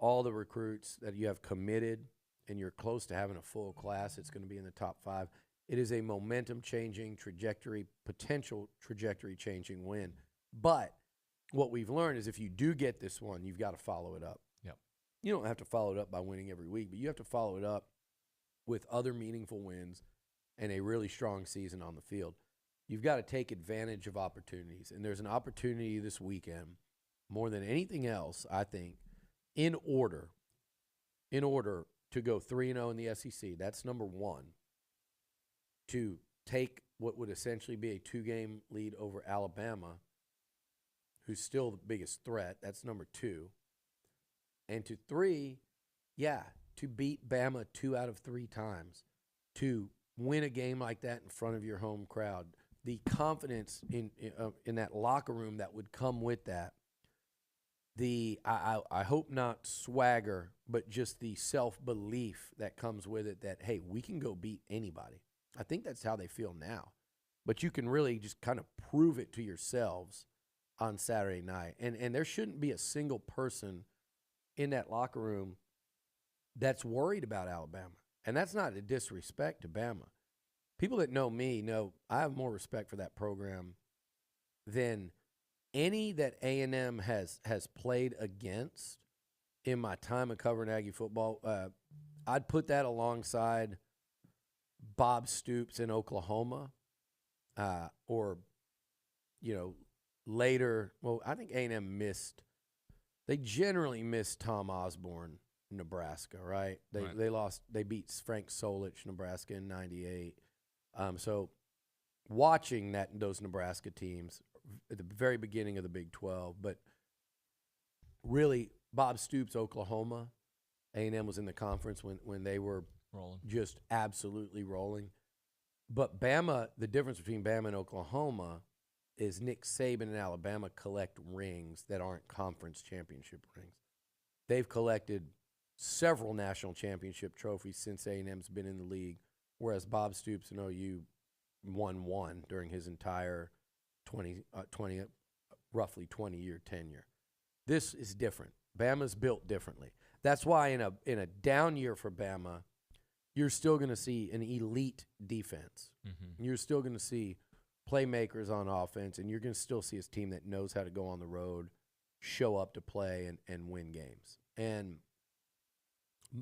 the recruits that you have committed, and you're close to having a full class. It's going to be in the top 5. It is a momentum-changing potential trajectory-changing win. But what we've learned is if you do get this one, you've got to follow it up. Yep. You don't have to follow it up by winning every week, but you have to follow it up with other meaningful wins and a really strong season on the field. You've got to take advantage of opportunities. And there's an opportunity this weekend, more than anything else, I think, in order to go 3-0 in the SEC. That's number 1. To take what would essentially be a 2-game lead over Alabama, who's still the biggest threat. That's number 2. And to 3, to beat Bama 2 out of 3 times, to win a game like that in front of your home crowd, the confidence in that locker room that would come with that, I hope not swagger, but just the self-belief that comes with it that, hey, we can go beat anybody. I think that's how they feel now. But you can really just kind of prove it to yourselves on Saturday night. And there shouldn't be a single person in that locker room that's worried about Alabama. And that's not a disrespect to Bama. People that know me know I have more respect for that program than any that A&M has played against in my time of covering Aggie football. I'd put that alongside Bob Stoops in Oklahoma, or, later. Well, I think A&M they generally missed Tom Osborne, Nebraska, right? They beat Frank Solich, Nebraska in 98. So watching those Nebraska teams at the very beginning of the Big 12, but really Bob Stoops, Oklahoma, A&M was in the conference when they were rolling, just absolutely rolling. But Bama, the difference between Bama and Oklahoma is Nick Saban and Alabama collect rings that aren't conference championship rings. They've collected several national championship trophies since A&M's been in the league, whereas Bob Stoops and OU won one during his entire roughly 20-year tenure. This is different. Bama's built differently. That's why in a down year for Bama, you're still going to see an elite defense. Mm-hmm. You're still going to see playmakers on offense, and you're going to still see a team that knows how to go on the road, show up to play, and win games. And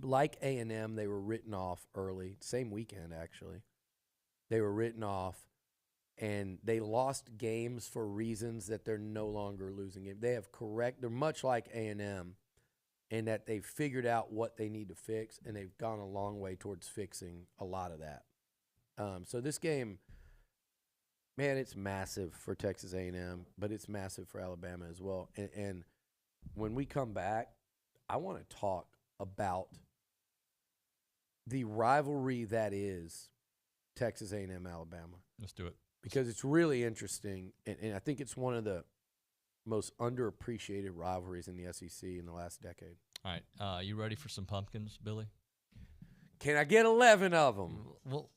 like A&M, they were written off early, same weekend actually. They were written off, and they lost games for reasons that they're no longer losing games. They're much like A&M in that they've figured out what they need to fix, and they've gone a long way towards fixing a lot of that. So this game, man, it's massive for Texas A&M, but it's massive for Alabama as well. And when we come back, I want to talk about the rivalry that is Texas A&M, Alabama. Let's do it. Because it's really interesting, and I think it's one of the most underappreciated rivalries in the SEC in the last decade. All right. You ready for some pumpkins, Billy? Can I get 11 of them?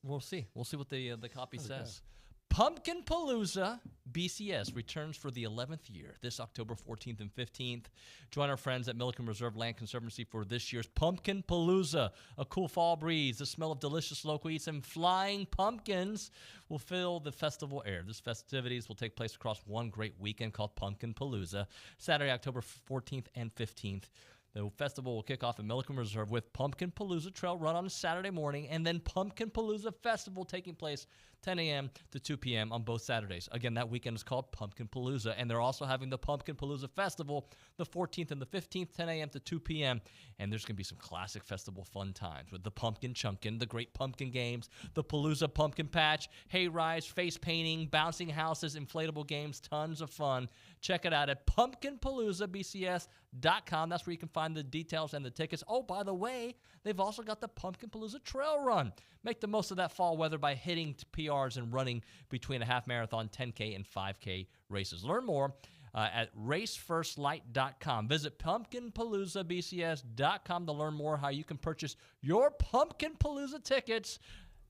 We'll see. We'll see what the copy says. Pumpkin Palooza BCS returns for the 11th year this October 14th and 15th. Join our friends at Milliken Reserve Land Conservancy for this year's Pumpkin Palooza. A cool fall breeze, the smell of delicious local eats, and flying pumpkins will fill the festival air. These festivities will take place across one great weekend called Pumpkin Palooza, Saturday, October 14th and 15th. The festival will kick off at Milliken Reserve with Pumpkin Palooza Trail Run on Saturday morning, and then Pumpkin Palooza Festival taking place 10 a.m. to 2 p.m. on both Saturdays. Again, that weekend is called Pumpkin Palooza, and they're also having the Pumpkin Palooza Festival the 14th and the 15th, 10 a.m. to 2 p.m., and there's going to be some classic festival fun times with the Pumpkin Chunkin', the Great Pumpkin Games, the Palooza Pumpkin Patch, hay rides, face painting, bouncing houses, inflatable games, tons of fun. Check it out at pumpkinpaloozabcs.com. That's where you can find the details and the tickets. Oh, by the way, they've also got the Pumpkin Palooza Trail Run. Make the most of that fall weather by hitting PRs and running between a half marathon, 10K, and 5K races. Learn more at racefirstlight.com. Visit pumpkinpaloozabcs.com to learn more how you can purchase your Pumpkin Palooza tickets.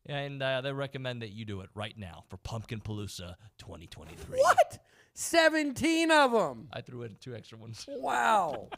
And they recommend that you do it right now for Pumpkin Palooza 2023. What? 17 of them. I threw in 2 extra ones. Wow.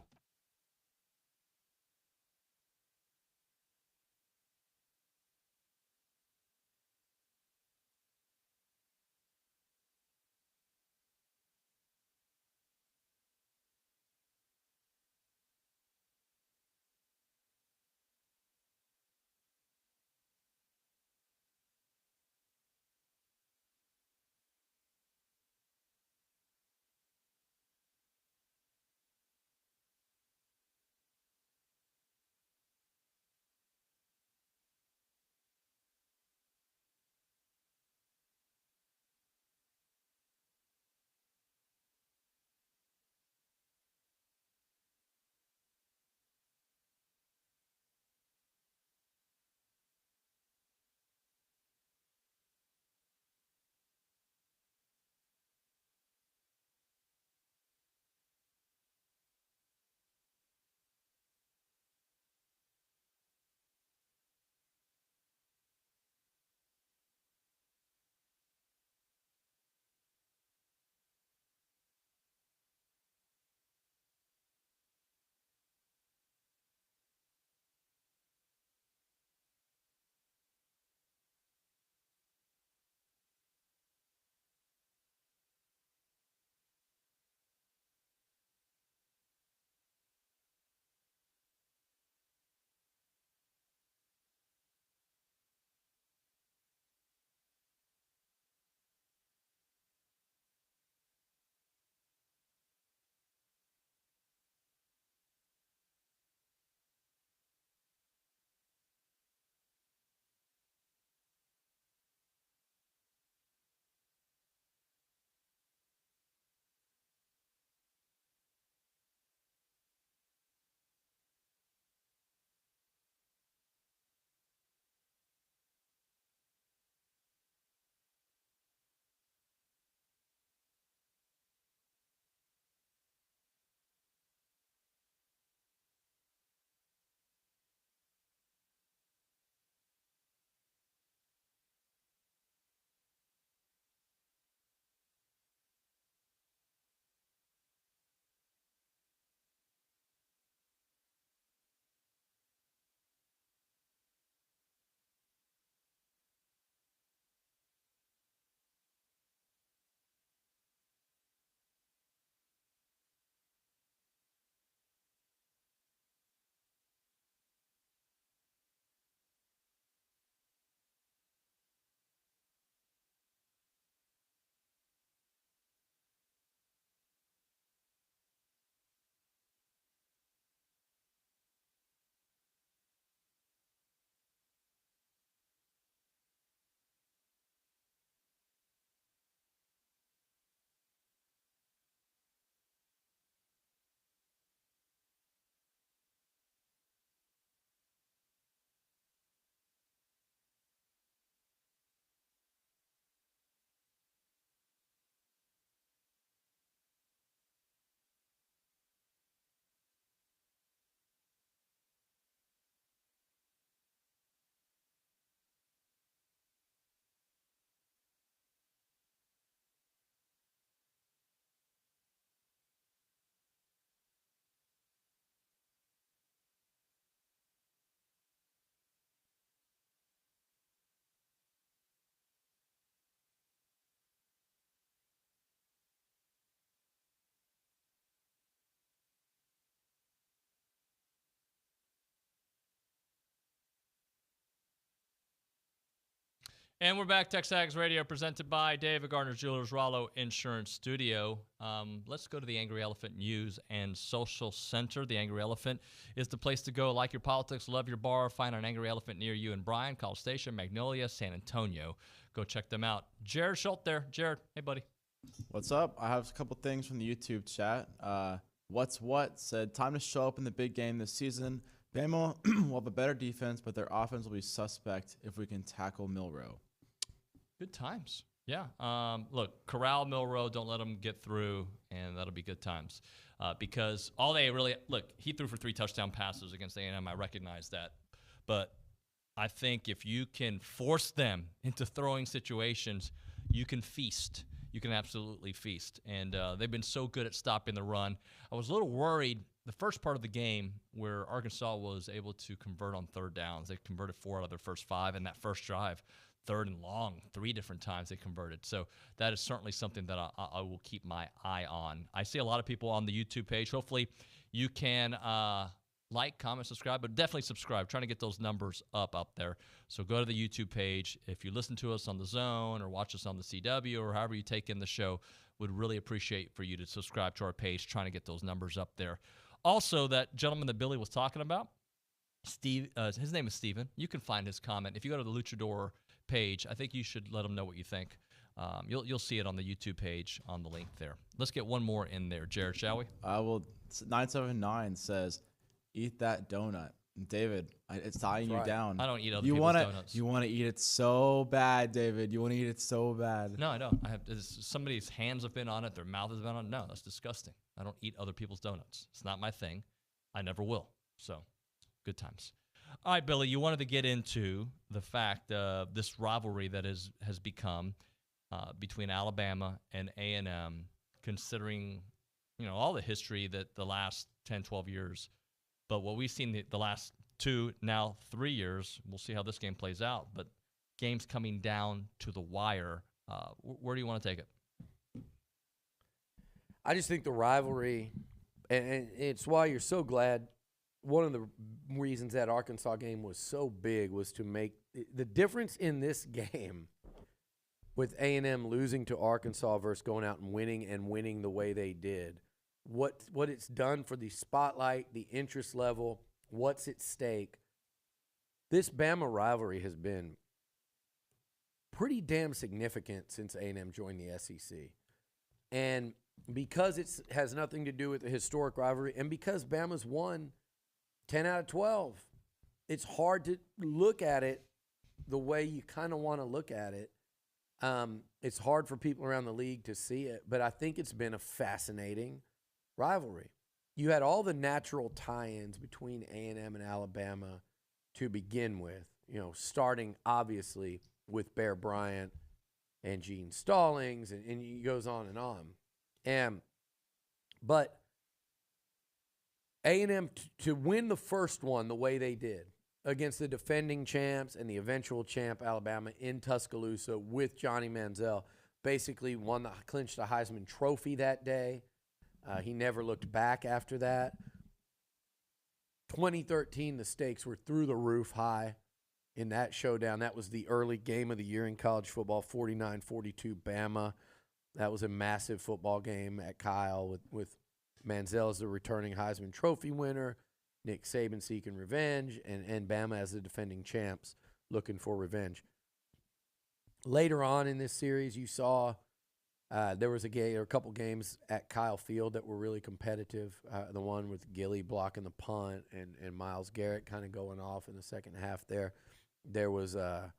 And we're back, TexAgs Radio, presented by David Gardner Jewelers, Rollo Insurance Studio. Let's go to the Angry Elephant News and Social Center. The Angry Elephant is the place to go. Like your politics, love your bar. Find an Angry Elephant near you in Bryan, College Station, Magnolia, San Antonio. Go check them out. Jared Schultz there. Jared, hey, buddy. What's up? I have a couple things from the YouTube chat. What's What said, time to show up in the big game this season. Bama will have a better defense, but their offense will be suspect if we can tackle Milroe. Good times. Yeah. Look, corral Milroe, don't let them get through, and that'll be good times. Because all they really – look, he threw for 3 touchdown passes against A&M. I recognize that. But I think if you can force them into throwing situations, you can feast. You can absolutely feast. And they've been so good at stopping the run. I was a little worried the first part of the game where Arkansas was able to convert on third downs. They converted 4 out of their first 5 in that first drive. 3rd and long, 3 different times they converted. So that is certainly something that I will keep my eye on. I see a lot of people on the YouTube page. Hopefully you can like, comment, subscribe, but definitely subscribe. Trying to get those numbers up there. So go to the YouTube page. If you listen to us on The Zone or watch us on the CW or however you take in the show, would really appreciate for you to subscribe to our page, trying to get those numbers up there. Also, that gentleman that Billy was talking about, Steve, his name is Steven. You can find his comment. If you go to the Luchador page, I think you should let them know what you think. You'll see it on the YouTube page on the link there. Let's get one more in there, Jared, shall we? 979 says, eat that donut. David, it's tying you down. I don't eat other people's donuts. You want to eat it so bad, David. You want to eat it so bad. No, I don't. Somebody's hands have been on it. Their mouth has been on it. No, that's disgusting. I don't eat other people's donuts. It's not my thing. I never will. So, good times. All right, Billy, you wanted to get into the fact this rivalry that has become between Alabama and A&M, considering all the history that the last 10, 12 years. But what we've seen the last 2, now 3 years, we'll see how this game plays out, but games coming down to the wire. Where do you want to take it? I just think the rivalry, and it's why you're so glad. One of the reasons that Arkansas game was so big was to make the difference in this game with A&M losing to Arkansas versus going out and winning the way they did. What it's done for the spotlight, the interest level, what's at stake. This Bama rivalry has been pretty damn significant since A&M joined the SEC. And because it has nothing to do with the historic rivalry, and because Bama's won 10 out of 12, it's hard to look at it the way you kind of want to look at it. It's hard for people around the league to see it, but I think it's been a fascinating rivalry. You had all the natural tie-ins between A&M and Alabama to begin with, starting obviously with Bear Bryant and Gene Stallings, and it goes on and on. But A&M to win the first one the way they did against the defending champs and the eventual champ Alabama in Tuscaloosa with Johnny Manziel, basically clinched the Heisman Trophy that day. He never looked back after that. 2013, the stakes were through the roof high in that showdown. That was the early game of the year in college football, 49-42 Bama. That was a massive football game at Kyle with Manziel as the returning Heisman Trophy winner, Nick Saban seeking revenge, and Bama as the defending champs looking for revenge. Later on in this series, you saw there was a couple games at Kyle Field that were really competitive. The one with Gilly blocking the punt and Myles Garrett kind of going off in the second half there. There was there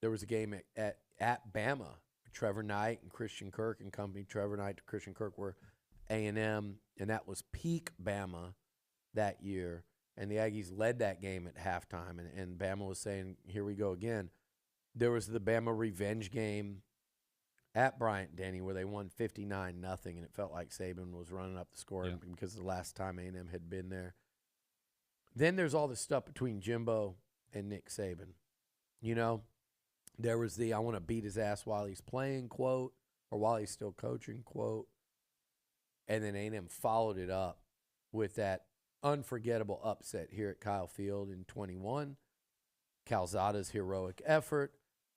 was a game at Bama. Trevor Knight and Christian Kirk and company. Trevor Knight and Christian Kirk were A&M, and that was peak Bama that year. And the Aggies led that game at halftime, and Bama was saying, here we go again. There was the Bama revenge game at Bryant-Denny where they won 59-0, and it felt like Saban was running up the score because the last time A&M had been there. Then there's all this stuff between Jimbo and Nick Saban. There was the I want to beat his ass while he's playing quote, or while he's still coaching quote. And then A&M followed it up with that unforgettable upset here at Kyle Field in 21. Calzada's heroic effort.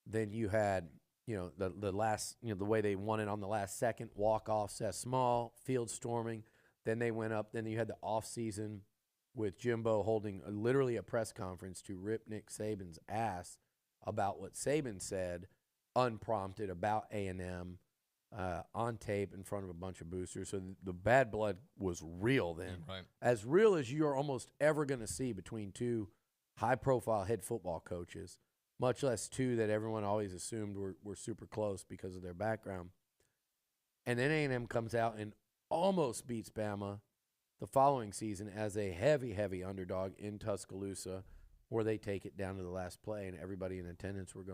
Then you had, the last, the way they won it on the last second, walk-off, Seth Small, field storming. Then they went up. Then you had the offseason with Jimbo holding literally a press conference to rip Nick Saban's ass about what Saban said, unprompted, about A&M on tape in front of a bunch of boosters. So the bad blood was real then. Right. As real as you're almost ever going to see between two high-profile head football coaches, much less two that everyone always assumed were super close because of their background. And then A&M comes out and almost beats Bama the following season as a heavy, heavy underdog in Tuscaloosa, where they take it down to the last play, and everybody in attendance were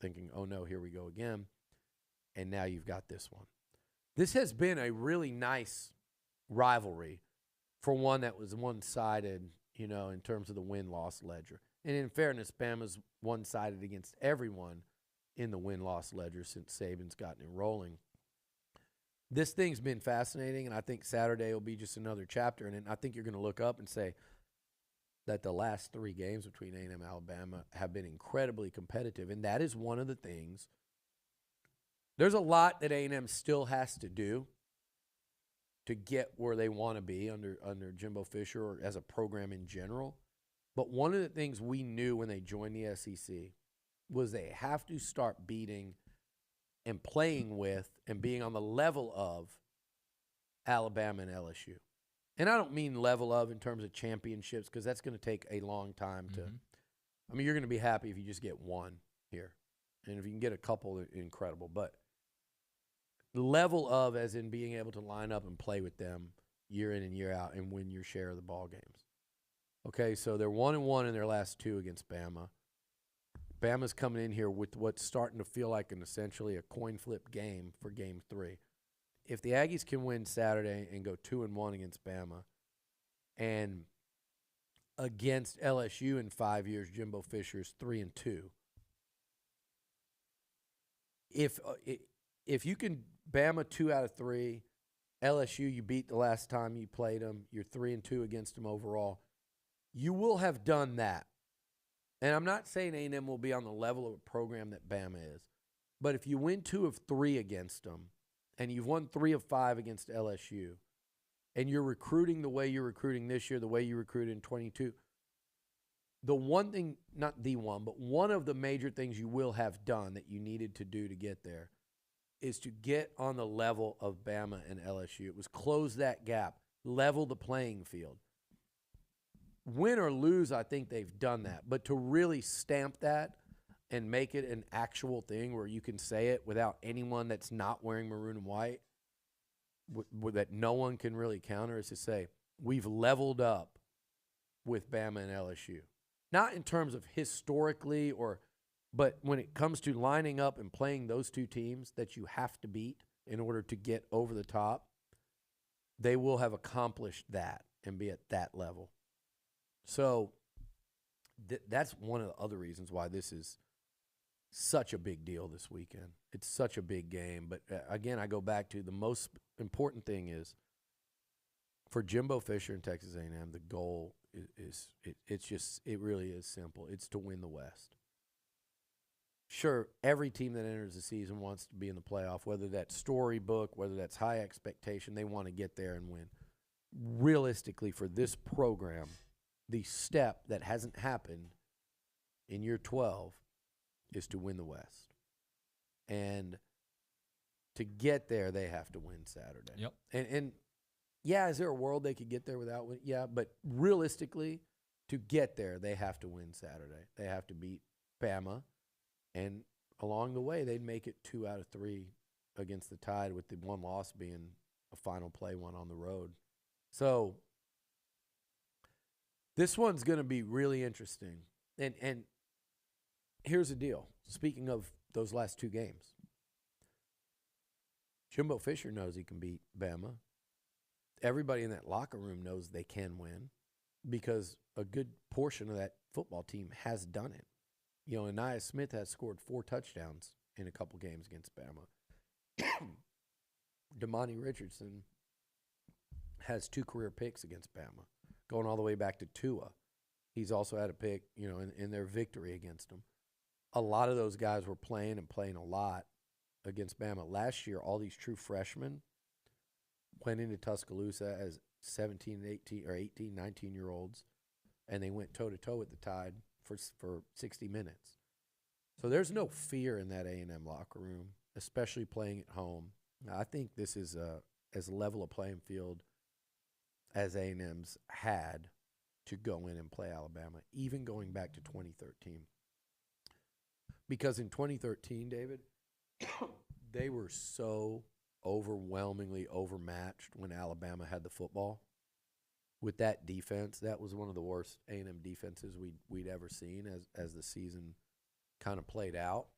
thinking, oh, no, here we go again. And now you've got this one. This has been a really nice rivalry for one that was one-sided, in terms of the win-loss ledger. And in fairness, Bama's one-sided against everyone in the win-loss ledger since Saban's gotten it rolling. This thing's been fascinating, and I think Saturday will be just another chapter. And I think you're going to look up and say that the last 3 games between A&M and Alabama have been incredibly competitive, and that is one of the things. There's a lot that A&M still has to do to get where they want to be under Jimbo Fisher or as a program in general. But one of the things we knew when they joined the SEC was they have to start beating and playing with and being on the level of Alabama and LSU. And I don't mean level of in terms of championships, because that's going to take a long time to – you're going to be happy if you just get one here. And if you can get a couple, they're incredible. But level of as in being able to line up and play with them year in and year out and win your share of the ball games. Okay, so they're 1-1 in their last 2 against Bama. Bama's coming in here with what's starting to feel like essentially a coin flip game for Game 3. If the Aggies can win Saturday and go 2-1 against Bama, and against LSU in 5 years, Jimbo Fisher's 3-2. If you can Bama 2 out of 3, LSU you beat the last time you played them, you're 3-2 against them overall. You will have done that. And I'm not saying A&M will be on the level of a program that Bama is. But if you win 2 of 3 against them, and you've won 3 of 5 against LSU, and you're recruiting the way you're recruiting this year, the way you recruited in 22, the one thing, not the one, but one of the major things you will have done that you needed to do to get there is to get on the level of Bama and LSU. It was close that gap, level the playing field. Win or lose, I think they've done that. But to really stamp that and make it an actual thing where you can say it without anyone that's not wearing maroon and white, that no one can really counter, is to say, we've leveled up with Bama and LSU. Not in terms of historically but when it comes to lining up and playing those 2 teams that you have to beat in order to get over the top, they will have accomplished that and be at that level. So that's one of the other reasons why this is such a big deal this weekend. It's such a big game. But again, I go back to the most important thing is for Jimbo Fisher and Texas A&M, the goal it really is simple. It's to win the West. Sure, every team that enters the season wants to be in the playoff, whether that's storybook, whether that's high expectation, they want to get there and win. Realistically, for this program, the step that hasn't happened in year 12 is to win the West. And to get there, they have to win Saturday. Yep. And yeah, is there a world they could get there without winning? Yeah, but realistically, to get there, they have to win Saturday. They have to beat Bama. And along the way, they'd make it 2 out of 3 against the Tide, with the one loss being a final play one on the road. So this one's going to be really interesting. And here's the deal. Speaking of those last 2 games, Jimbo Fisher knows he can beat Bama. Everybody in that locker room knows they can win because a good portion of that football team has done it. Anaya Smith has scored 4 touchdowns in a couple games against Bama. Damani Richardson has 2 career picks against Bama, going all the way back to Tua. He's also had a pick, in their victory against them. A lot of those guys were playing a lot against Bama. Last year, all these true freshmen went into Tuscaloosa as 17, 18, or 18, 19-year-olds, and they went toe-to-toe with the Tide for 60 minutes. So there's no fear in that A&M locker room, especially playing at home. I think this is as level a playing field as A&M's had to go in and play Alabama, even going back to 2013. Because in 2013, David, they were so overwhelmingly overmatched when Alabama had the football. With that defense, that was one of the worst A&M defenses we'd ever seen as the season kind of played out.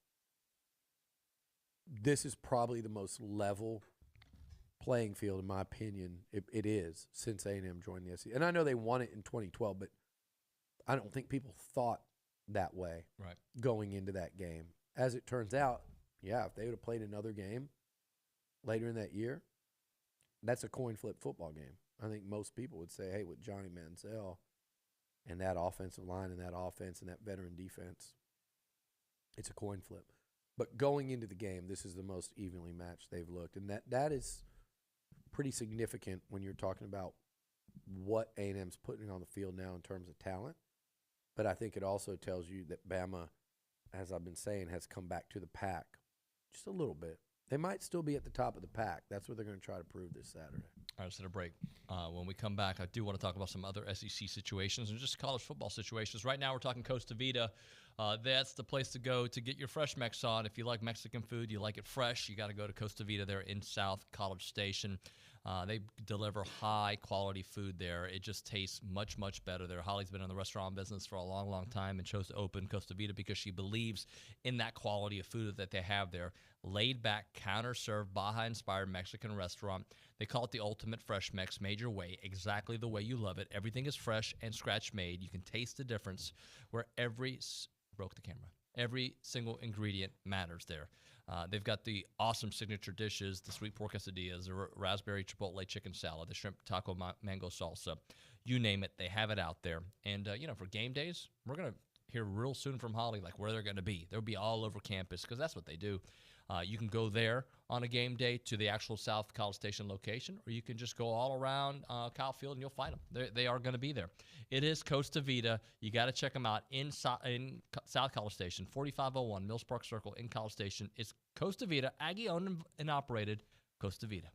This is probably the most level playing field, in my opinion. It is, since A&M joined the SEC. And I know they won it in 2012, but I don't think people thought that way going into that game. As it turns out, if they would have played another game later in that year, that's a coin flip football game. I think most people would say, hey, with Johnny Manziel and that offensive line and that offense and that veteran defense, it's a coin flip. But going into the game, this is the most evenly matched they've looked. And that is pretty significant when you're talking about what A&M's putting on the field now in terms of talent. But I think it also tells you that Bama, as I've been saying, has come back to the pack just a little bit. They might still be at the top of the pack. That's what they're going to try to prove this Saturday. All right, let's hit a break. When we come back, I do want to talk about some other SEC situations and just college football situations. Right now, we're talking Costa Vida. That's the place to go to get your fresh Mex on. If you like Mexican food, you like it fresh, you got to go to Costa Vida there in South College Station. They deliver high-quality food there. It just tastes much, much better there. Holly's been in the restaurant business for a long, long time and chose to open Costa Vida because she believes in that quality of food that they have there. Laid-back, counter-served, Baja-inspired Mexican restaurant. They call it the ultimate fresh Mex, made your way, exactly the way you love it. Everything is fresh and scratch-made. You can taste the difference where every single ingredient matters there. They've got the awesome signature dishes, the sweet pork quesadillas, the raspberry chipotle chicken salad, the shrimp taco mango salsa. You name it, they have it out there. And, for game days, we're going to hear real soon from Holly, like where they're going to be. They'll be all over campus because that's what they do. You can go there on a game day to the actual South College Station location, or you can just go all around Kyle Field and you'll find them. They are going to be there. It is Costa Vida. You got to check them out in South College Station, 4501 Mills Park Circle in College Station. It's Costa Vida, Aggie owned and operated Costa Vida.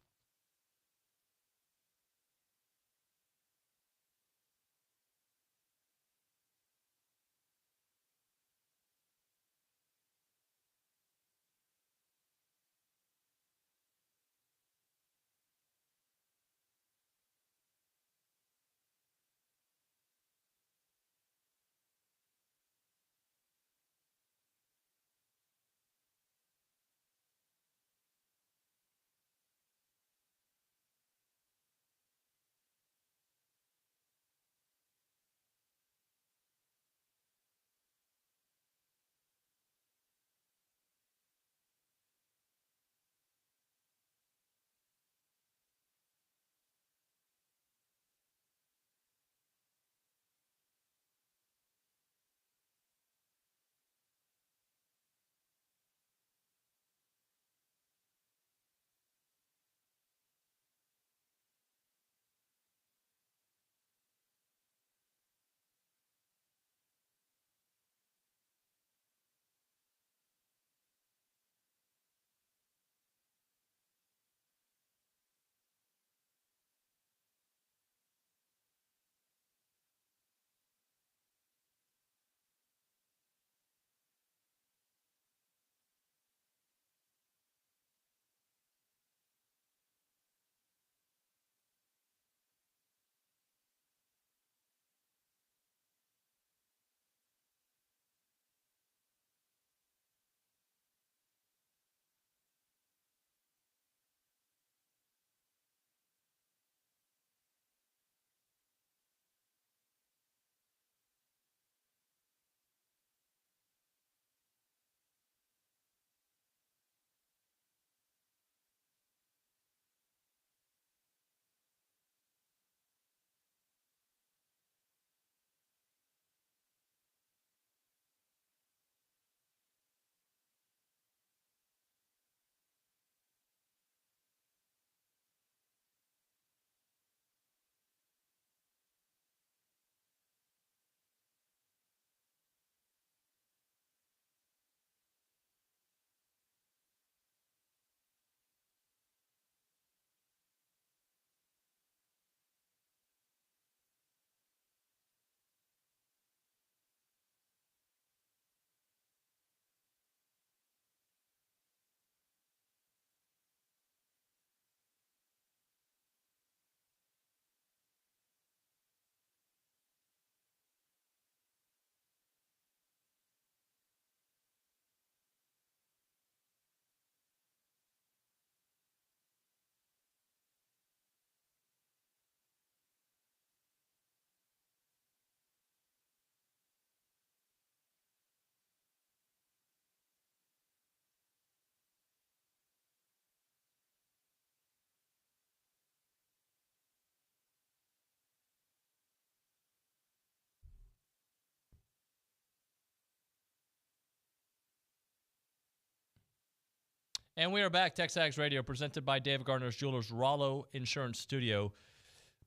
And we are back, TexAgs Radio, presented by David Gardner's Jewelers, Rollo Insurance Studio.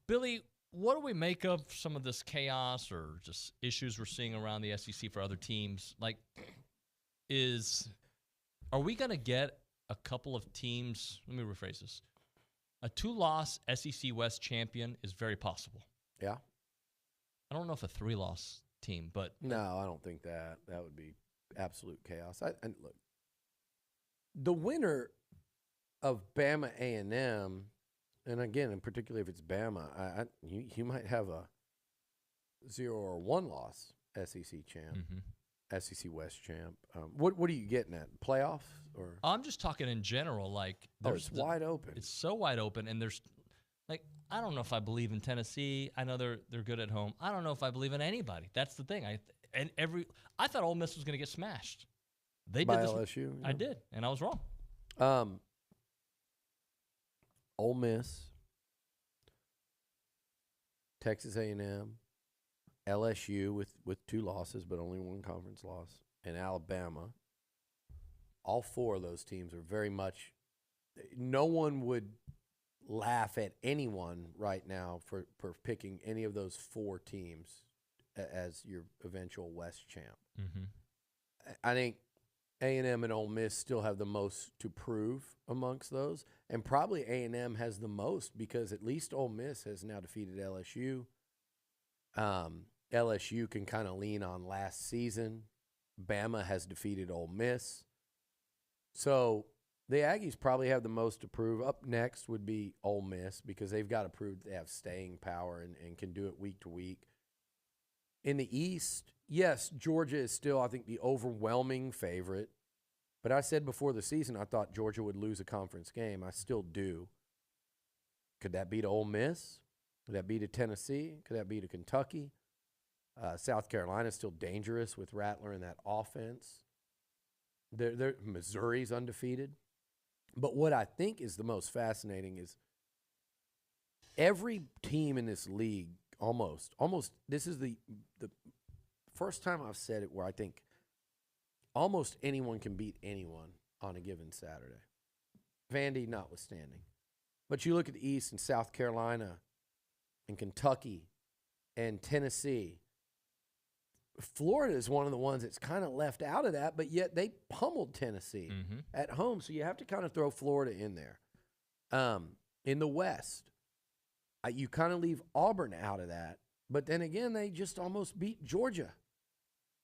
Billy, what do we make of some of this chaos or just issues we're seeing around the SEC for other teams? Like, are we going to get a couple of teams? Let me rephrase this. A 2-loss SEC West champion is very possible. Yeah. I don't know if a 3-loss team, but no, I don't think that. That would be absolute chaos. And look, the winner of Bama A&M, and again, in particular if it's Bama, you might have a 0 or 1 loss SEC champ, SEC West champ. What are you getting at? Playoffs or? I'm just talking in general. Like, it's wide open. It's so wide open, and there's like, I don't know if I believe in Tennessee. I know they're good at home. I don't know if I believe in anybody. That's the thing. I thought Ole Miss was going to get smashed. They by did this. LSU. I did, and I was wrong. Ole Miss, Texas A&M, LSU with 2 losses but only 1 conference loss, and Alabama. All 4 of those teams are very much. No one would laugh at anyone right now for picking any of those 4 teams as your eventual West champ. I think A&M and Ole Miss still have the most to prove amongst those, and probably A&M has the most because at least Ole Miss has now defeated LSU. LSU can kind of lean on last season. Bama has defeated Ole Miss. So the Aggies probably have the most to prove. Up next would be Ole Miss because they've got to prove they have staying power and can do it week to week. In the East, yes, Georgia is still, I think, the overwhelming favorite. But I said before the season I thought Georgia would lose a conference game. I still do. Could that be to Ole Miss? Could that be to Tennessee? Could that be to Kentucky? South Carolina is still dangerous with Rattler in that offense. Missouri's undefeated. But what I think is the most fascinating is every team in this league, almost, this is the first time I've said it where I think almost anyone can beat anyone on a given Saturday. Vandy notwithstanding. But you look at the East and South Carolina and Kentucky and Tennessee. Florida is one of the ones that's kind of left out of that, but yet they pummeled Tennessee at home. So you have to kind of throw Florida in there. In the West, you kind of leave Auburn out of that. But then again, they just almost beat Georgia,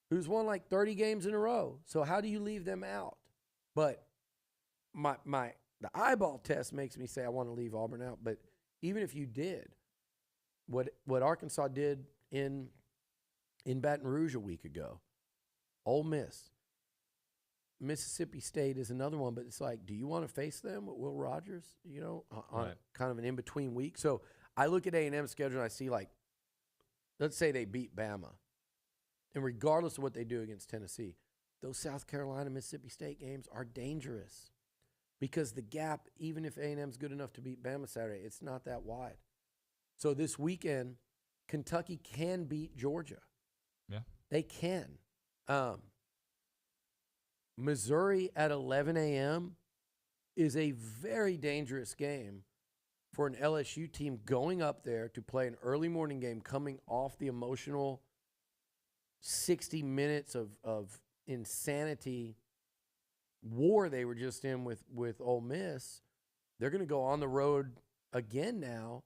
who's won like 30 games in a row. So how do you leave them out? But the eyeball test makes me say I want to leave Auburn out. But even if you did, what Arkansas did in Baton Rouge a week ago, Ole Miss, Mississippi State is another one, but it's like, do you want to face them with Will Rogers, on kind of an in-between week? So I look at A&M's schedule and I see, like, let's say they beat Bama. And regardless of what they do against Tennessee, those South Carolina, Mississippi State games are dangerous because the gap, even if A&M's good enough to beat Bama Saturday, it's not that wide. So this weekend, Kentucky can beat Georgia. Yeah. They can. Missouri at 11 a.m. is a very dangerous game for an LSU team going up there to play an early morning game coming off the emotional 60 minutes of insanity war they were just in with Ole Miss. They're going to go on the road again now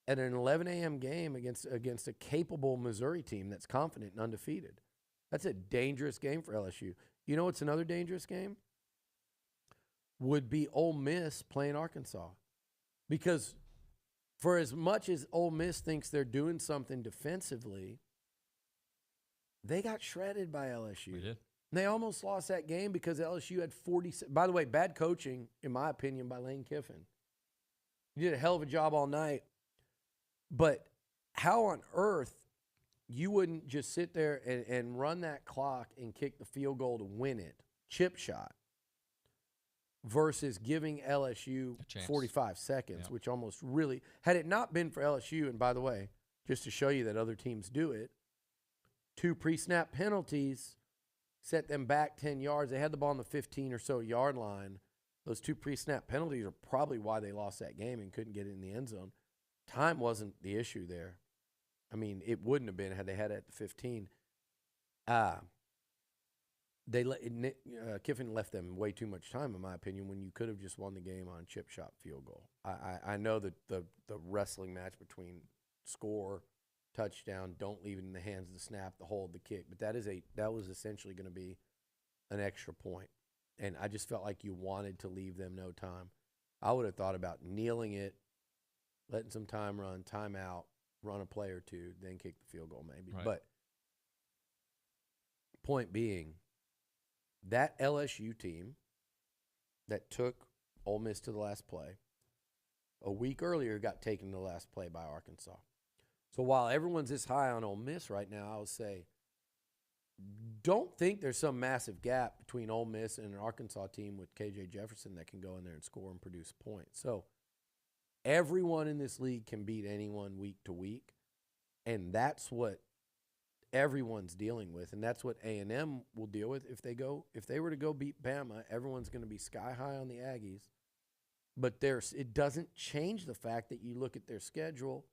at an 11 a.m. game against a capable Missouri team that's confident and undefeated. That's a dangerous game for LSU. You know what's another dangerous game? Would be Ole Miss playing Arkansas. Because for as much as Ole Miss thinks they're doing something defensively, they got shredded by LSU. They did. They almost lost that game because LSU had 40. By the way, bad coaching, in my opinion, by Lane Kiffin. He did a hell of a job all night. But how on earth you wouldn't just sit there and run that clock and kick the field goal to win it, chip shot, versus giving LSU 45 seconds, which almost really, had it not been for LSU, and by the way, just to show you that other teams do it, 2 pre-snap penalties set them back 10 yards. They had the ball on the 15 or so yard line. Those 2 pre-snap penalties are probably why they lost that game and couldn't get it in the end zone. Time wasn't the issue there. I mean, it wouldn't have been had they had it at the 15. Kiffin left them way too much time, in my opinion, when you could have just won the game on chip shot field goal. I know that the wrestling match between score, touchdown, don't leave it in the hands of the snap, the hold, the kick, but that was essentially going to be an extra point. And I just felt like you wanted to leave them no time. I would have thought about kneeling it, letting some time run, timeout, run a play or two, then kick the field goal maybe. Right. But point being, that LSU team that took Ole Miss to the last play, a week earlier got taken to the last play by Arkansas. So while everyone's this high on Ole Miss right now, I would say don't think there's some massive gap between Ole Miss and an Arkansas team with KJ Jefferson that can go in there and score and produce points. So everyone in this league can beat anyone week to week, and that's what everyone's dealing with, and that's what A&M will deal with if they were to go beat Bama. Everyone's going to be sky high on the Aggies, but it doesn't change the fact that you look at their schedule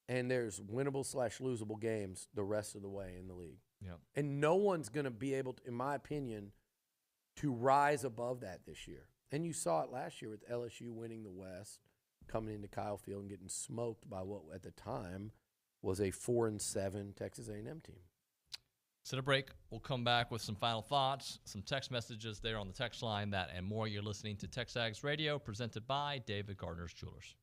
and there's winnable/losable games the rest of the way in the league. Yeah. And no one's going to be able to, in my opinion, to rise above that this year. And you saw it last year with LSU winning the West, coming into Kyle Field and getting smoked by what at the time was a 4-7 Texas A&M team. Set a break. We'll come back with some final thoughts, some text messages there on the text line, that and more. You're listening to TexAgs Radio, presented by David Gardner's Jewelers.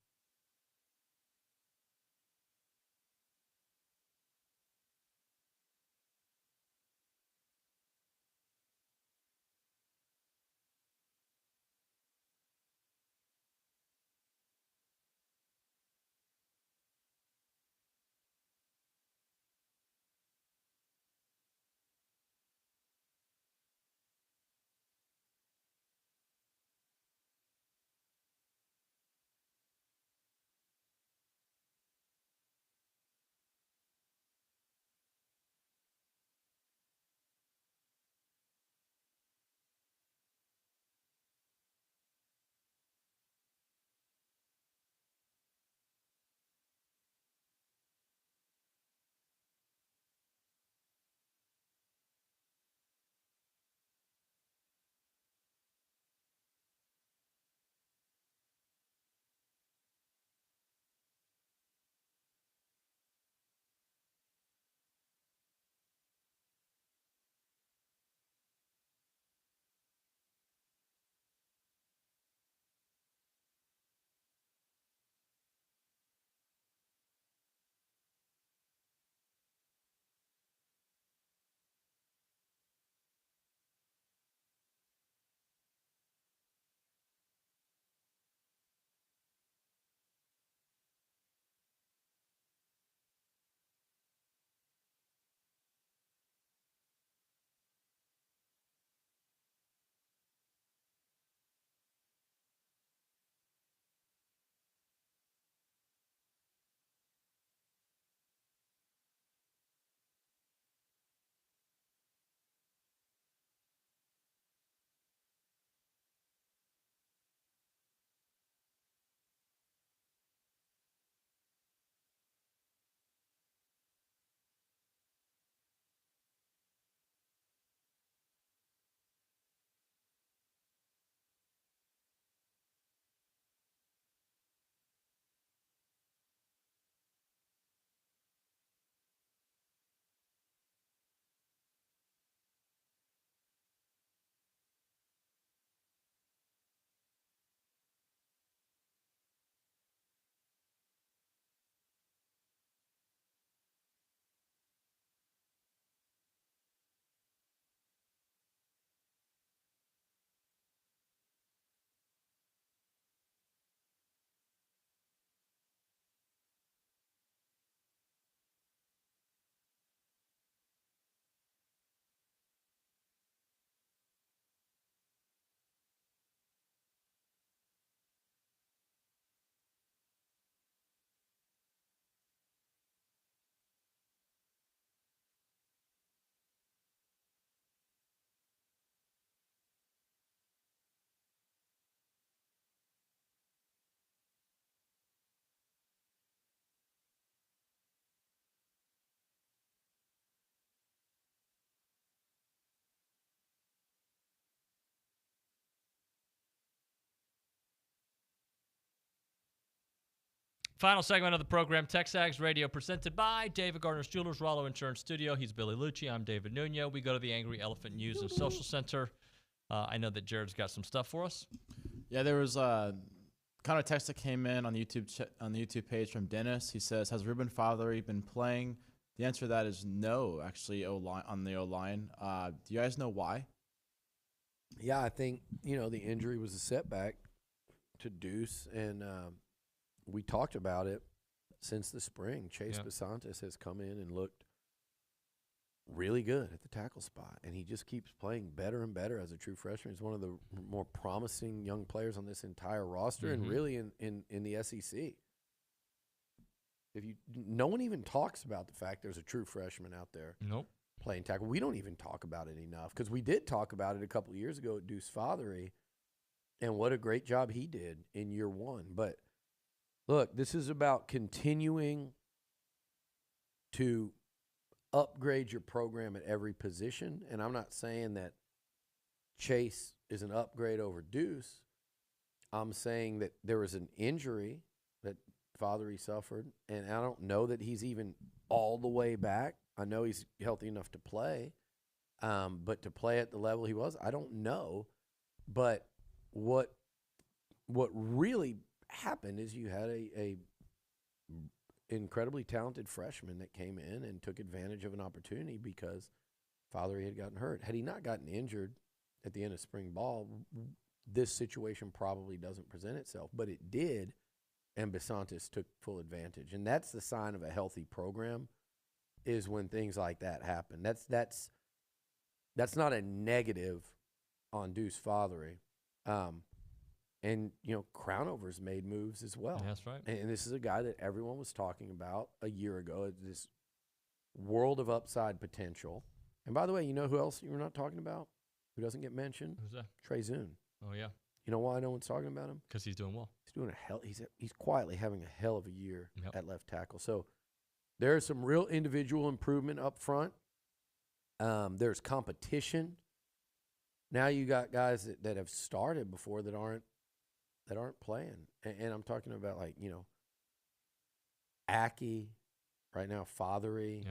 Final segment of the program, TexAgs Radio, presented by David Gardner's Jewelers, Rollo Insurance Studio. He's Billy Liucci. I'm David Nuño. We go to the Angry Elephant News and Social Center. I know that Jared's got some stuff for us. Yeah, there was kind of a text that came in on the YouTube page from Dennis. He says, "Has Ruben Fatheree been playing?" The answer to that is no, actually, on the O-line. Do you guys know why? Yeah, I think, the injury was a setback to Deuce, and we talked about it since the spring. Chase Basantis has come in and looked really good at the tackle spot, and he just keeps playing better and better as a true freshman. He's one of the more promising young players on this entire roster and really in the SEC. No one even talks about the fact there's a true freshman out there playing tackle. We don't even talk about it enough because we did talk about it a couple of years ago at Deuce Fatheree, and what a great job he did in year one. But look, this is about continuing to upgrade your program at every position, and I'm not saying that Chase is an upgrade over Deuce. I'm saying that there was an injury that Fatheree suffered, and I don't know that he's even all the way back. I know he's healthy enough to play, but to play at the level he was, I don't know. But what really happened is you had a incredibly talented freshman that came in and took advantage of an opportunity because Fatheree had gotten hurt. Had he not gotten injured at the end of spring ball, this situation probably doesn't present itself, but it did. And Basantis took full advantage. And that's the sign of a healthy program, is when things like that happen. That's not a negative on Deuce Fatheree. And, Crownover's made moves as well. That's right. And this is a guy that everyone was talking about a year ago, this world of upside potential. And by the way, you know who else you were not talking about? Who doesn't get mentioned? Who's that? Trey Zune. Oh, yeah. You know why no one's talking about him? Because he's doing well. He's quietly having a hell of a year at left tackle. So there's some real individual improvement up front. There's competition. Now you got guys that have started before that aren't playing. And I'm talking about Aggie right now, Fatheree.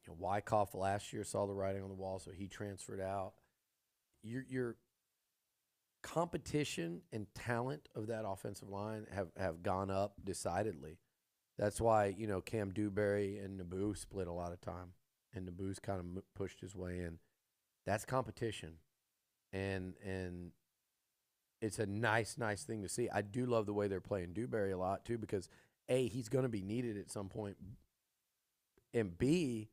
Wyckoff last year saw the writing on the wall, so he transferred out. Your competition and talent of that offensive line have gone up decidedly. That's why, Cam Dewberry and Naboo split a lot of time, and Naboo's kind of pushed his way in. That's competition, and it's a nice thing to see. I do love the way they're playing Dewberry a lot, too, because, A, he's going to be needed at some point, and B,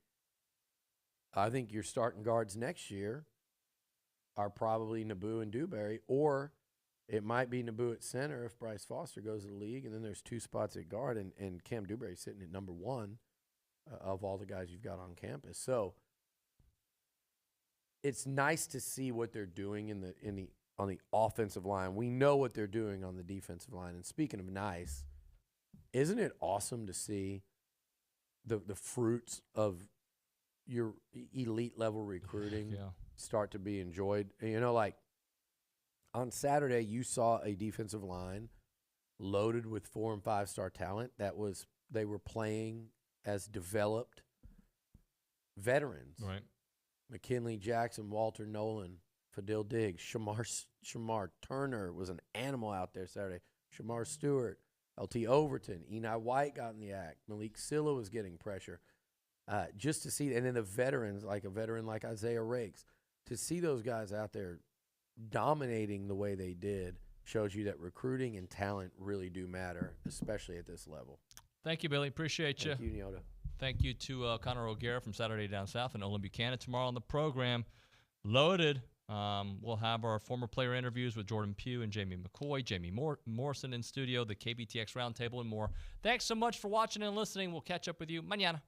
I think your starting guards next year are probably Naboo and Dewberry, or it might be Naboo at center if Bryce Foster goes to the league, and then there's two spots at guard, and Cam Dewberry sitting at number one of all the guys you've got on campus. So it's nice to see what they're doing on the offensive line. We know what they're doing on the defensive line. And speaking of nice, isn't it awesome to see the fruits of your elite level recruiting start to be enjoyed? Like on Saturday, you saw a defensive line loaded with 4- and 5-star talent they were playing as developed veterans. Right. McKinley Jackson, Walter Nolan, Fadil Diggs, Shamar Turner was an animal out there Saturday. Shamar Stewart, LT Overton, Eni White got in the act. Malik Silla was getting pressure. Just to see, and then the veterans, like a veteran like Isaiah Rakes, to see those guys out there dominating the way they did shows you that recruiting and talent really do matter, especially at this level. Thank you, Billy. Appreciate you. Thank you, Nyota. Thank you to Connor O'Gara from Saturday Down South and Olin Buchanan. Tomorrow on the program, loaded. We'll have our former player interviews with Jordan Pugh and Jamie McCoy, Jamie Morrison in studio, the KBTX Roundtable, and more. Thanks so much for watching and listening. We'll catch up with you mañana.